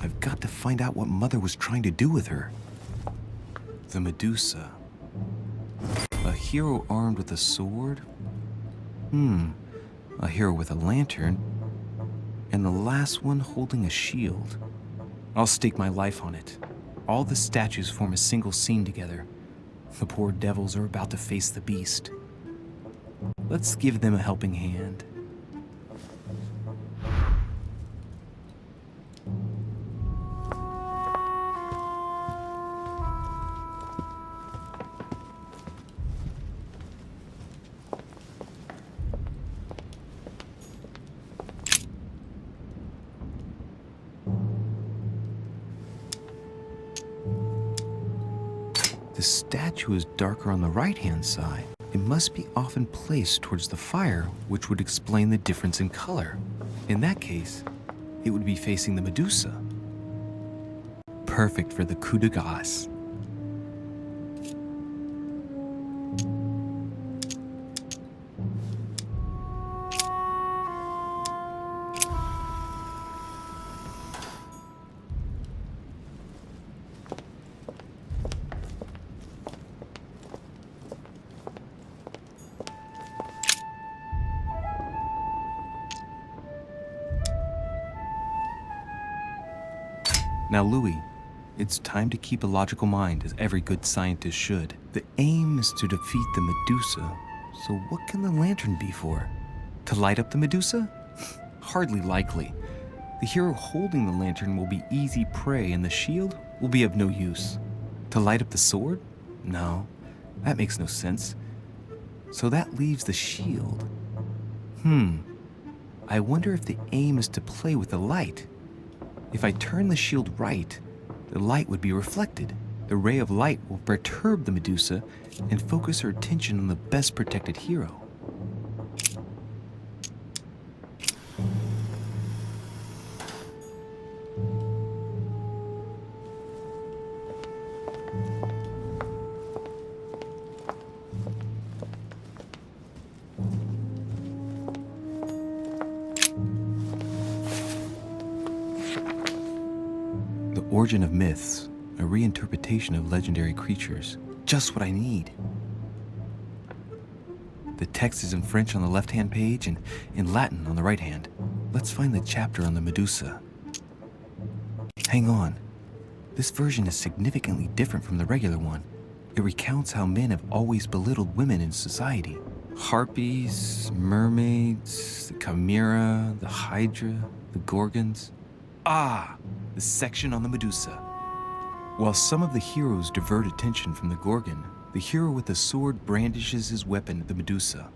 N: I've got to find out what Mother was trying to do with her. The Medusa. A hero armed with a sword? A hero with a lantern. And the last one holding a shield. I'll stake my life on it. All the statues form a single scene together. The poor devils are about to face the beast. Let's give them a helping hand. The statue is darker on the right-hand side. It must be often placed towards the fire, which would explain the difference in color. In that case, it would be facing the Medusa. Perfect for the coup de grace. Now, Louis, it's time to keep a logical mind, as every good scientist should. The aim is to defeat the Medusa, so what can the lantern be for? To light up the Medusa? Hardly likely. The hero holding the lantern will be easy prey, and the shield will be of no use. To light up the sword? No, that makes no sense. So that leaves the shield. I wonder if the aim is to play with the light. If I turn the shield right, the light would be reflected. The ray of light will perturb the Medusa and focus her attention on the best protected hero. Origin of myths, a reinterpretation of legendary creatures. Just what I need. The text is in French on the left-hand page and in Latin on the right hand. Let's find the chapter on the Medusa. Hang on. This version is significantly different from the regular one. It recounts how men have always belittled women in society. Harpies, mermaids, the chimera, the hydra, the gorgons. The section on the Medusa. While some of the heroes divert attention from the Gorgon, the hero with the sword brandishes his weapon at the Medusa.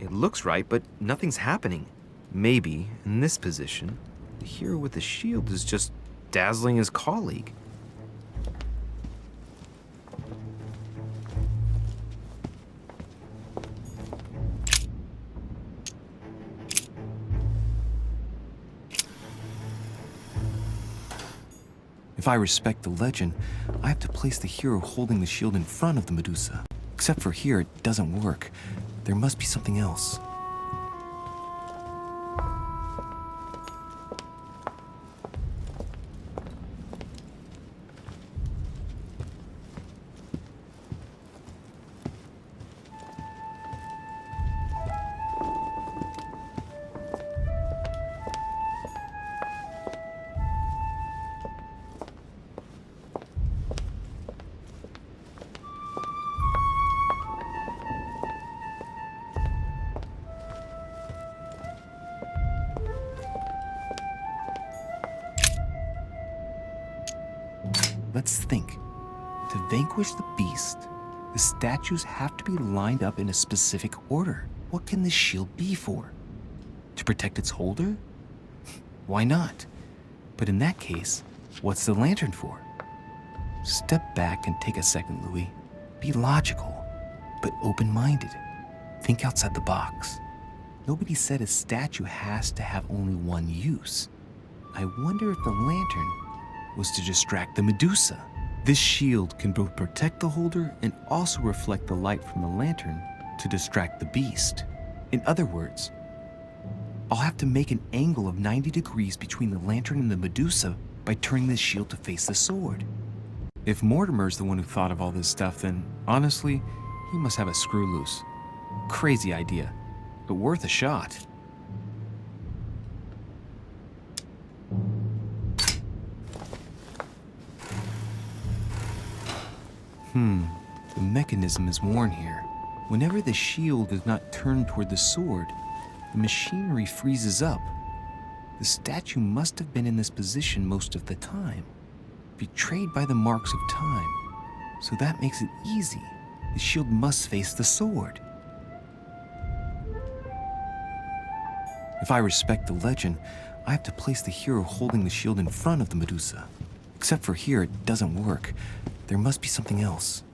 N: It looks right, but nothing's happening. Maybe, in this position, the hero with the shield is just dazzling his colleague. If I respect the legend, I have to place the hero holding the shield in front of the Medusa. Except for here, it doesn't work. There must be something else. let's think. To vanquish the beast, the statues have to be lined up in a specific order. What can this shield be for? To protect its holder? Why not? But in that case, what's the lantern for? Step back and take a second, Louis. Be logical, but open-minded. Think outside the box. Nobody said a statue has to have only one use. I wonder if the lantern was to distract the Medusa. This shield can both protect the holder and also reflect the light from the lantern to distract the beast. In other words, I'll have to make an angle of 90 degrees between the lantern and the Medusa by turning this shield to face the sword. If Mortimer's the one who thought of all this stuff, then honestly, he must have a screw loose. Crazy idea, but worth a shot. The mechanism is worn here. Whenever the shield is not turned toward the sword, the machinery freezes up. The statue must have been in this position most of the time, betrayed by the marks of time. So that makes it easy. The shield must face the sword. If I respect the legend, I have to place the hero holding the shield in front of the Medusa. Except for here, it doesn't work. There must be something else.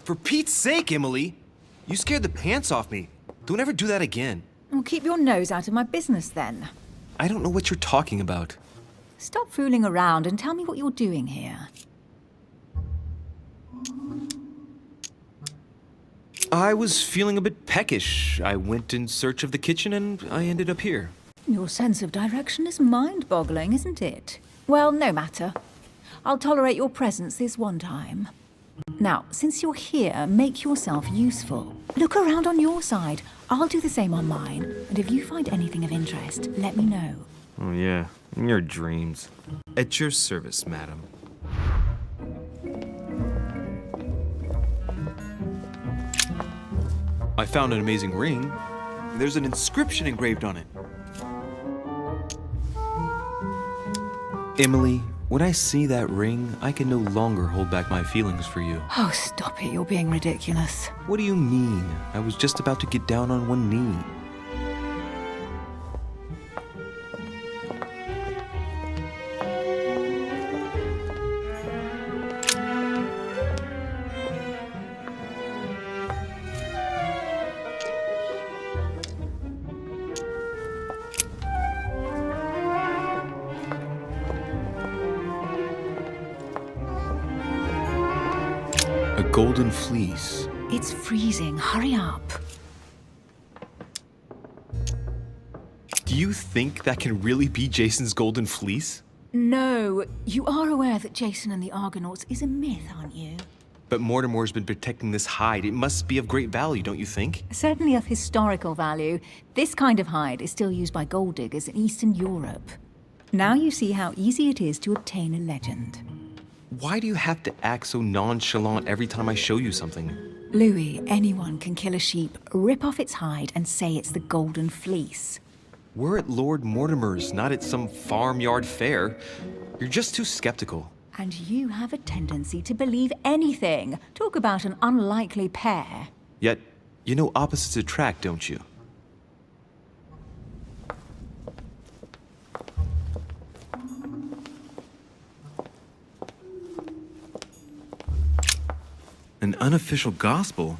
I: For Pete's sake, Emily! You scared the pants off me. Don't ever do that again.
F: Well, keep your nose out of my business then.
I: I don't know what you're talking about.
F: Stop fooling around and tell me what you're doing here.
I: I was feeling a bit peckish. I went in search of the kitchen and I ended up here.
F: Your sense of direction is mind-boggling, isn't it? Well, no matter. I'll tolerate your presence this one time. Now, since you're here, make yourself useful. Look around on your side. I'll do the same on mine. And if you find anything of interest, let me know.
I: Oh, yeah. In your dreams. At your service, madam. I found an amazing ring. There's an inscription engraved on it. Emily, when I see that ring, I can no longer hold back my feelings for you.
F: Oh, stop it. You're being ridiculous.
I: What do you mean? I was just about to get down on one knee. A golden fleece.
F: It's freezing. Hurry up.
I: Do you think that can really be Jason's golden fleece?
F: No, you are aware that Jason and the Argonauts is a myth, aren't you?
I: But Mortimer's been protecting this hide. It must be of great value, don't you think?
F: Certainly of historical value. This kind of hide is still used by gold diggers in Eastern Europe. Now you see how easy it is to obtain a legend.
I: Why do you have to act so nonchalant every time I show you something?
F: Louis, anyone can kill a sheep, rip off its hide, and say it's the golden fleece.
I: We're at Lord Mortimer's, not at some farmyard fair. You're just too skeptical.
F: And you have a tendency to believe anything. Talk about an unlikely pair.
I: Yet, you know opposites attract, don't you? An unofficial gospel?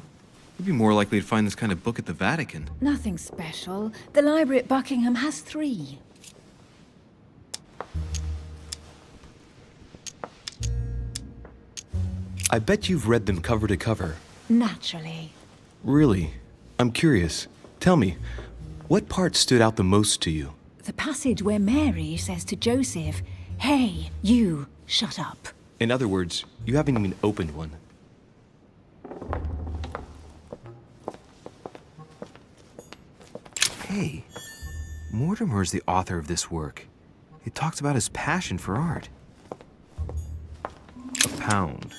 I: You'd be more likely to find this kind of book at the Vatican.
F: Nothing special. The library at Buckingham has 3.
I: I bet you've read them cover to cover.
F: Naturally.
I: Really? I'm curious. Tell me, what part stood out the most to you?
F: The passage where Mary says to Joseph, "Hey, you, shut up."
I: In other words, you haven't even opened one. Hey, Mortimer's the author of this work. It talks about his passion for art. A pound.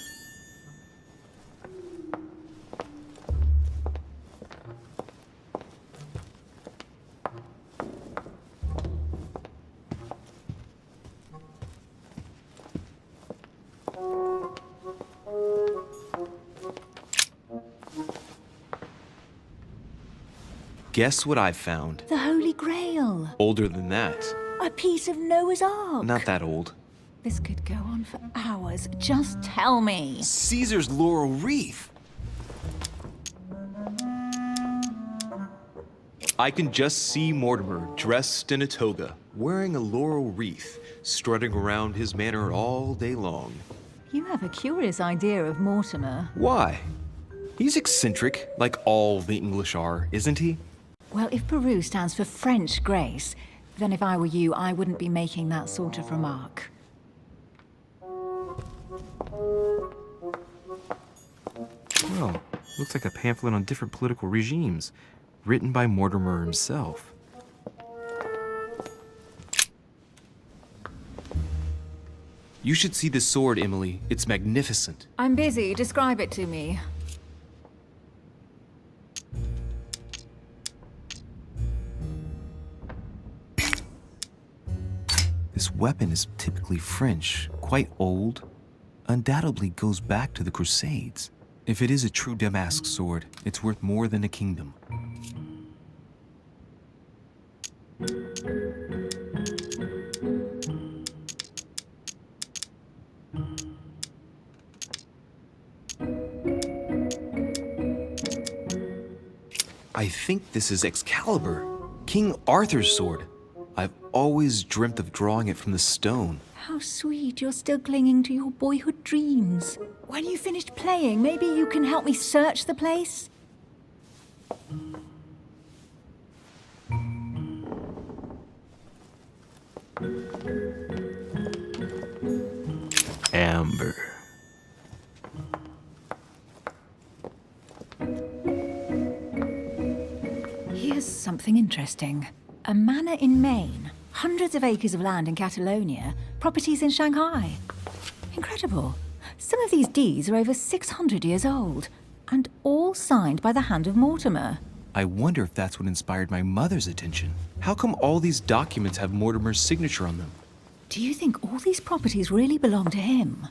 I: Guess what I found?
F: The Holy Grail.
I: Older than that.
F: A piece of Noah's Ark.
I: Not that old.
F: This could go on for hours. Just tell me.
I: Caesar's laurel wreath. I can just see Mortimer dressed in a toga, wearing a laurel wreath, strutting around his manor all day long.
F: You have a curious idea of Mortimer.
I: Why? He's eccentric, like all the English are, isn't he?
F: Well, if Peru stands for French grace, then if I were you, I wouldn't be making that sort of remark.
I: Well, looks like a pamphlet on different political regimes, written by Mortimer himself. You should see this sword, Emily. It's magnificent.
F: I'm busy. Describe it to me.
I: This weapon is typically French, quite old, undoubtedly goes back to the Crusades. If it is a true Damask sword, it's worth more than a kingdom. I think this is Excalibur, King Arthur's sword. I've always dreamt of drawing it from the stone.
F: How sweet, you're still clinging to your boyhood dreams. When you finished playing, maybe you can help me search the place?
I: Amber.
F: Here's something interesting. A manor in Maine, hundreds of acres of land in Catalonia, properties in Shanghai. Incredible. Some of these deeds are over 600 years old, and all signed by the hand of Mortimer.
I: I wonder if that's what inspired my mother's attention. How come all these documents have Mortimer's signature on them?
F: Do you think all these properties really belong to him?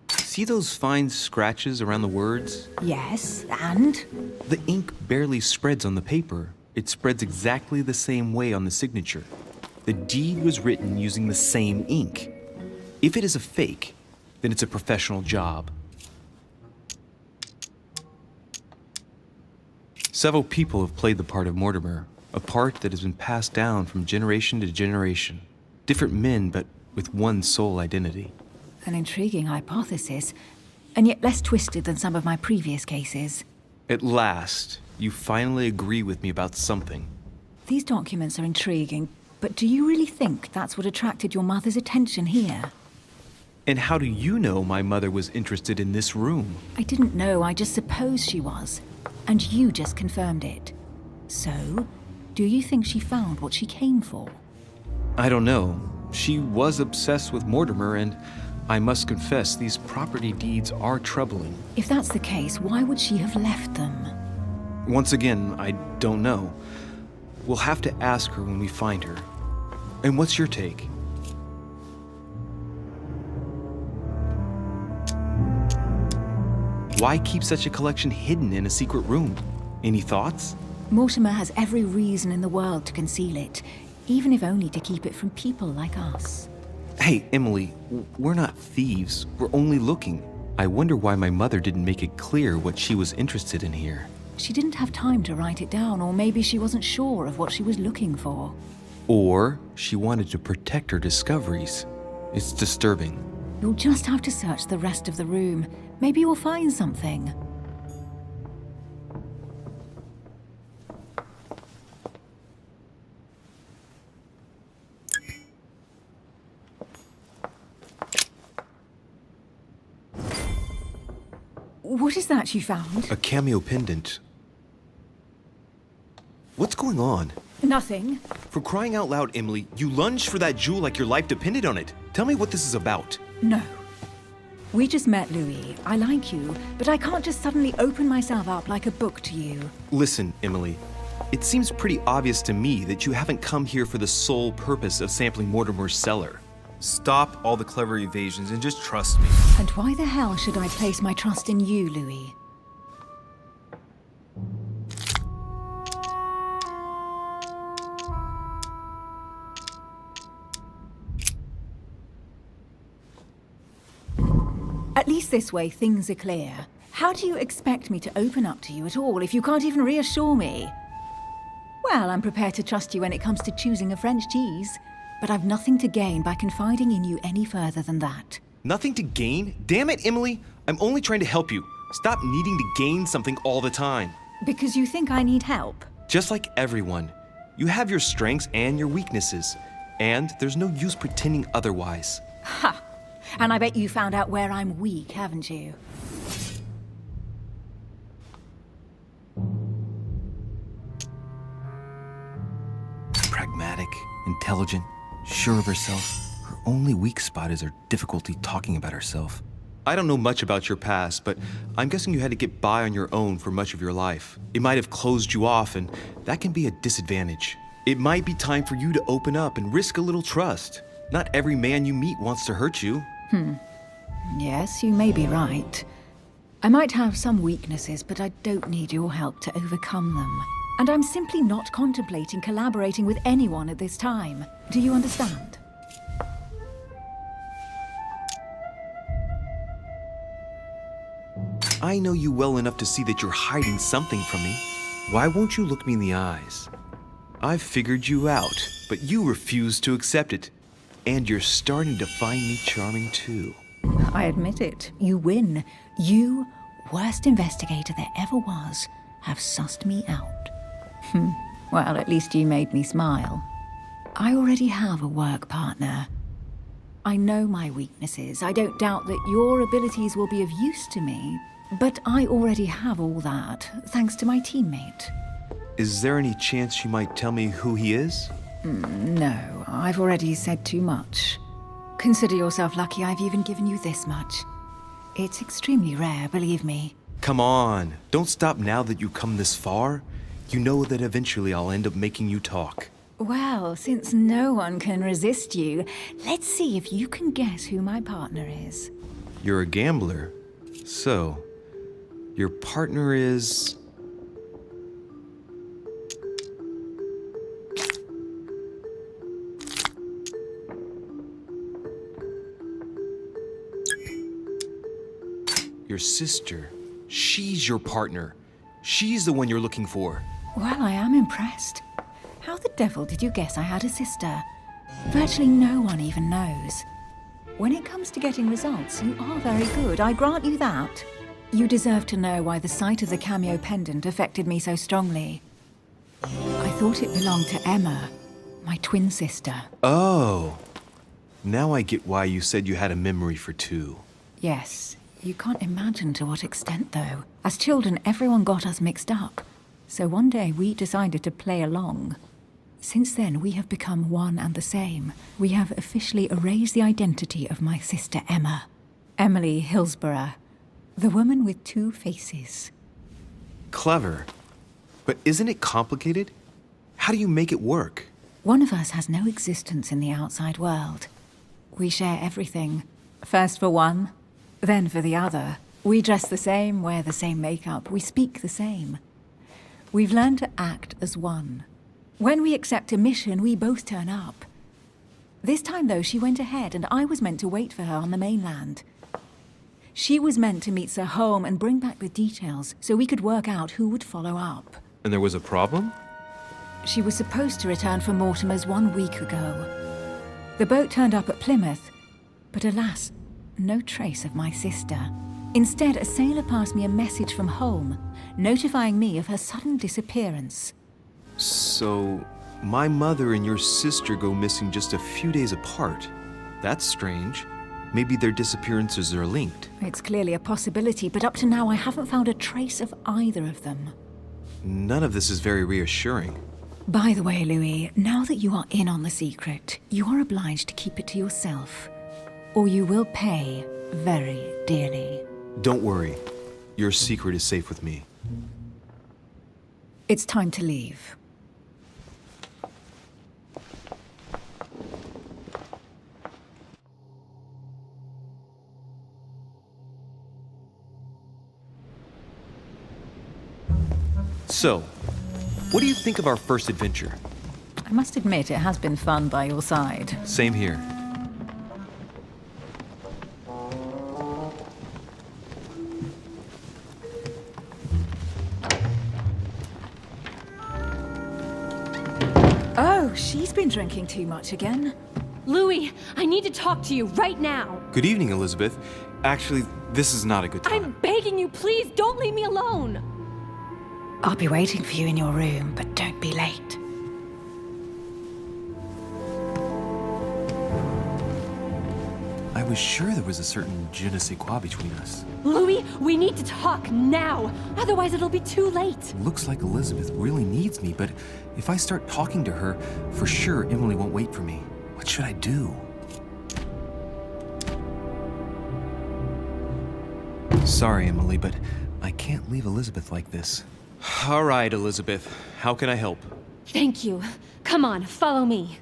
I: See those fine scratches around the words?
F: Yes, and?
I: The ink barely spreads on the paper. It spreads exactly the same way on the signature. The deed was written using the same ink. If it is a fake, then it's a professional job. Several people have played the part of Mortimer, a part that has been passed down from generation to generation. Different men, but with one sole identity.
F: An intriguing hypothesis, and yet less twisted than some of my previous cases.
I: At last, you finally agree with me about something.
F: These documents are intriguing, but do you really think that's what attracted your mother's attention here?
I: And how do you know my mother was interested in this room?
F: I didn't know, I just supposed she was. And you just confirmed it. So, do you think she found what she came for?
I: I don't know. She was obsessed with Mortimer, and I must confess these property deeds are troubling.
F: If that's the case, why would she have left them?
I: Once again, I don't know. We'll have to ask her when we find her. And what's your take? Why keep such a collection hidden in a secret room? Any thoughts?
F: Mortimer has every reason in the world to conceal it, even if only to keep it from people like us.
I: Hey, Emily, we're not thieves. We're only looking. I wonder why my mother didn't make it clear what she was interested in here.
F: She didn't have time to write it down, or maybe she wasn't sure of what she was looking for.
I: Or she wanted to protect her discoveries. It's disturbing.
F: You'll just have to search the rest of the room. Maybe you'll find something. What is that you found?
I: A cameo pendant. What's going on?
F: Nothing.
I: For crying out loud, Emily, you lunged for that jewel like your life depended on it. Tell me what this is about.
F: No. We just met, Louis. I like you, but I can't just suddenly open myself up like a book to you.
I: Listen, Emily. It seems pretty obvious to me that you haven't come here for the sole purpose of sampling Mortimer's cellar. Stop all the clever evasions and just trust me.
F: And why the hell should I place my trust in you, Louis? At least this way, things are clear. How do you expect me to open up to you at all if you can't even reassure me? Well, I'm prepared to trust you when it comes to choosing a French cheese, but I've nothing to gain by confiding in you any further than that.
I: Nothing to gain? Damn it, Emily! I'm only trying to help you. Stop needing to gain something all the time.
F: Because you think I need help?
I: Just like everyone. You have your strengths and your weaknesses, and there's no use pretending otherwise.
F: Ha! And I bet you found out where I'm weak, haven't you?
N: Pragmatic, intelligent, sure of herself. Her only weak spot is her difficulty talking about herself.
I: I don't know much about your past, but I'm guessing you had to get by on your own for much of your life. It might have closed you off, and that can be a disadvantage. It might be time for you to open up and risk a little trust. Not every man you meet wants to hurt you.
F: Yes, you may be right. I might have some weaknesses, but I don't need your help to overcome them. And I'm simply not contemplating collaborating with anyone at this time. Do you understand?
I: I know you well enough to see that you're hiding something from me. Why won't you look me in the eyes? I've figured you out, but you refuse to accept it. And you're starting to find me charming too.
F: I admit it. You win. You, worst investigator there ever was, have sussed me out. Well, at least you made me smile. I already have a work partner. I know my weaknesses. I don't doubt that your abilities will be of use to me, but I already have all that, thanks to my teammate.
I: Is there any chance you might tell me who he is?
F: No, I've already said too much. Consider yourself lucky I've even given you this much. It's extremely rare, believe me.
I: Come on, don't stop now that you've come this far. You know that eventually I'll end up making you talk.
F: Well, since no one can resist you, let's see if you can guess who my partner is.
I: You're a gambler. So, your partner is... Your sister. She's your partner. She's the one you're looking for.
F: Well, I am impressed. How the devil did you guess I had a sister? Virtually no one even knows. When it comes to getting results, you are very good, I grant you that. You deserve to know why the sight of the cameo pendant affected me so strongly. I thought it belonged to Emma, my twin sister.
I: Oh. Now I get why you said you had a memory for two.
F: Yes. You can't imagine to what extent, though. As children, everyone got us mixed up. So one day we decided to play along. Since then, we have become one and the same. We have officially erased the identity of my sister Emma. Emily Hillsborough. The woman with two faces.
I: Clever. But isn't it complicated? How do you make it work?
F: One of us has no existence in the outside world. We share everything. First for one, then for the other. We dress the same, wear the same makeup, we speak the same. We've learned to act as one. When we accept a mission, we both turn up. This time, though, she went ahead, and I was meant to wait for her on the mainland. She was meant to meet Sir home and bring back the details so we could work out who would follow up.
I: And there was a problem?
F: She was supposed to return from Mortimer's 1 week ago. The boat turned up at Plymouth, But alas, no trace of my sister. Instead, a sailor passed me a message from home, notifying me of her sudden disappearance.
I: So, my mother and your sister go missing just a few days apart. That's strange. Maybe their disappearances are linked.
F: It's clearly a possibility, but up to now I haven't found a trace of either of them.
I: None of this is very reassuring.
F: By the way, Louis, now that you are in on the secret, you are obliged to keep it to yourself, or you will pay very dearly.
I: Don't worry. Your secret is safe with me.
F: It's time to leave.
I: So, what do you think of our first adventure?
F: I must admit, it has been fun by your side.
I: Same here.
F: Oh, she's been drinking too much again.
L: Louis, I need to talk to you right now.
I: Good evening, Elizabeth. Actually, this is not a good time.
L: I'm begging you, please don't leave me alone.
F: I'll be waiting for you in your room, but don't be late.
N: I was sure there was a certain je ne sais quoi between us.
L: Louis, we need to talk now. Otherwise, it'll be too late.
N: Looks like Elizabeth really needs me, but if I start talking to her, for sure Emily won't wait for me. What should I do? Sorry, Emily, but I can't leave Elizabeth like this.
I: All right, Elizabeth. How can I help?
L: Thank you. Come on, follow me.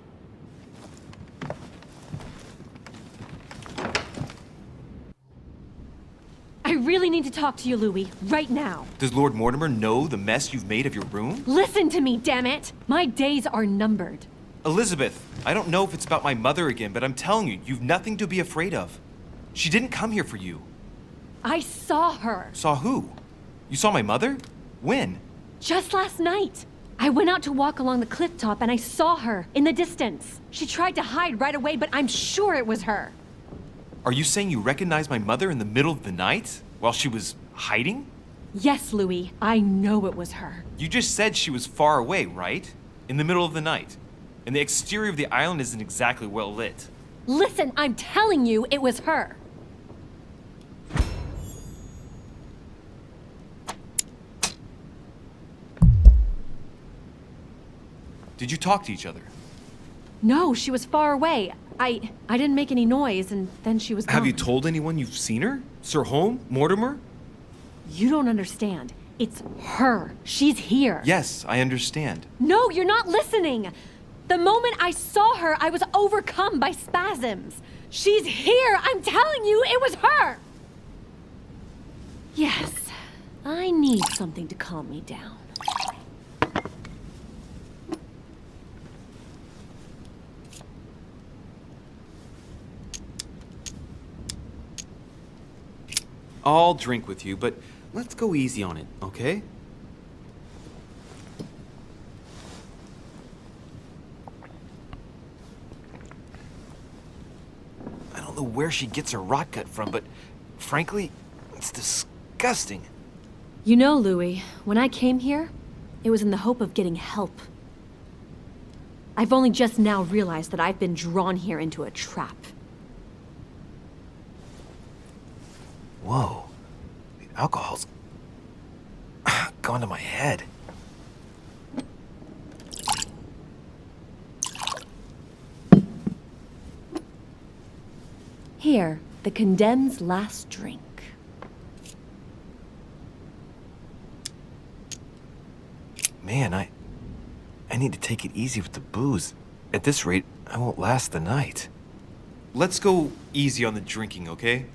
L: I really need to talk to you, Louis, right now.
I: Does Lord Mortimer know the mess you've made of your room?
L: Listen to me, damn it! My days are numbered.
I: Elizabeth, I don't know if it's about my mother again, but I'm telling you, you've nothing to be afraid of. She didn't come here for you.
L: I saw her.
I: Saw who? You saw my mother? When?
L: Just last night. I went out to walk along the cliff top and I saw her in the distance. She tried to hide right away, but I'm sure it was her.
I: Are you saying you recognized my mother in the middle of the night while she was hiding?
L: Yes, Louis, I know it was her.
I: You just said she was far away, right? In the middle of the night. And the exterior of the island isn't exactly well lit.
L: Listen, I'm telling you it was her.
I: Did you talk to each other?
L: No, she was far away. I didn't make any noise, and then she was gone.
I: Have you told anyone you've seen her? Sir Holm? Mortimer?
L: You don't understand. It's her. She's here.
I: Yes, I understand.
L: No, you're not listening. The moment I saw her, I was overcome by spasms. She's here. I'm telling you, it was her. Yes, I need something to calm me down.
I: I'll drink with you, but let's go easy on it, okay? I don't know where she gets her rot gut from, but frankly, it's disgusting.
L: You know, Louis, when I came here, it was in the hope of getting help. I've only just now realized that I've been drawn here into a trap.
N: Whoa. The alcohol's gone to my head.
L: Here, the condemned's last drink.
N: Man, I need to take it easy with the booze. At this rate, I won't last the night.
I: Let's go easy on the drinking, okay?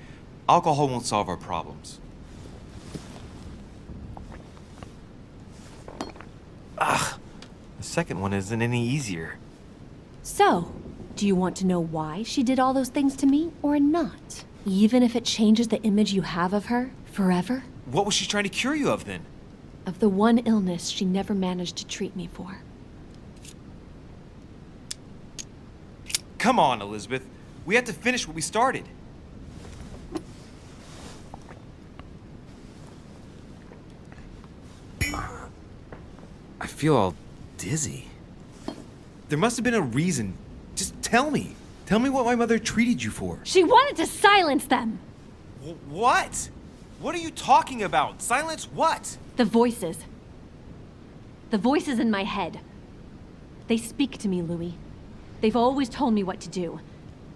I: Alcohol won't solve our problems.
N: Ugh, the second one isn't any easier.
L: So, do you want to know why she did all those things to me or not? Even if it changes the image you have of her forever?
I: What was she trying to cure you of then?
L: Of the one illness she never managed to treat me for.
I: Come on, Elizabeth. We have to finish what we started.
N: I feel all dizzy.
I: There must have been a reason. Just tell me. Tell me what my mother treated you for.
L: She wanted to silence them.
I: What? What are you talking about? Silence what?
L: The voices. The voices in my head. They speak to me, Louis. They've always told me what to do.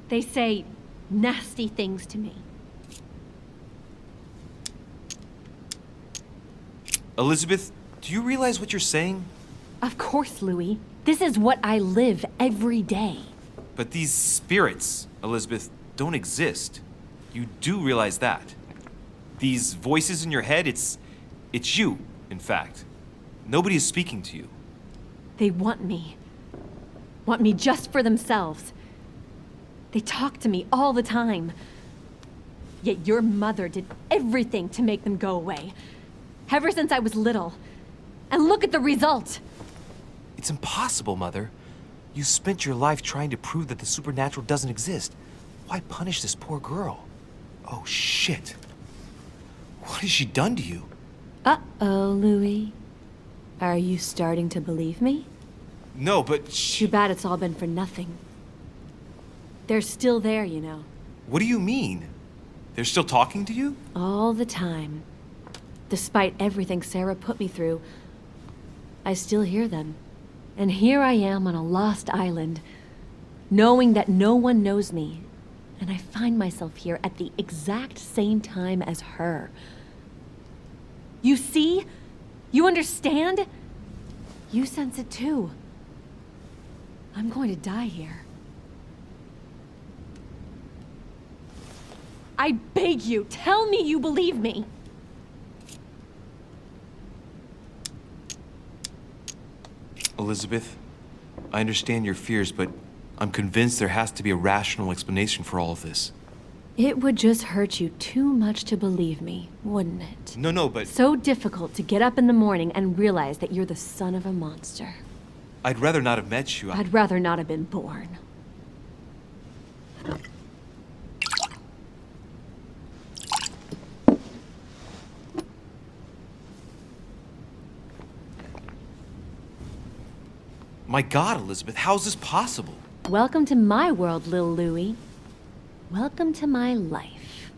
L: They say nasty things to me.
I: Elizabeth, do you realize what you're saying?
L: Of course, Louis. This is what I live every day.
I: But these spirits, Elizabeth, don't exist. You do realize that. These voices in your head, it's you, in fact. Nobody is speaking to you.
L: They want me. Want me just for themselves. They talk to me all the time. Yet your mother did everything to make them go away. Ever since I was little. And look at the result.
I: It's impossible, Mother. You spent your life trying to prove that the supernatural doesn't exist. Why punish this poor girl? Oh, shit. What has she done to you?
L: Uh-oh, Louis. Are you starting to believe me?
I: No, but
L: Too bad it's all been for nothing. They're still there, you know.
I: What do you mean? They're still talking to you?
L: All the time. Despite everything Sarah put me through, I still hear them. And here I am on a lost island, knowing that no one knows me. And I find myself here at the exact same time as her. You see? You understand? You sense it too. I'm going to die here. I beg you, tell me you believe me.
I: Elizabeth, I understand your fears, but I'm convinced there has to be a rational explanation for all of this.
L: It would just hurt you too much to believe me, wouldn't it?
I: No, but...
L: So difficult to get up in the morning and realize that you're the son of a monster.
I: I'd rather not have met you.
L: I'd rather not have been born.
I: My God, Elizabeth, how is this possible?
L: Welcome to my world, Lil Louie. Welcome to my life.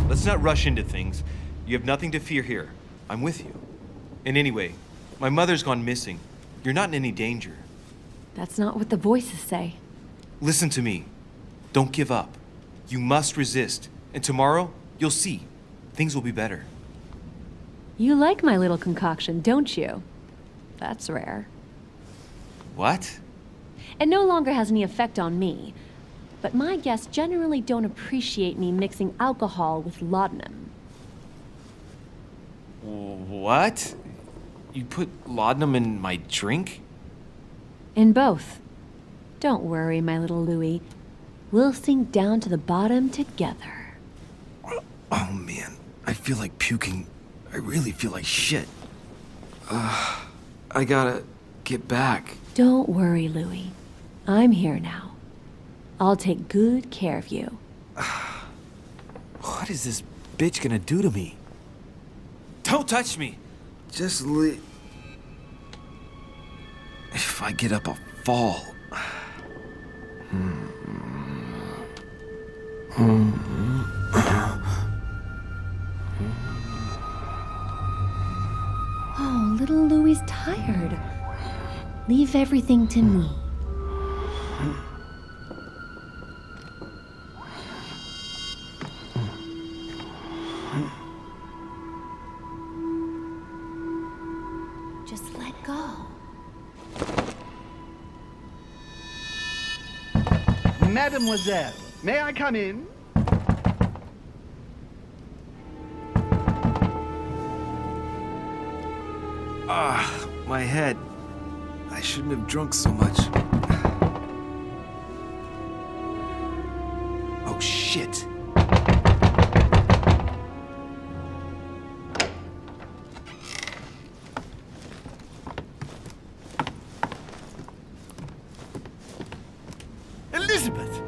I: Let's not rush into things. You have nothing to fear here. I'm with you. And anyway, my mother's gone missing. You're not in any danger.
L: That's not what the voices say.
I: Listen to me. Don't give up. You must resist. And tomorrow, you'll see. Things will be better.
L: You like my little concoction, don't you? That's rare.
I: What?
L: It no longer has any effect on me. But my guests generally don't appreciate me mixing alcohol with laudanum.
I: What? You put laudanum in my drink?
L: In both. Don't worry, my little Louie. We'll sink down to the bottom together.
N: Oh man, I feel like puking. I really feel like shit. I gotta get back.
L: Don't worry, Louie. I'm here now. I'll take good care of you.
N: What is this bitch gonna do to me?
I: Don't touch me!
N: Just leave. If I get up, I'll fall.
L: Oh, little Louie's tired. Leave everything to me. Just let go.
K: Mademoiselle, may I come in?
N: My head. I shouldn't have drunk so much.
H: Shit.
K: Elizabeth!